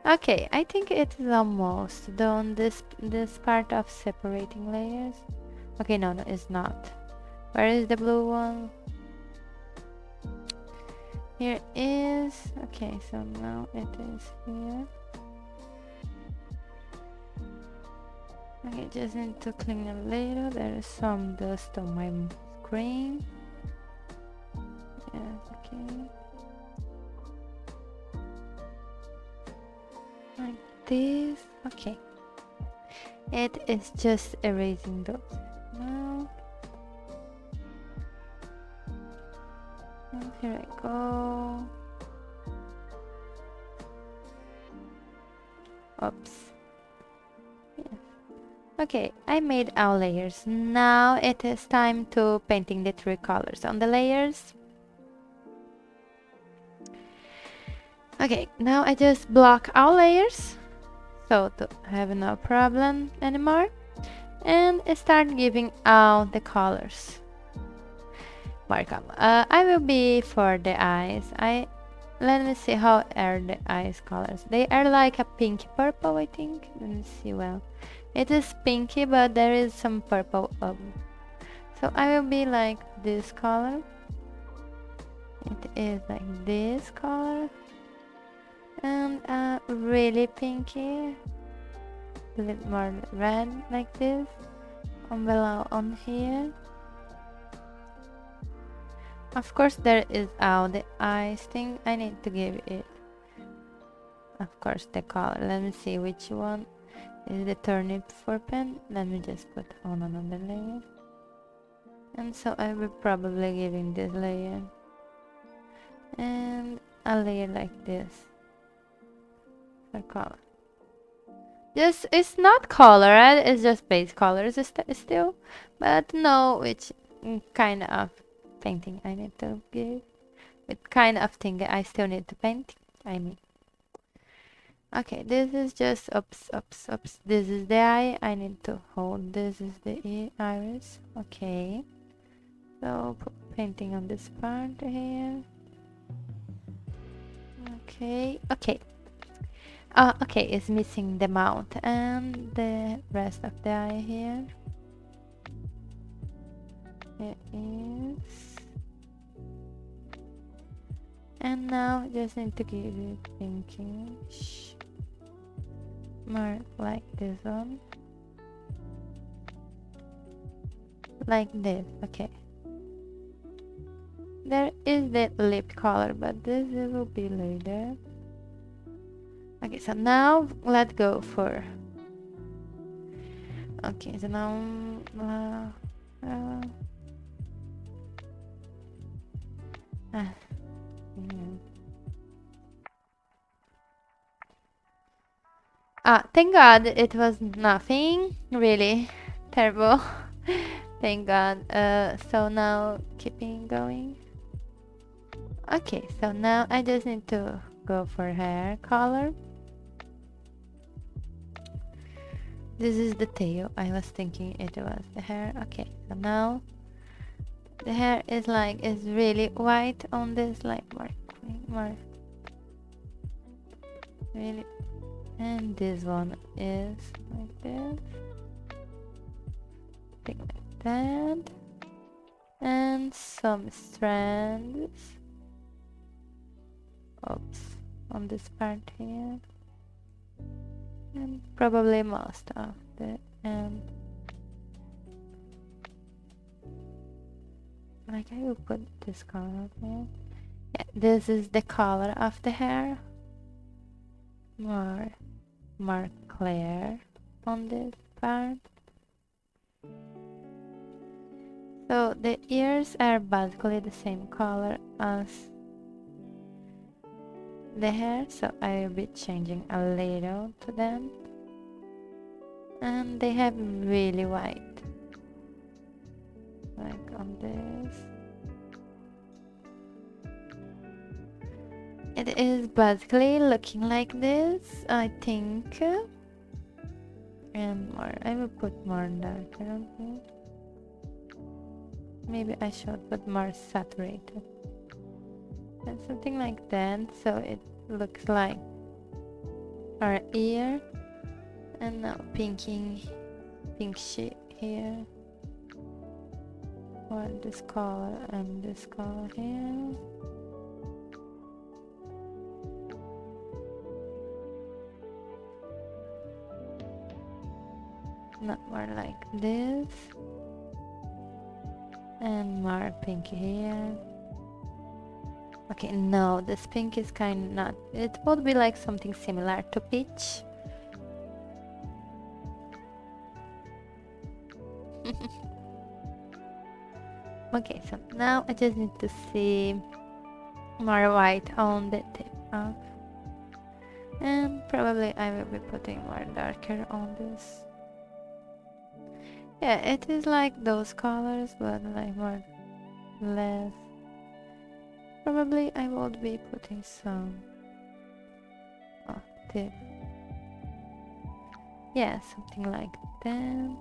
Okay, I think it is almost done. This part of separating layers. Okay, no, it's not. Where is the blue one? Here is. Okay, so now it is here. Okay, just need to clean a little. There is some dust on my screen. Yes, okay. Like this. Okay. It is just erasing those. Now. And here I go. Oops. Yeah. Okay, I made our layers. Now it is time to painting the three colors on the layers. Okay, now I just block our layers so to have no problem anymore, and start giving out the colors. Welcome. I will be for the eyes. Let me see how are the eyes colors. They are like a pinky purple, I think. Let me see. Well, it is pinky, but there is some purple so I will be like this color. It is like this color, and really pinky, a little more red like this on below on here. Of course there is the eyes thing. I need to give it, of course, the color. Let me see which one is the turnip for pen. Let me just put on another layer, and so I will probably giving this layer and a layer like this for color. Just it's not color, right? It's just base colors still, but know which kind of painting I need to give, what kind of thing I still need to paint, I mean. Okay, this is just oops. This is the eye. I need to hold. This is the iris. Okay. So painting on this part here. Okay. Okay. Okay, it's missing the mouth and the rest of the eye here. It is. And now just need to give it pinkish mark like this one. Like this, okay. There is the lip color, but this will be later. Okay, so now let's go for. Okay, so now yeah. Thank God it was nothing really terrible. Thank God. So now keeping going. Okay, so now I just need to go for hair color. This is the tail. I was thinking it was the hair. Okay, so now the hair is really white on this, like more really, and this one is like this, thing like that, and some strands. Oops, on this part here. And probably most of the like I will put this color here. Yeah, this is the color of the hair. More clear on this part. So the ears are basically the same color as the hair, so I will be changing a little to them. And they have really white, like on this. It is basically looking like this, I think. And more, I will put more darker on here. Maybe I should put more saturated. And something like that, so it looks like our ear. And now pink shade here. Or this color and this color here. Not more like this. And more pink here. Okay, no, this pink is kind of not. It would be like something similar to peach. Okay, so now I just need to see more white on the tip of, and probably I will be putting more darker on this. Yeah, it is like those colors, but like more less. Probably I will be putting some tip. Yeah, something like that.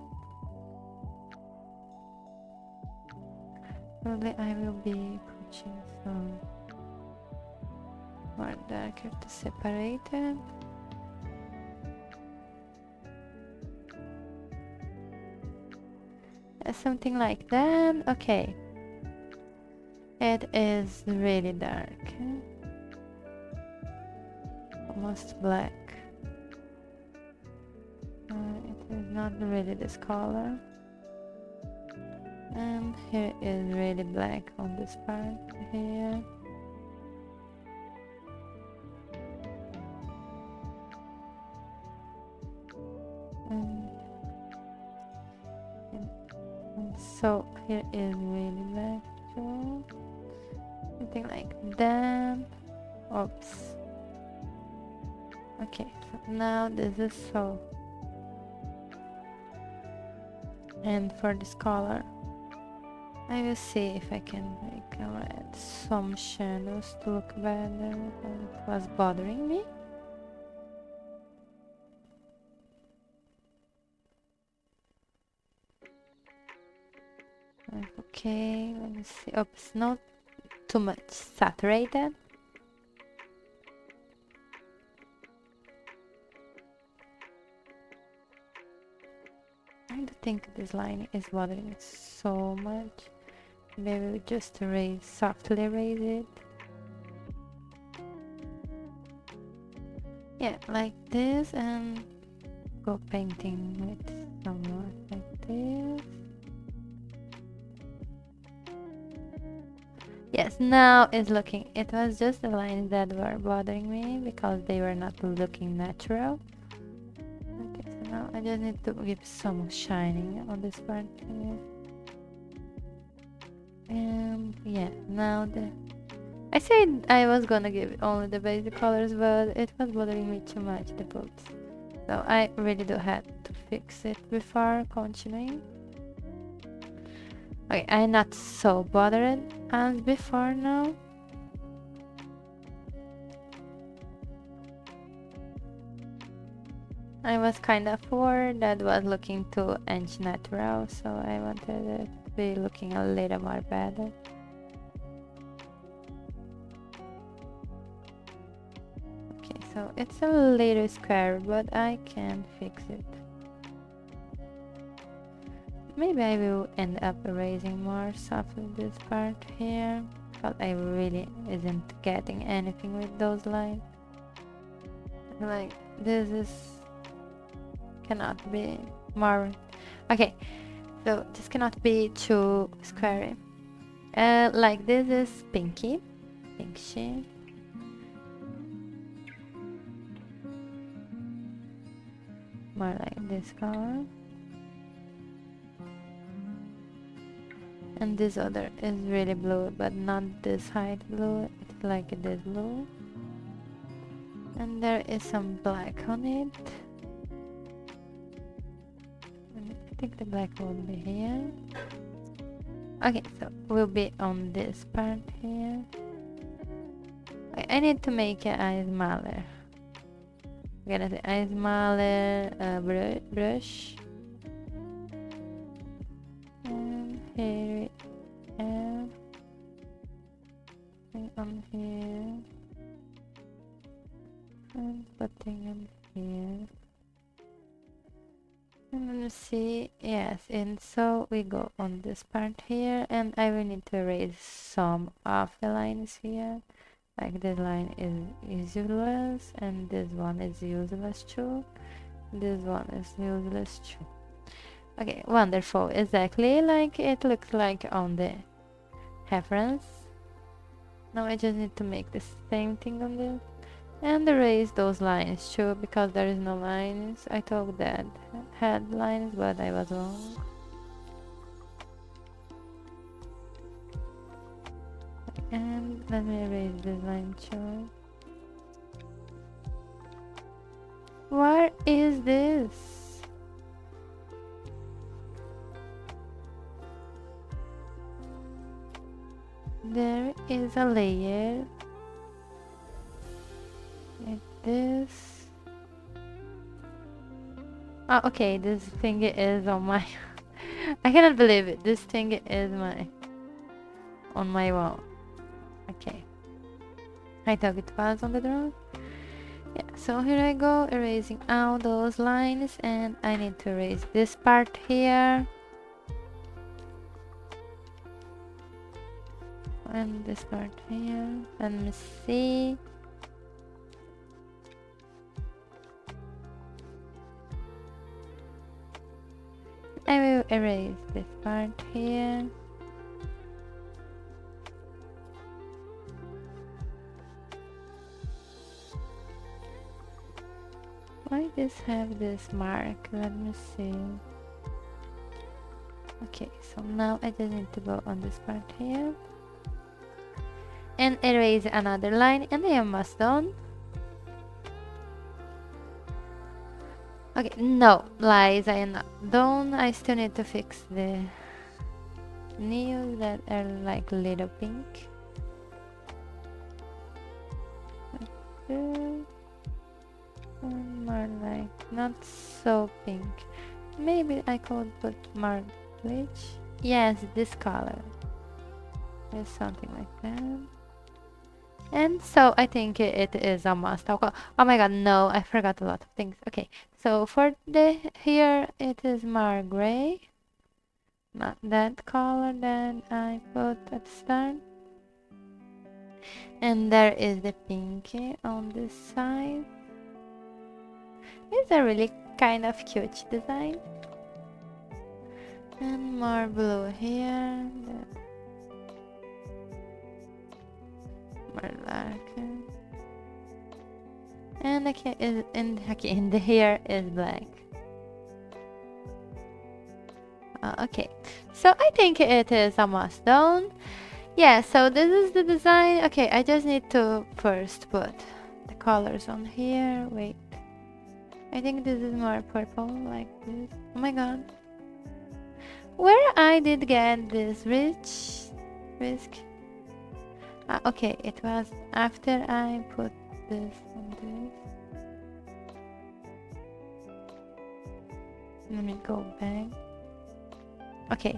Probably I will be putting some more darker to separate it. Something like that. Okay. It is really dark. Almost black. It is not really this color. And here is really black on this part here. And so here is really black too. Something like that. Oops. Okay, so now this is so. And for this color, I will see if I can add some shadows to look better. It was bothering me. Okay, let me see. Oh, it's not too much saturated. I don't think this line is bothering me so much. Maybe we just erase, softly erase it. Yeah, like this, and go painting with somewhat like this. Yes, now it's looking. It was just the lines that were bothering me because they were not looking natural. Okay, so now I just need to give some shining on this part here. And yeah, now I said I was gonna give only the basic colors, but it was bothering me too much, the books. So I really do have to fix it before continuing. Okay, I'm not so bothered as before now. I was kind of bored that was looking too natural, so I wanted it to be looking a little more better. Okay, so it's a little square, but I can fix it. Maybe I will end up erasing more stuff with this part here, because I really isn't getting anything with those lines. Like, this is cannot be more. Okay, so this cannot be too square. Like this is pinky, pink shade. More like this color. And this other is really blue, but not this height blue. It's like this blue. And there is some black on it. And I think the black will be here. Okay, so we'll be on this part here. I need to make an eye smaller. We're gonna say eye smaller brush. And here we are. On here. And putting on here. And let me see, yes, and so we go on this part here, and I will need to erase some of the lines here. Like this line is useless, and this one is useless too. This one is useless too. Okay, wonderful, exactly like it looks like on the reference. Now I just need to make the same thing on this. And erase those lines too, because there is no lines. I thought that had lines, but I was wrong. And let me erase this line too. Where is this? There is a layer. Like this. Oh, okay, this thing is on my... I cannot believe it. This thing is on my wall. Okay. I thought it was on the drawing. Yeah, so here I go, erasing all those lines, and I need to erase this part here. And this part here. Let me see. I will erase this part here. Why does have this mark? Let me see. Okay, so now I just need to go on this part here and erase another line, and I am almost done. Okay, no, lies, I am not done. I still need to fix the nails that are like little pink. And more like not so pink. Maybe I could put more bleach. Yes, this color. Is something like that. And so I think it is a must. Oh my god, no, I forgot a lot of things. Okay, so for the here it is more gray. Not that color that I put at the start. And there is the pinky on this side. It's a really kind of cute design. And more blue here. More darker. And okay, in the hair is black. Okay, so I think it is a must done. Yeah, so this is the design. Okay, I just need to first put the colors on here. Wait, I think this is more purple like this. Oh my god, where I did get this risk. Okay, it was after I put this on this. Let me go back. Okay,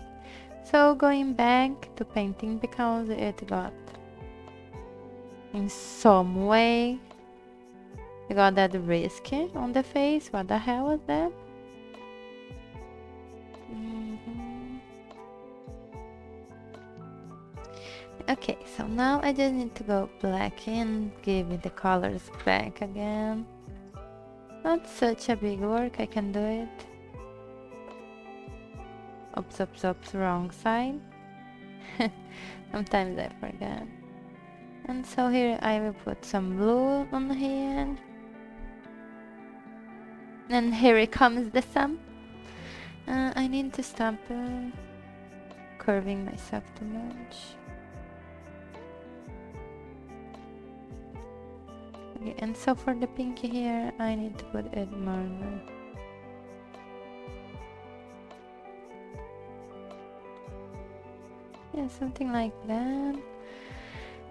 so going back to painting because it got in some way it got that risk on the face. What the hell was that? Okay, so now I just need to go black and give it the colors back again. Not such a big work, I can do it. Oops, wrong side. Sometimes I forget. And so here I will put some blue on here. And here it comes the sun. I need to stop curving myself too much. Okay, and so for the pinky here, I need to put it more. Yeah, something like that.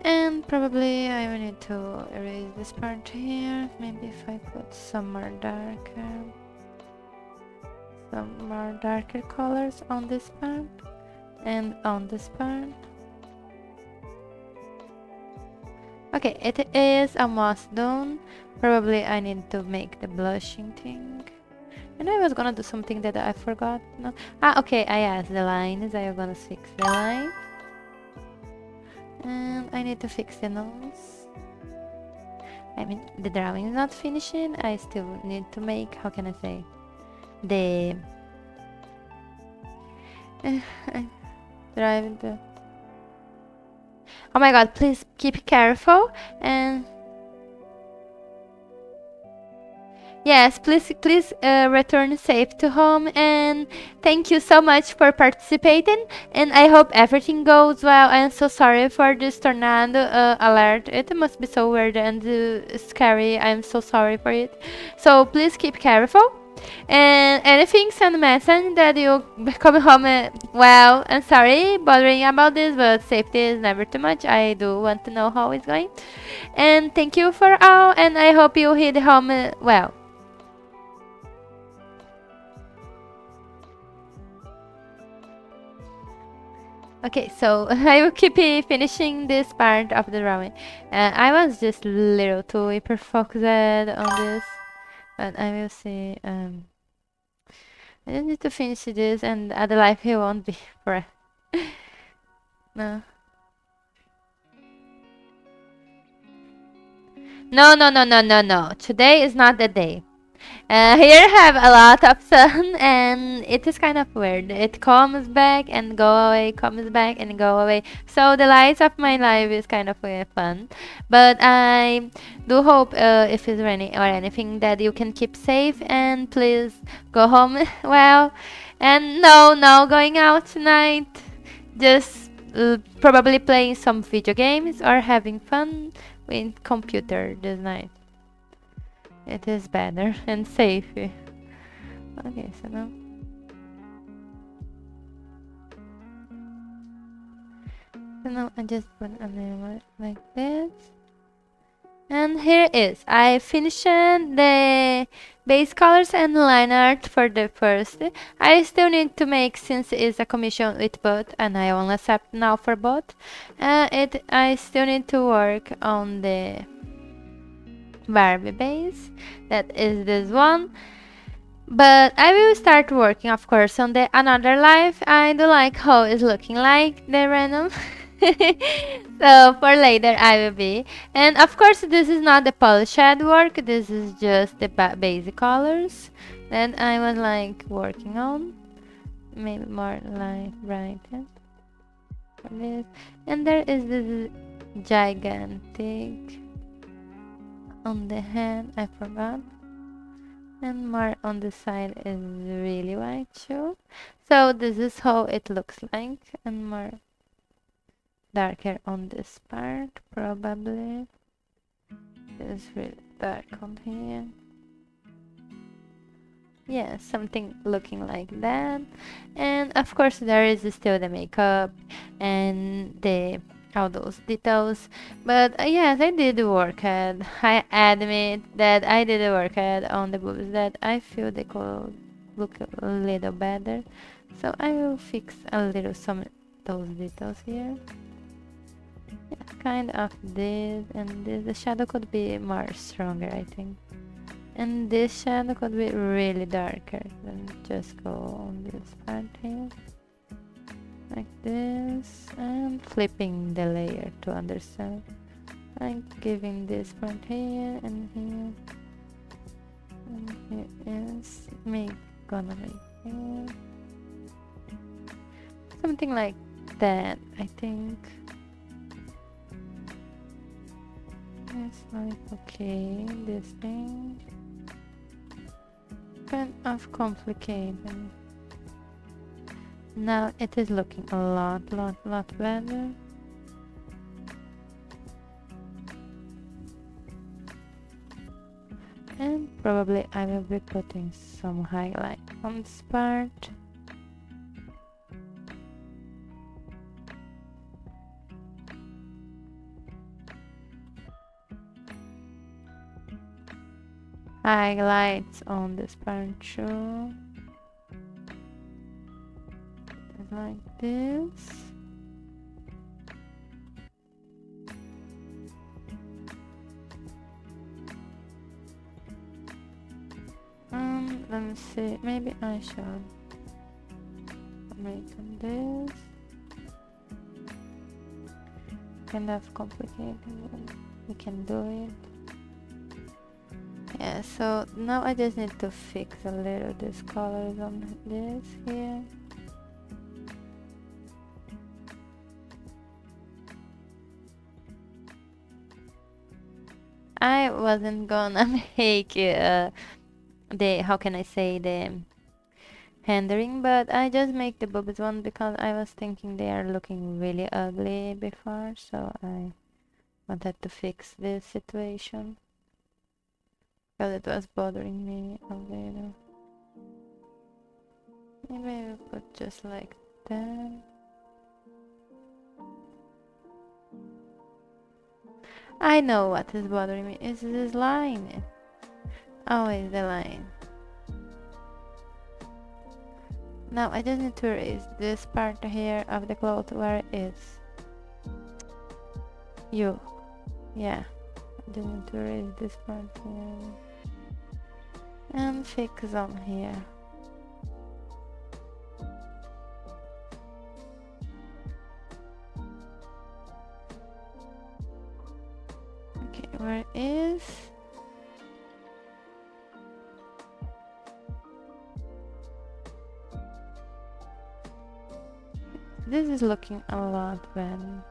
And probably I will need to erase this part here. Maybe if I put some more darker colors on this part and on this part. Okay, it is almost done. Probably I need to make the blushing thing. And I was gonna do something that I forgot. No. Okay, I asked the lines. I'm gonna fix the lines. And I need to fix the nose. I mean, the drawing is not finishing. I still need to make, how can I say, the drive the. Oh my god, please keep careful and yes, please return safe to home, and thank you so much for participating, and I hope everything goes well. I'm so sorry for this tornado alert. It must be so weird and scary. I'm so sorry for it. So please keep careful. And anything, send a message that you come home well. I'm sorry bothering about this, but safety is never too much. I do want to know how it's going. And thank you for all, and I hope you hit home well. Okay, so I will keep finishing this part of the drawing. I was just a little too hyper focused on this, but I will see. I just need to finish this, and other life he won't be for. No. No. Today is not the day. Here have a lot of sun, and it is kind of weird. It comes back and go away, comes back and go away. So the lights of my life is kind of fun. But I do hope if it's raining or anything that you can keep safe, and please go home well. And no going out tonight. Just probably playing some video games or having fun with computer this night. It is better and safe. Okay, so now I just put a name like this, And here it is. I finished the base colors and line art for the first. I still need to make, since it's a commission with both and I only accept now for both. I still need to work on the Barbie base. That is this one. But I will start working, of course, on the another life. I do like how it's looking like the random. So for later I will be. And of course this is not the polished work. This is just the basic colors that I was like working on. Maybe more like brighter for this. And there is this gigantic on the hand. I forgot. And more on the side is really white too. So this is how it looks like, and more darker on this part probably. It's really dark on here. Yeah, something looking like that. And of course there is still the makeup and the all those details. But yes, I did work at. I admit that I did work at on the boobs that I feel they could look a little better. So I will fix a little some those details here. Yeah, kind of this and this. The shadow could be more stronger, I think. And this shadow could be really darker. Then just go on this part here. Like this. And flipping the layer to understand. Like giving this part here and here. And here is gonna make here. Something like that, I think. It's like, okay, this thing. Kind of complicated. Now it is looking a lot better. And probably I will be putting some highlight on this part. Highlights on this part too. Like this. Let me see, maybe I should make this. Kind of complicated, we can do it. Yeah, so now I just need to fix a little these colors on this here. I wasn't gonna make the, how can I say, the rendering, but I just make the boobs one because I was thinking they are looking really ugly before, so I wanted to fix this situation because it was bothering me a little. Maybe I will put just like that. I know what is bothering me, is this line. Always the line. Now I just need to erase this part here of the cloth where it is. Yeah. I just need to erase this part here. And fix on here. Okay, where is? This is looking a lot better.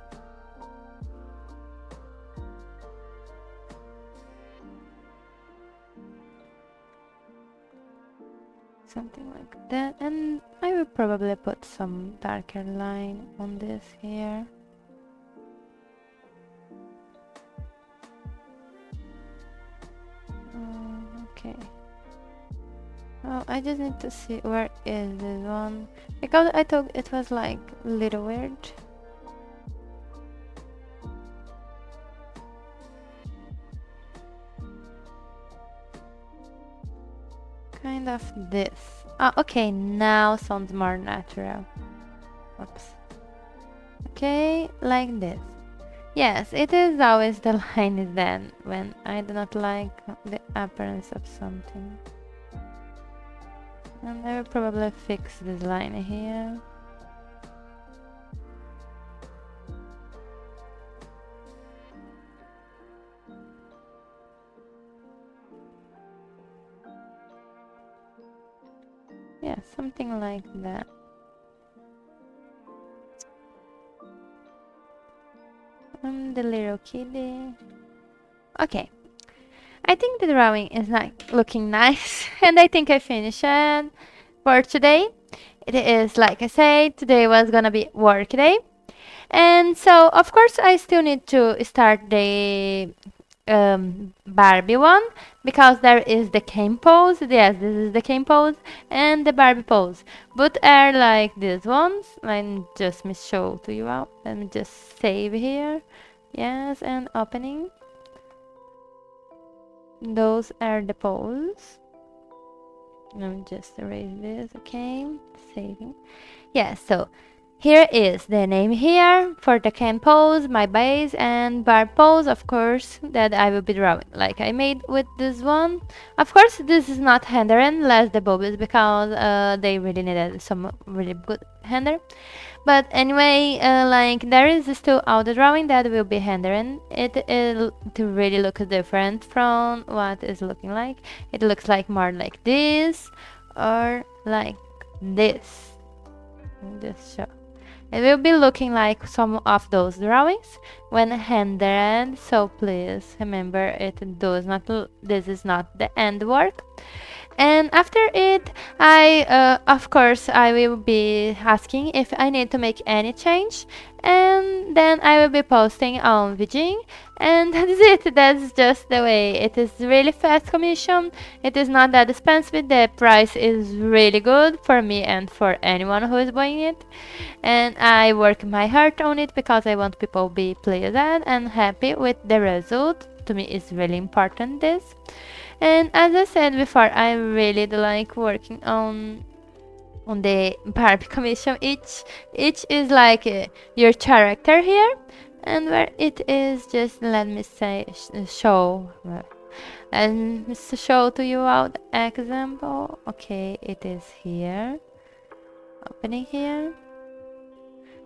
Something like that, and I will probably put some darker line on this here. Okay. Oh, I just need to see where is this one, because I thought it was like a little weird. kind of this. Oh, okay, now sounds more natural. Oops. Okay, like this. Yes, it is always the line is then when I do not like the appearance of something. And I will probably fix this line here. Yeah, something like that. The little kitty. Okay. I think the drawing is not looking nice, and I think I finished it for today. It is, like I said, today was gonna be work day. And so, of course, I still need to start the Barbie one because there is the cane pose. Yes, this is the cane pose and the Barbie pose. Both are like these ones. Let me just show to you out. Let me just save here. Yes, and opening. Those are the pose. Let me just erase this. Okay, saving. Yeah, so here is the name here for the can pose, my base, and bar pose, of course, that I will be drawing like I made with this one. Of course, this is not handwritten, less the bubbles, because they really needed some really good hander. But anyway, like there is still all the drawing that will be handwritten. It is to really look different from what is looking like. It looks like more like this or like this. Just show. It will be looking like some of those drawings when handed, so please remember it does not, this is not the end work. And after it, of course, I will be asking if I need to make any change, and then I will be posting on Vijing, and that is it. That's just the way. It is really fast commission. It is not that expensive. The price is really good for me and for anyone who is buying it. And I work my heart on it because I want people to be pleased and happy with the result. To me, it's really important this. And as I said before, I really do like working on the Barbie commission. Each is like your character here, and where it is just let me say show. And show to you out example. Okay, it is here. Opening here.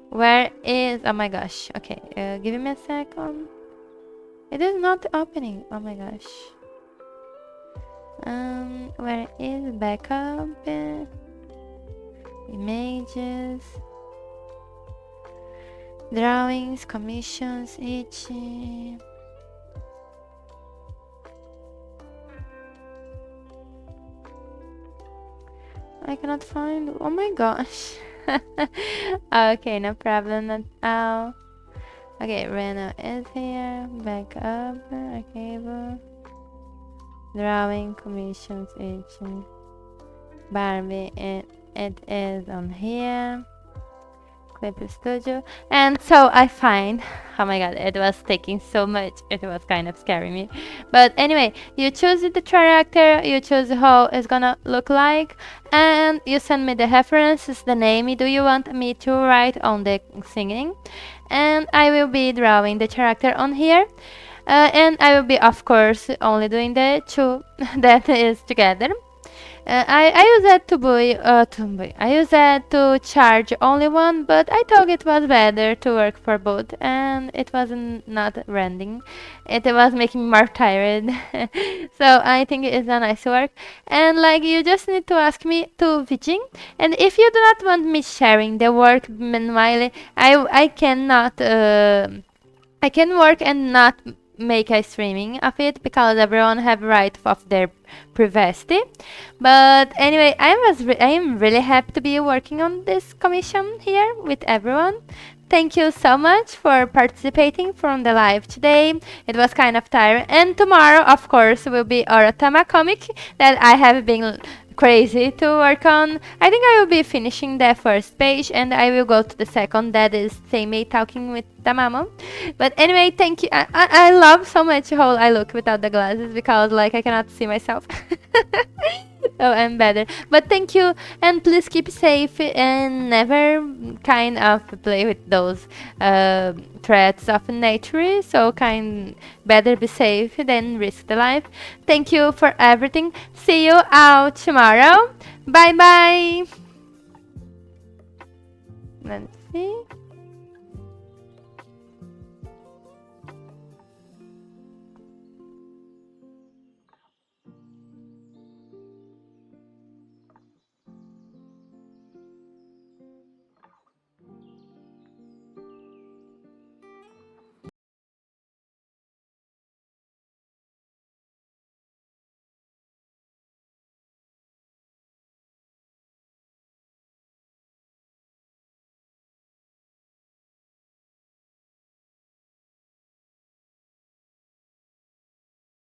Where is, oh my gosh. Okay, give me a second. It is not opening. Oh my gosh. Where is backup? Images, drawings, commissions, each. I cannot find. Oh my gosh. Okay, no problem at all. Okay, Reno is here. Backup. Okay, drawing, commissions, each. Barbie, it is on here. Clip Studio. And so I find, oh my god, it was taking so much, it was kind of scaring me. But anyway, you choose the character, you choose how it's gonna look like, and you send me the references, the name do you want me to write on the singing, and I will be drawing the character on here. And I will be, of course, only doing the two that is together. I use that I use that to charge only one, but I thought it was better to work for both, and it wasn't not rending. It was making me more tired. So I think it's a nice work. And like you just need to ask me to Vijing, and if you do not want me sharing the work, meanwhile I cannot. I can work and not make a streaming of it because everyone have right of their privacy. But anyway, I am really happy to be working on this commission here with everyone. Thank you so much for participating from the live today. It was kind of tiring. And tomorrow, of course, will be Oratama comic that I have been crazy to work on. I think I will be finishing the first page and I will go to the second, that is Seimei talking with Tamamo. But anyway, thank you. I love so much how I look without the glasses because like I cannot see myself. Oh, I'm better. But thank you, and please keep safe and never kind of play with those threats of nature. So better be safe than risk the life. Thank you for everything. See you out tomorrow. Bye bye. Let's see.